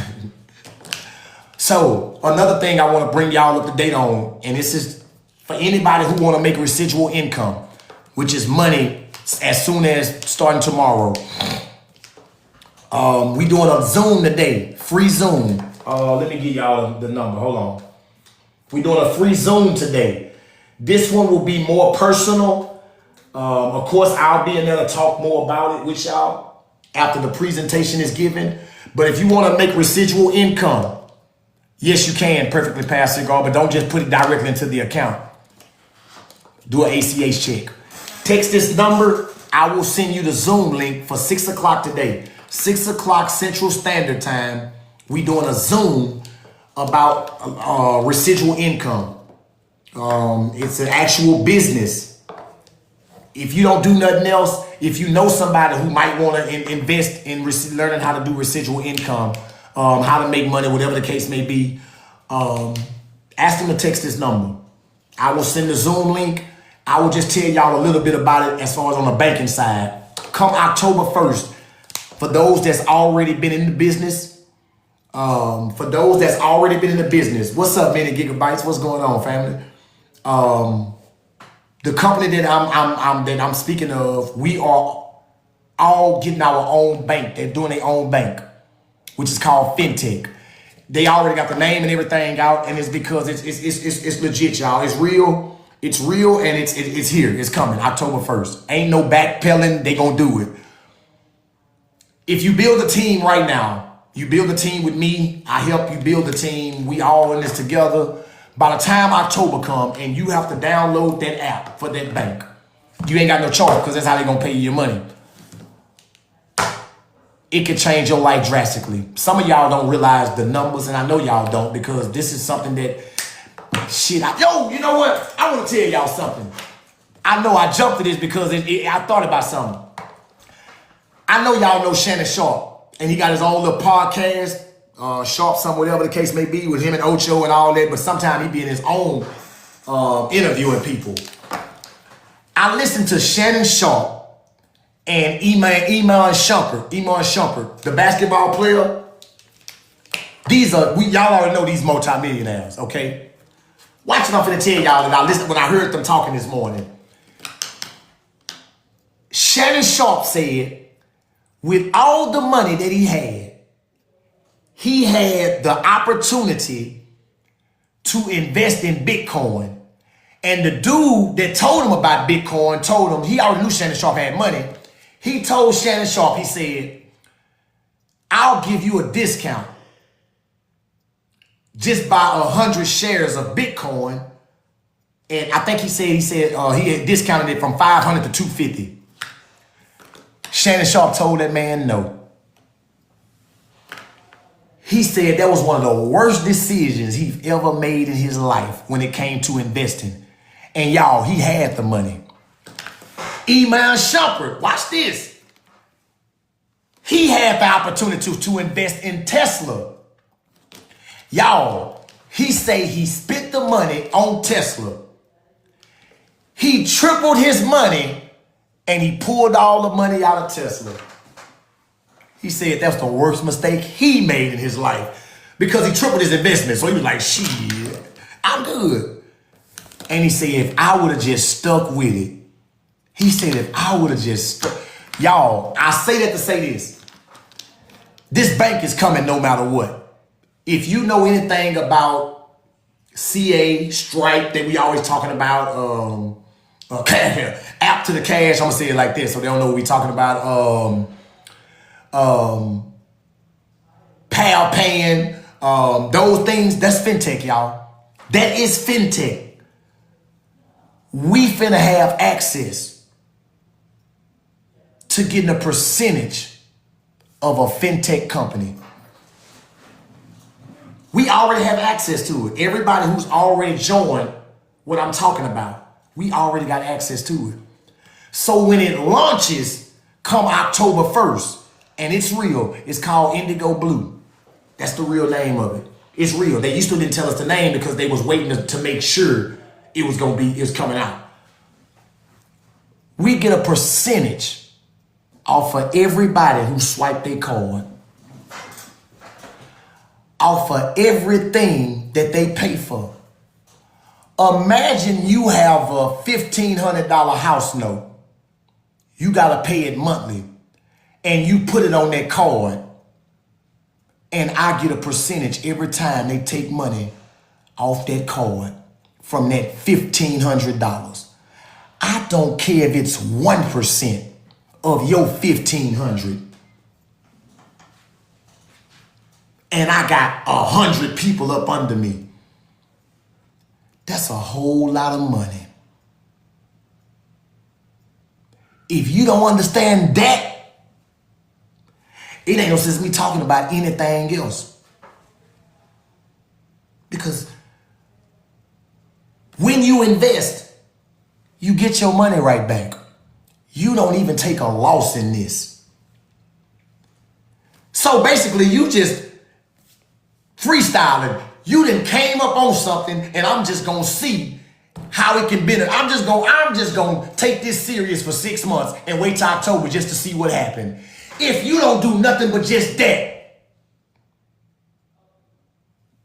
So another thing I want to bring y'all up to date on, and this is for anybody who want to make residual income, which is money as soon as starting tomorrow. We doing a Zoom today, free Zoom. Let me give y'all the number. Hold on. We doing a free Zoom today. This one will be more personal. Of course, I'll be in there to talk more about it with y'all after the presentation is given. But if you want to make residual income, yes, you can perfectly pass cigar, but don't just put it directly into the account. Do an ACH check. Text this number. I will send you the Zoom link for 6 o'clock today. 6 o'clock Central Standard Time. We doing a Zoom about residual income. It's an actual business. If you don't do nothing else, if you know somebody who might want to invest in learning how to do residual income, how to make money, whatever the case may be, ask them to text this number. I will send the Zoom link. I will just tell y'all a little bit about it as far as on the banking side. Come October 1st, for those that's already been in the business, what's up, Many Gigabytes? What's going on, family? The company that I'm speaking of, we are all getting our own bank. They're doing their own bank, which is called FinTech. They already got the name and everything out, and it's because it's legit, y'all. It's real. It's real and it's here. It's coming October 1st. Ain't no backpedaling. They gonna do it. If you build a team right now, you build a team with me. I help you build a team. We all in this together. By the time October come and you have to download that app for that bank, you ain't got no choice because that's how they gonna pay you your money. It could change your life drastically. Some of y'all don't realize the numbers, and I know y'all don't because this is something that, shit, you know what? I want to tell y'all something. I know I jumped to this because I thought about something. I know y'all know Shannon Sharpe, and he got his own little podcast, Sharpe, some whatever the case may be, with him and Ocho and all that, but sometimes he be in his own interviewing people. I listened to Shannon Sharpe and Iman Shumpert, the basketball player. Y'all already know these multimillionaires, okay? Watch what I'm finna tell y'all that I listened when I heard them talking this morning. Shannon Sharpe said, with all the money that he had the opportunity to invest in Bitcoin. And the dude that told him about Bitcoin told him, he already knew Shannon Sharpe had money. He told Shannon Sharpe, he said, I'll give you a discount. Just buy 100 shares of Bitcoin. And I think he said he had discounted it from 500 to 250. Shannon Sharpe told that man no. He said that was one of the worst decisions he's ever made in his life when it came to investing. And y'all, he had the money. Iman Shumpert, watch this. He had the opportunity to invest in Tesla. Y'all, he say he spent the money on Tesla. He tripled his money and he pulled all the money out of Tesla. He said that's the worst mistake he made in his life because he tripled his investment. So he was like, shit, I'm good. And he said, if I would have just stuck with it, he said, if I would have just stuck, y'all, I say that to say this. This bank is coming no matter what. If you know anything about CA, Stripe that we always talking about, app to the cash, I'm gonna say it like this so they don't know what we talking about. Pal paying, those things, that's fintech, y'all. That is fintech. We finna have access to getting a percentage of a fintech company. We already have access to it. Everybody who's already joined what I'm talking about, we already got access to it. So when it launches come October 1st, and it's real, it's called Indigo Blue. That's the real name of it. It's real. They used to didn't tell us the name because they was waiting to make sure it was coming out. We get a percentage off of everybody who swiped their card. Off of everything that they pay for. Imagine you have a $1,500 house note. You gotta pay it monthly. And you put it on that card. And I get a percentage every time they take money off that card from that $1,500. I don't care if it's 1% of your $1,500. And I got 100 people up under me. That's a whole lot of money. If you don't understand that, it ain't no sense me talking about anything else. Because when you invest, you get your money right back. You don't even take a loss in this. So basically, you just freestyling. You done came up on something, and I'm just gonna see how it can benefit. I'm just gonna take this serious for 6 months and wait till October just to see what happened. If you don't do nothing but just that,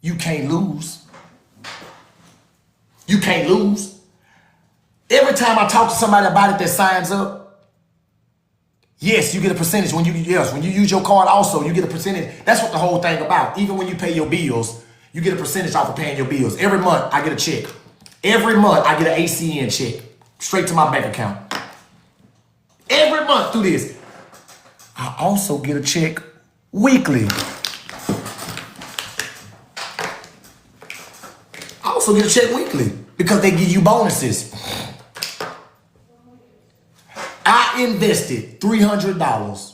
you can't lose. You can't lose. Every time I talk to somebody about it that signs up, yes, you get a percentage when you use your card also, you get a percentage. That's what the whole thing about. Even when you pay your bills, you get a percentage off of paying your bills. Every month I get a check. Every month, I get an ACN check straight to my bank account. Every month through this. I also get a check weekly. I also get a check weekly because they give you bonuses. I invested $300.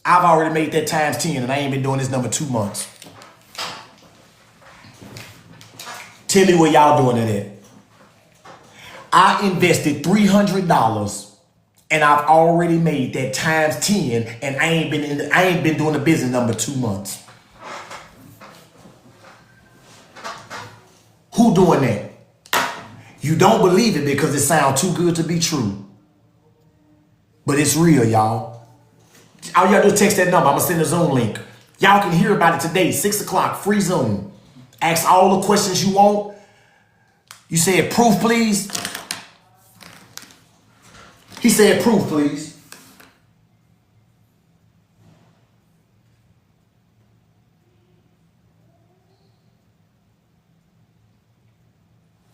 I've already made that times 10 and I ain't been doing this number 2 months. Tell me what y'all doing it at. I invested $300 and I've already made that times 10 and I ain't been doing the business number 2 months. Who doing that? You don't believe it because it sounds too good to be true. But it's real, y'all. All you gotta do is text that number. I'm gonna send a Zoom link. Y'all can hear about it today, 6 o'clock, free Zoom. Ask all the questions you want. You said proof, please. He said proof, please.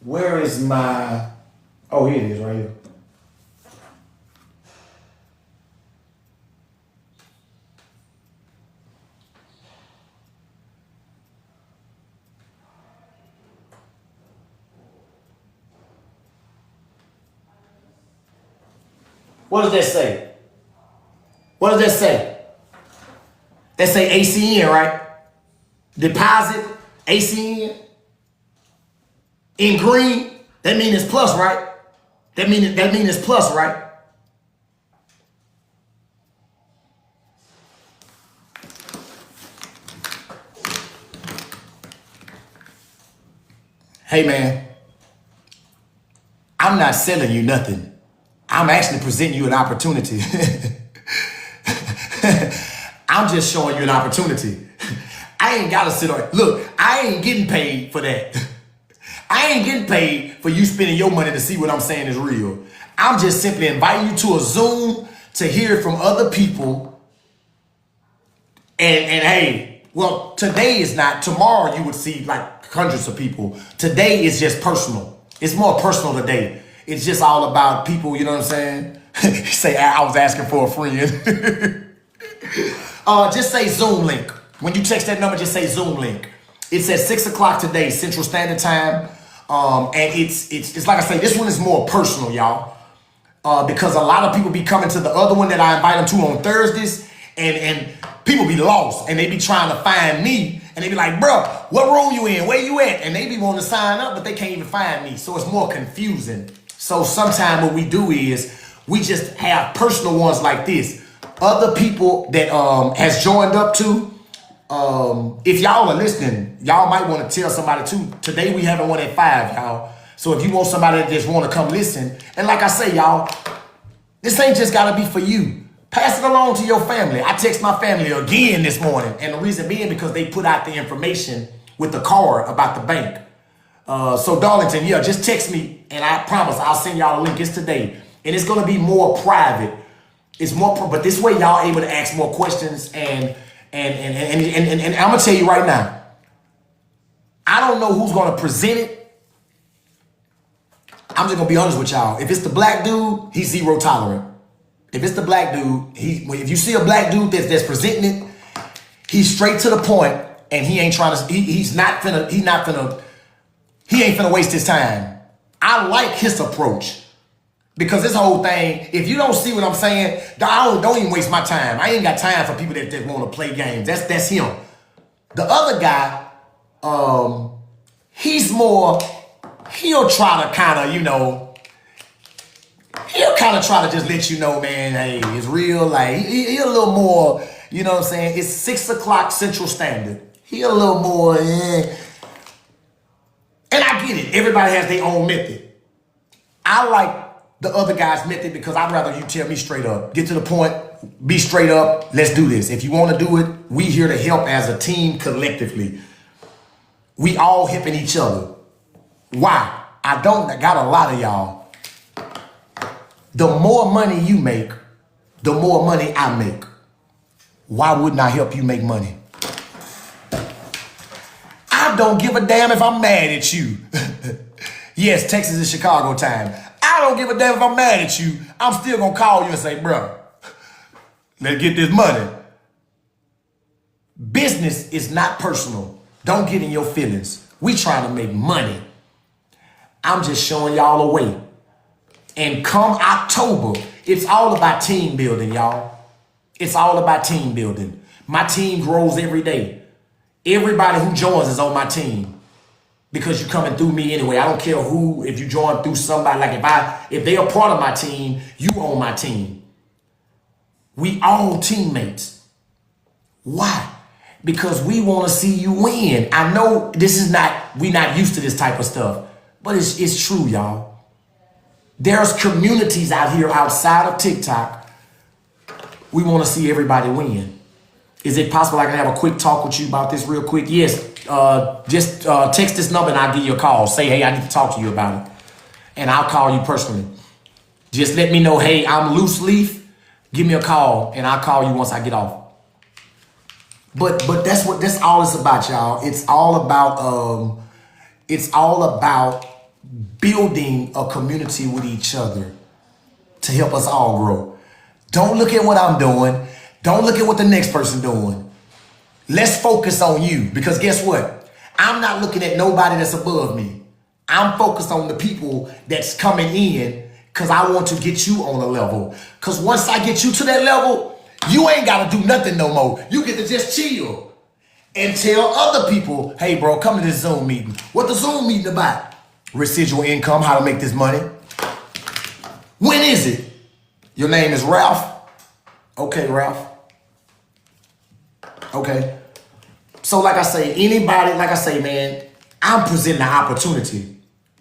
Where is my... Oh, here it is, right here. What does that say? What does that say? That say ACN, right? Deposit, ACN. In green, that means it's plus, right? That means it's plus, right? Hey man, I'm not selling you nothing. I'm actually presenting you an opportunity. I'm just showing you an opportunity. I ain't gotta sit on. Look, I ain't getting paid for that. I ain't getting paid for you spending your money to see what I'm saying is real. I'm just simply inviting you to a Zoom to hear from other people. And hey, well, today is not. Tomorrow you would see like hundreds of people. Today is just personal. It's more personal today. It's just all about people, you know what I'm saying? Say, I was asking for a friend. Just say Zoom link. When you text that number, just say Zoom link. It's at 6 o'clock today, Central Standard Time. And it's like I say, this one is more personal, y'all. Because a lot of people be coming to the other one that I invite them to on Thursdays. And people be lost. And they be trying to find me. And they be like, bro, what room you in? Where you at? And they be wanting to sign up, but they can't even find me. So it's more confusing. So sometimes what we do is we just have personal ones like this. Other people that has joined up to, if y'all are listening, y'all might want to tell somebody too. Today we having one at 5, y'all. So if you want somebody that just want to come listen, and like I say, y'all, this ain't just got to be for you. Pass it along to your family. I text my family again this morning. And the reason being because they put out the information with the card about the bank. So Darlington, yeah, just text me and I promise I'll send y'all a link. It's today. And it's going to be more private. It's more, but this way y'all able to ask more questions and I'm going to tell you right now, I don't know who's going to present it. I'm just going to be honest with y'all. If it's the black dude, he's zero tolerant. If it's the black dude, if you see a black dude that's presenting it, he's straight to the point and he ain't trying to, he ain't finna waste his time. I like his approach because this whole thing, if you don't see what I'm saying, don't even waste my time. I ain't got time for people that want to play games. That's him. The other guy, he's more, he'll try to kind of, he'll kind of try to just let you know, man, hey, it's real. Like, he a little more, you know what I'm saying? It's 6 o'clock Central Standard. He a little more, And I get it. Everybody has their own method. I like the other guy's method because I'd rather you tell me straight up. Get to the point. Be straight up. Let's do this. If you want to do it, we here to help as a team collectively. We all helping each other. Why? I got a lot of y'all. The more money you make, the more money I make. Why wouldn't I help you make money? I I don't give a damn if I'm mad at you. Yes, Texas is Chicago time. I don't give a damn if I'm mad at you. I'm still gonna call you and say, bro, let's get this money. Business is not personal. Don't get in your feelings. We trying to make money. I'm just showing y'all a way. And come October, it's all about team building, y'all. It's all about team building. My team grows every day. Everybody who joins is on my team because you're coming through me anyway. I don't care who, if you join through somebody, like if they are part of my team, you own my team. We all teammates. Why? Because we want to see you win. I know we're not used to this type of stuff, but it's true, y'all. There's communities out here outside of TikTok. We want to see everybody win. Is it possible I can have a quick talk with you about this real quick? Yes. Just text this number and I'll give you a call. Say, hey, I need to talk to you about it. And I'll call you personally. Just let me know, hey, I'm Loose Leaf. Give me a call and I'll call you once I get off. But that's all it's about, y'all. It's all about building a community with each other to help us all grow. Don't look at what I'm doing. Don't look at what the next person doing. Let's focus on you, because guess what? I'm not looking at nobody that's above me. I'm focused on the people that's coming in because I want to get you on a level. Because once I get you to that level, you ain't got to do nothing no more. You get to just chill and tell other people, hey, bro, come to this Zoom meeting. What the Zoom meeting about? Residual income, how to make this money. When is it? Your name is Ralph? Okay, Ralph. Okay. So like I say, man, I'm presenting the opportunity.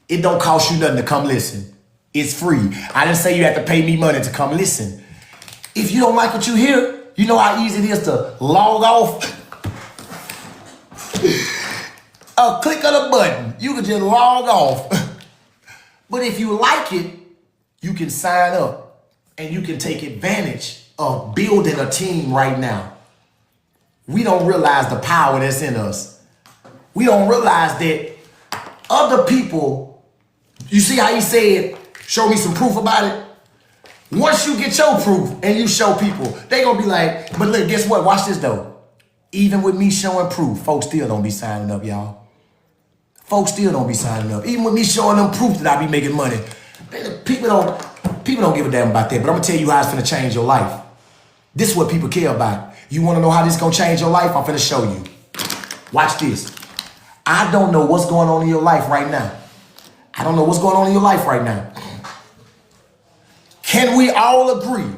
It don't cost you nothing to come listen. It's free. I didn't say you have to pay me money to come listen. If you don't like what you hear, you know how easy it is to log off? A click of the button, you can just log off. But if you like it, you can sign up and you can take advantage of building a team right now. We don't realize the power that's in us. We don't realize that other people, you see how he said, show me some proof about it? Once you get your proof and you show people, they gonna be like, but look, guess what? Watch this though. Even with me showing proof, folks still don't be signing up, y'all. Folks still don't be signing up. Even with me showing them proof that I be making money. People don't give a damn about that. But I'm gonna tell you how it's gonna change your life. This is what people care about. You wanna know how this is gonna change your life? I'm finna show you. Watch this. I don't know what's going on in your life right now. I don't know what's going on in your life right now. Can we all agree?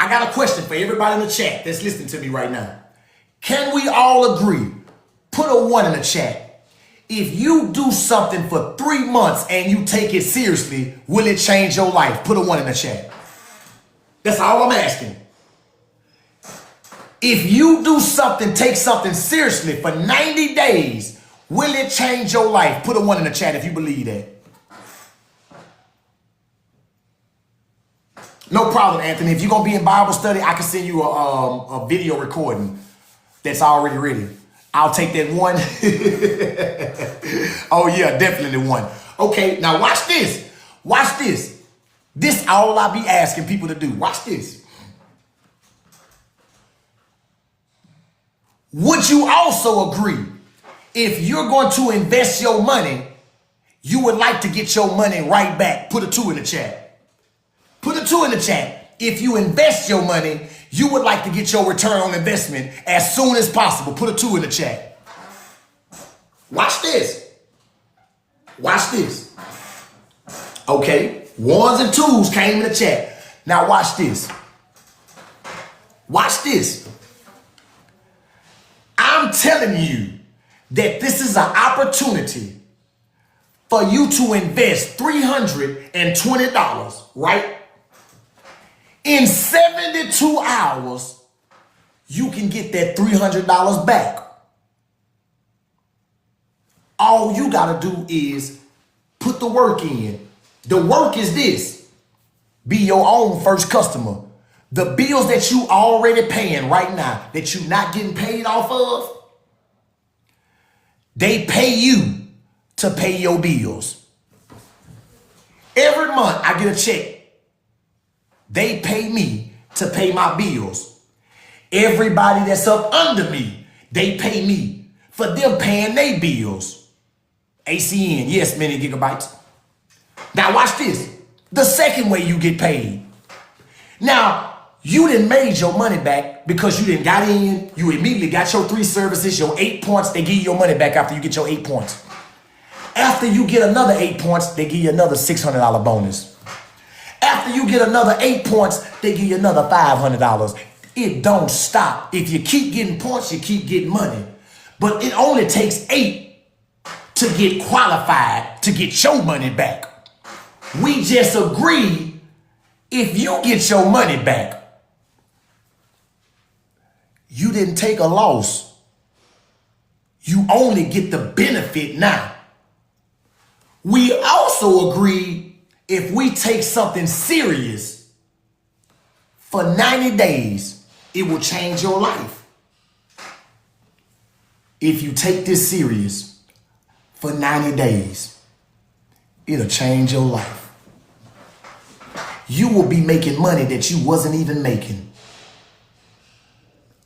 I got a question for everybody in the chat that's listening to me right now. Can we all agree? Put a 1 in the chat. If you do something for 3 months and you take it seriously, will it change your life? Put a 1 in the chat. That's all I'm asking. If you do something, take something seriously for 90 days, will it change your life? Put a 1 in the chat if you believe that. No problem, Anthony. If you're going to be in Bible study, I can send you a video recording that's already ready. I'll take that 1. Oh, yeah, definitely 1. Okay, now watch this. Watch this. This all I be asking people to do. Watch this. Would you also agree if you're going to invest your money, you would like to get your money right back? Put a 2 in the chat. Put a 2 in the chat. If you invest your money, you would like to get your return on investment as soon as possible. Put a 2 in the chat. Watch this. Watch this. Okay. 1s and 2s came in the chat. Now watch this. Watch this. I'm telling you that this is an opportunity for you to invest $320, right? In 72 hours, you can get that $300 back. All you gotta do is put the work in. The work is this. Be your own first customer. The bills that you already paying right now, that you're not getting paid off of, They pay you to pay your bills. Every month I get a check. They pay me to pay my bills. Everybody that's up under me, they pay me for them paying their bills. ACN, yes, many gigabytes. Now watch this. The second way you get paid. Now, you done made your money back because you done got in, you immediately got your 3 services, your 8 points, they give you your money back after you get your 8 points. After you get another 8 points, they give you another $600 bonus. After you get another 8 points, they give you another $500. It don't stop. If you keep getting points, you keep getting money. But it only takes 8 to get qualified to get your money back. We just agree if you get your money back, you didn't take a loss. You only get the benefit now. We also agree if we take something serious for 90 days, it will change your life. If you take this serious for 90 days, it'll change your life. You will be making money that you wasn't even making.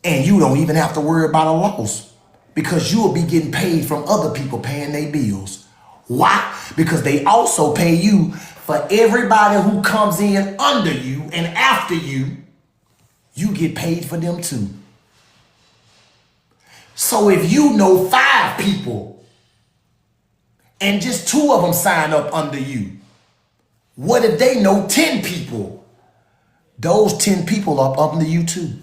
And you don't even have to worry about a loss because you will be getting paid from other people paying their bills. Why? Because they also pay you for everybody who comes in under you and after you, you get paid for them too. So if you know 5 people and just 2 of them sign up under you, what if they know 10 people? Those 10 people are up under you too.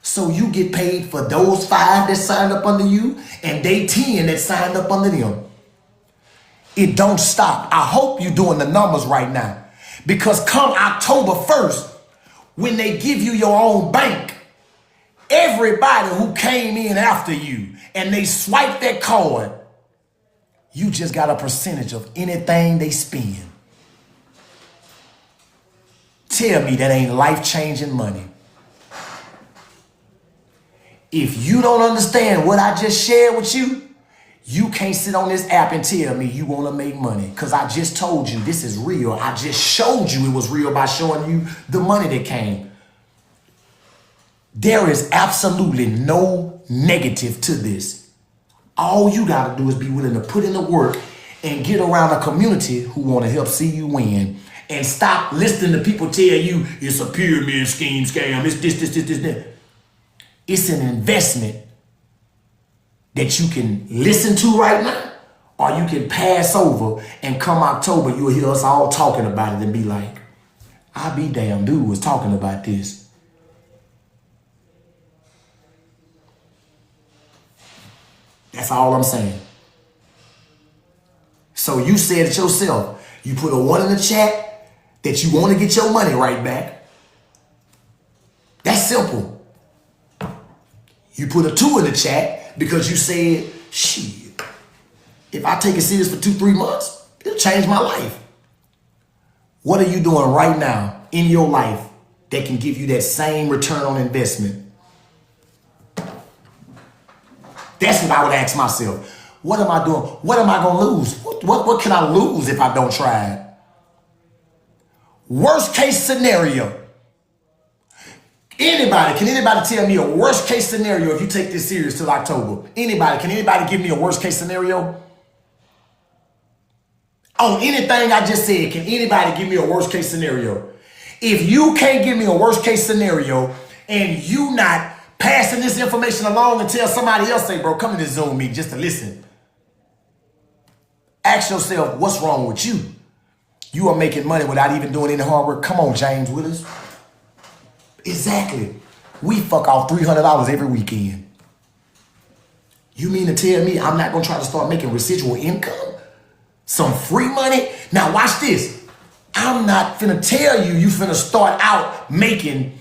So you get paid for those 5 that signed up under you and they 10 that signed up under them. It don't stop. I hope you're doing the numbers right now. Because come October 1st, when they give you your own bank, everybody who came in after you and they swipe that card, you just got a percentage of anything they spend. Tell me that ain't life-changing money. If you don't understand what I just shared with you, you can't sit on this app and tell me you want to make money because I just told you this is real. I just showed you it was real by showing you the money that came. There is absolutely no negative to this. All you got to do is be willing to put in the work and get around a community who want to help see you win. And stop listening to people tell you it's a pyramid scheme, scam, it's this, that. It's an investment that you can listen to right now, or you can pass over and come October, you'll hear us all talking about it and be like, I be damn, dude was talking about this. That's all I'm saying. So you said it yourself. You put a 1 in the chat that you want to get your money right back. That's simple. You put a 2 in the chat because you said, shit, if I take it serious for 2-3 months, it'll change my life. What are you doing right now in your life that can give you that same return on investment? That's what I would ask myself. What am I doing? What am I going to lose? What can I lose if I don't try it? Worst case scenario. Can anybody tell me a worst case scenario if you take this serious till October? Can anybody give me a worst case scenario? On anything I just said, can anybody give me a worst case scenario? If you can't give me a worst case scenario and you not passing this information along and tell somebody else, say, bro, come to this Zoom meeting just to listen. Ask yourself, what's wrong with you? You are making money without even doing any hard work. Come on, James Willis. Exactly. We fuck off $300 every weekend. You mean to tell me I'm not going to try to start making residual income? Some free money? Now watch this. I'm not finna tell you you finna start out making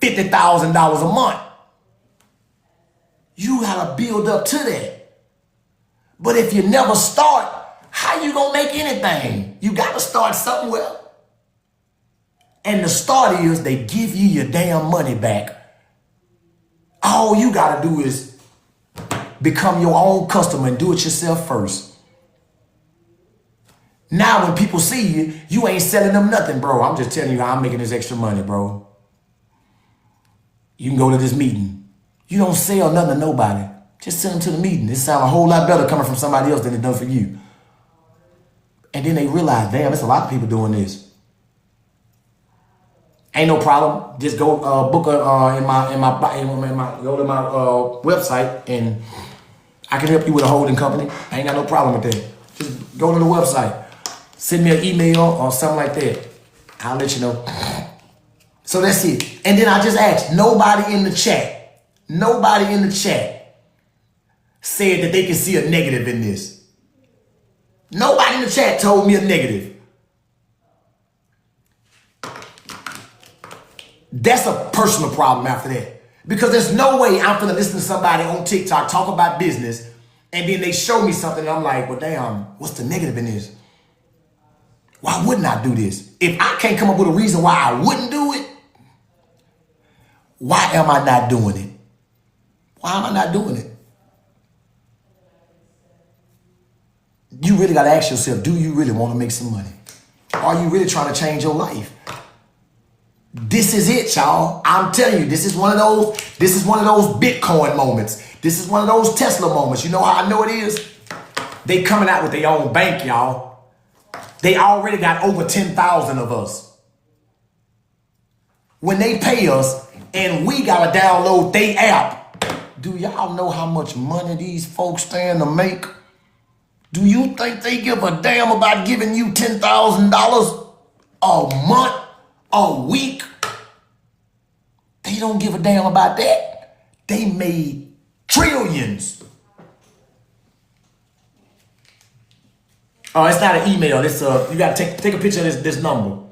$50,000 a month. You gotta build up to that. But if you never start, how you gonna make anything? You gotta start somewhere. And the start is they give you your damn money back. All you gotta do is Become your own customer and do it yourself first. Now when people see you, you ain't selling them nothing, bro. I'm just telling you how I'm making this extra money, bro. You can go to this meeting. You don't sell nothing to nobody. Just send them to the meeting. It sounds a whole lot better coming from somebody else than it done for you. And then they realize, damn, there's a lot of people doing this. Ain't no problem. Just go book go to my website and I can help you with a holding company. I ain't got no problem with that. Just go to the website. Send me an email or something like that. I'll let you know. So that's it. And then I just asked, nobody in the chat said that they can see a negative in this. Nobody in the chat told me a negative. That's a personal problem after that. Because there's no way I'm gonna listen to somebody on TikTok talk about business and then they show me something and I'm like, well, damn, what's the negative in this? Why wouldn't I do this? If I can't come up with a reason why I wouldn't do it, why am I not doing it? Why am I not doing it? You really got to ask yourself, do you really want to make some money? Are you really trying to change your life? This is it, y'all. I'm telling you, this is one of those Bitcoin moments. This is one of those Tesla moments. You know how I know it is? They coming out with their own bank, y'all. They already got over 10,000 of us. When they pay us and we got to download their app, do y'all know how much money these folks stand to make? Do you think they give a damn about giving you $10,000 a month, a week? They don't give a damn about that. They made trillions. Oh, it's not an email. It's you gotta take a picture of this number.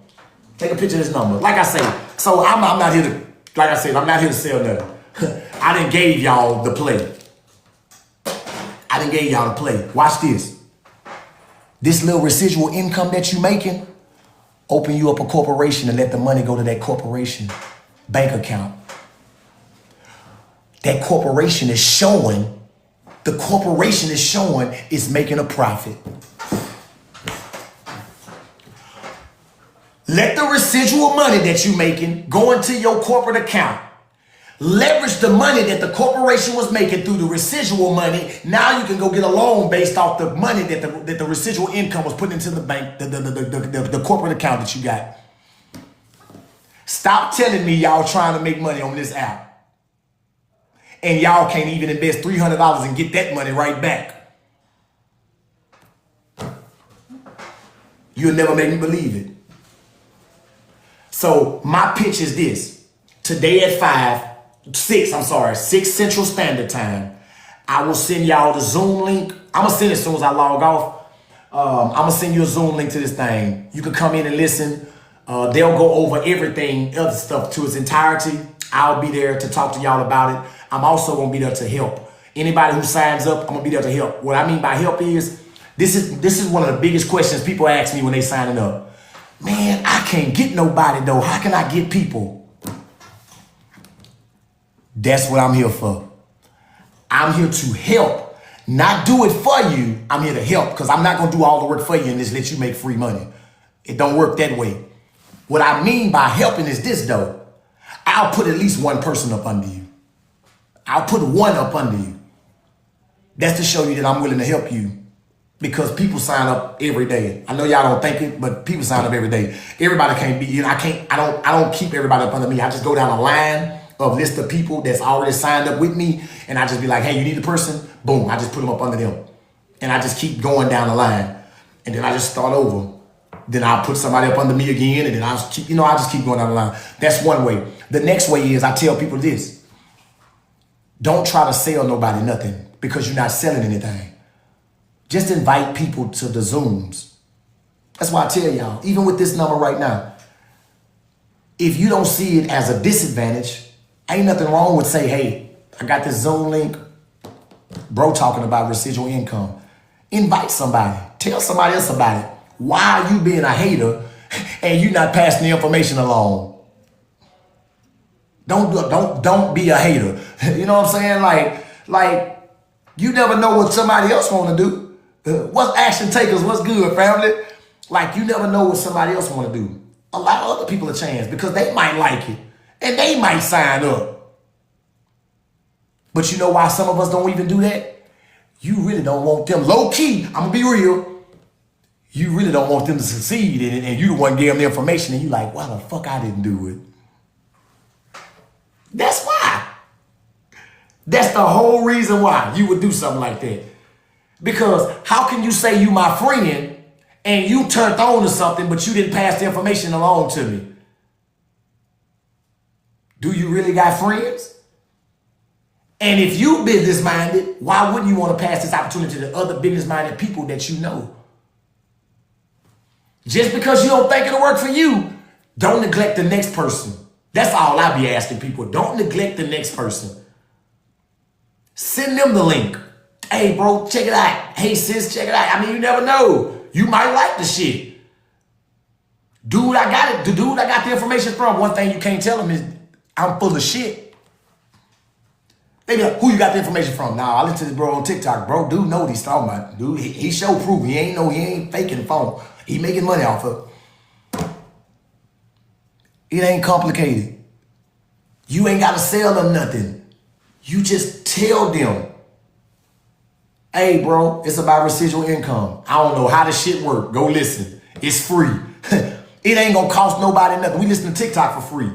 Take a picture of this number. Like I say, so I'm not here to, like I said, I'm not here to sell nothing. I done gave y'all the play. I done gave y'all the play. Watch this. This little residual income that you making, open you up a corporation and let the money go to that corporation bank account. That corporation is showing, it's making a profit. Let the residual money that you're making go into your corporate account. Leverage the money that the corporation was making through the residual money. Now you can go get a loan based off the money that the residual income was put into the bank, the corporate account that you got. Stop telling me y'all trying to make money on this app. And y'all can't even invest $300 and get that money right back. You'll never make me believe it. So my pitch is this. Today at 6 Central Standard Time, I will send y'all the Zoom link. I'm going to send it as soon as I log off. I'm going to send you a Zoom link to this thing. You can come in and listen. They'll go over everything, other stuff to its entirety. I'll be there to talk to y'all about it. I'm also going to be there to help. Anybody who signs up, I'm going to be there to help. What I mean by help is, this is one of the biggest questions people ask me when they signing up. Man, I can't get nobody though. How can I get people? That's what I'm here for. I'm here to help, not do it for you. I'm here to help because I'm not going to do all the work for you and just let you make free money. It don't work that way. What I mean by helping is this though. I'll put at least one person up under you. I'll put one up under you. That's to show you that I'm willing to help you. Because people sign up every day. I know y'all don't think it, but people sign up every day. Everybody can't be, I don't keep everybody up under me. I just go down a line of list of people that's already signed up with me. And I just be like, hey, you need a person? Boom, I just put them up under them. And I just keep going down the line. And then I just start over. Then I'll put somebody up under me again. And then I'll keep, I just keep going down the line. That's one way. The next way is I tell people this. Don't try to sell nobody nothing because you're not selling anything. Just invite people to the Zooms. That's why I tell y'all, even with this number right now, if you don't see it as a disadvantage, ain't nothing wrong with say, hey, I got this Zoom link, bro talking about residual income. Invite somebody. Tell somebody else about it. Why are you being a hater and you not passing the information along? Don't be a hater. You know what I'm saying? Like, You never know what somebody else want to do. What's action takers? What's good, family? Like, you never know what somebody else want to do. Allow other people a chance because they might like it and they might sign up. But you know why some of us don't even do that? You really don't want them. Low key, I'm going to be real. You really don't want them to succeed and you the one gave them the information and you like, why the fuck I didn't do it? That's why. That's the whole reason why you would do something like that. Because how can you say you my friend and you turned on to something, but you didn't pass the information along to me? Do you really got friends? And if you business-minded, why wouldn't you want to pass this opportunity to other business-minded people that you know? Just because you don't think it'll work for you, don't neglect the next person. That's all I be asking people. Don't neglect the next person. Send them the link. Hey, bro, check it out. Hey, sis, check it out. I mean, you never know. You might like the shit. Dude, I got it. The dude I got the information from, one thing you can't tell him is I'm full of shit. They be like, who you got the information from? Nah, I listen to this bro on TikTok. Bro, dude know what he's talking about. Dude, he show proof. He ain't faking the phone. He making money off of it. It ain't complicated. You ain't got to sell them nothing. You just tell them, hey, bro, it's about residual income. I don't know how this shit work. Go listen. It's free. It ain't going to cost nobody nothing. We listen to TikTok for free.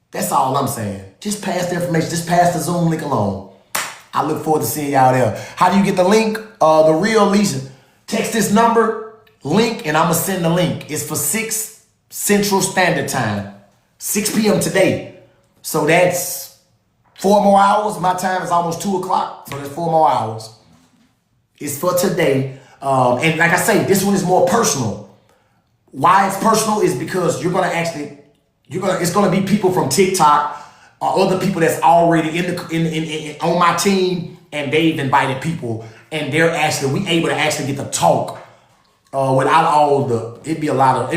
That's all I'm saying. Just pass the information. Just pass the Zoom link along. I look forward to seeing y'all there. How do you get the link? The Real Leisure. Text this number, link, and I'm going to send the link. It's for 6 Central Standard Time. 6 p.m. today. So that's 4 more hours. My time is almost 2 o'clock. So that's 4 more hours. It's for today. And like I say, this one is more personal. Why it's personal is because you're going to actually... it's gonna be people from TikTok or other people that's already on my team, and they've invited people, and we able to actually get to talk without all the. It'd be a lot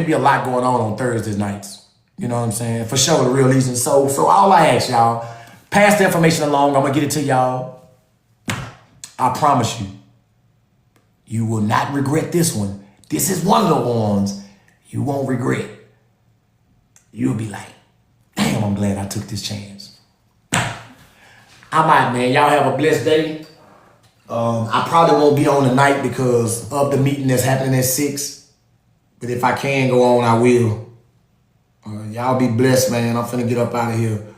going on Thursday nights. You know what I'm saying? For sure, the Real reason. So all I ask y'all, pass the information along. I'm gonna get it to y'all. I promise you, you will not regret this one. This is one of the ones you won't regret. You'll be like, damn, I'm glad I took this chance. I'm out, man. Y'all have a blessed day. I probably won't be on tonight because of the meeting that's happening at 6. But if I can go on, I will. Y'all be blessed, man. I'm finna get up out of here.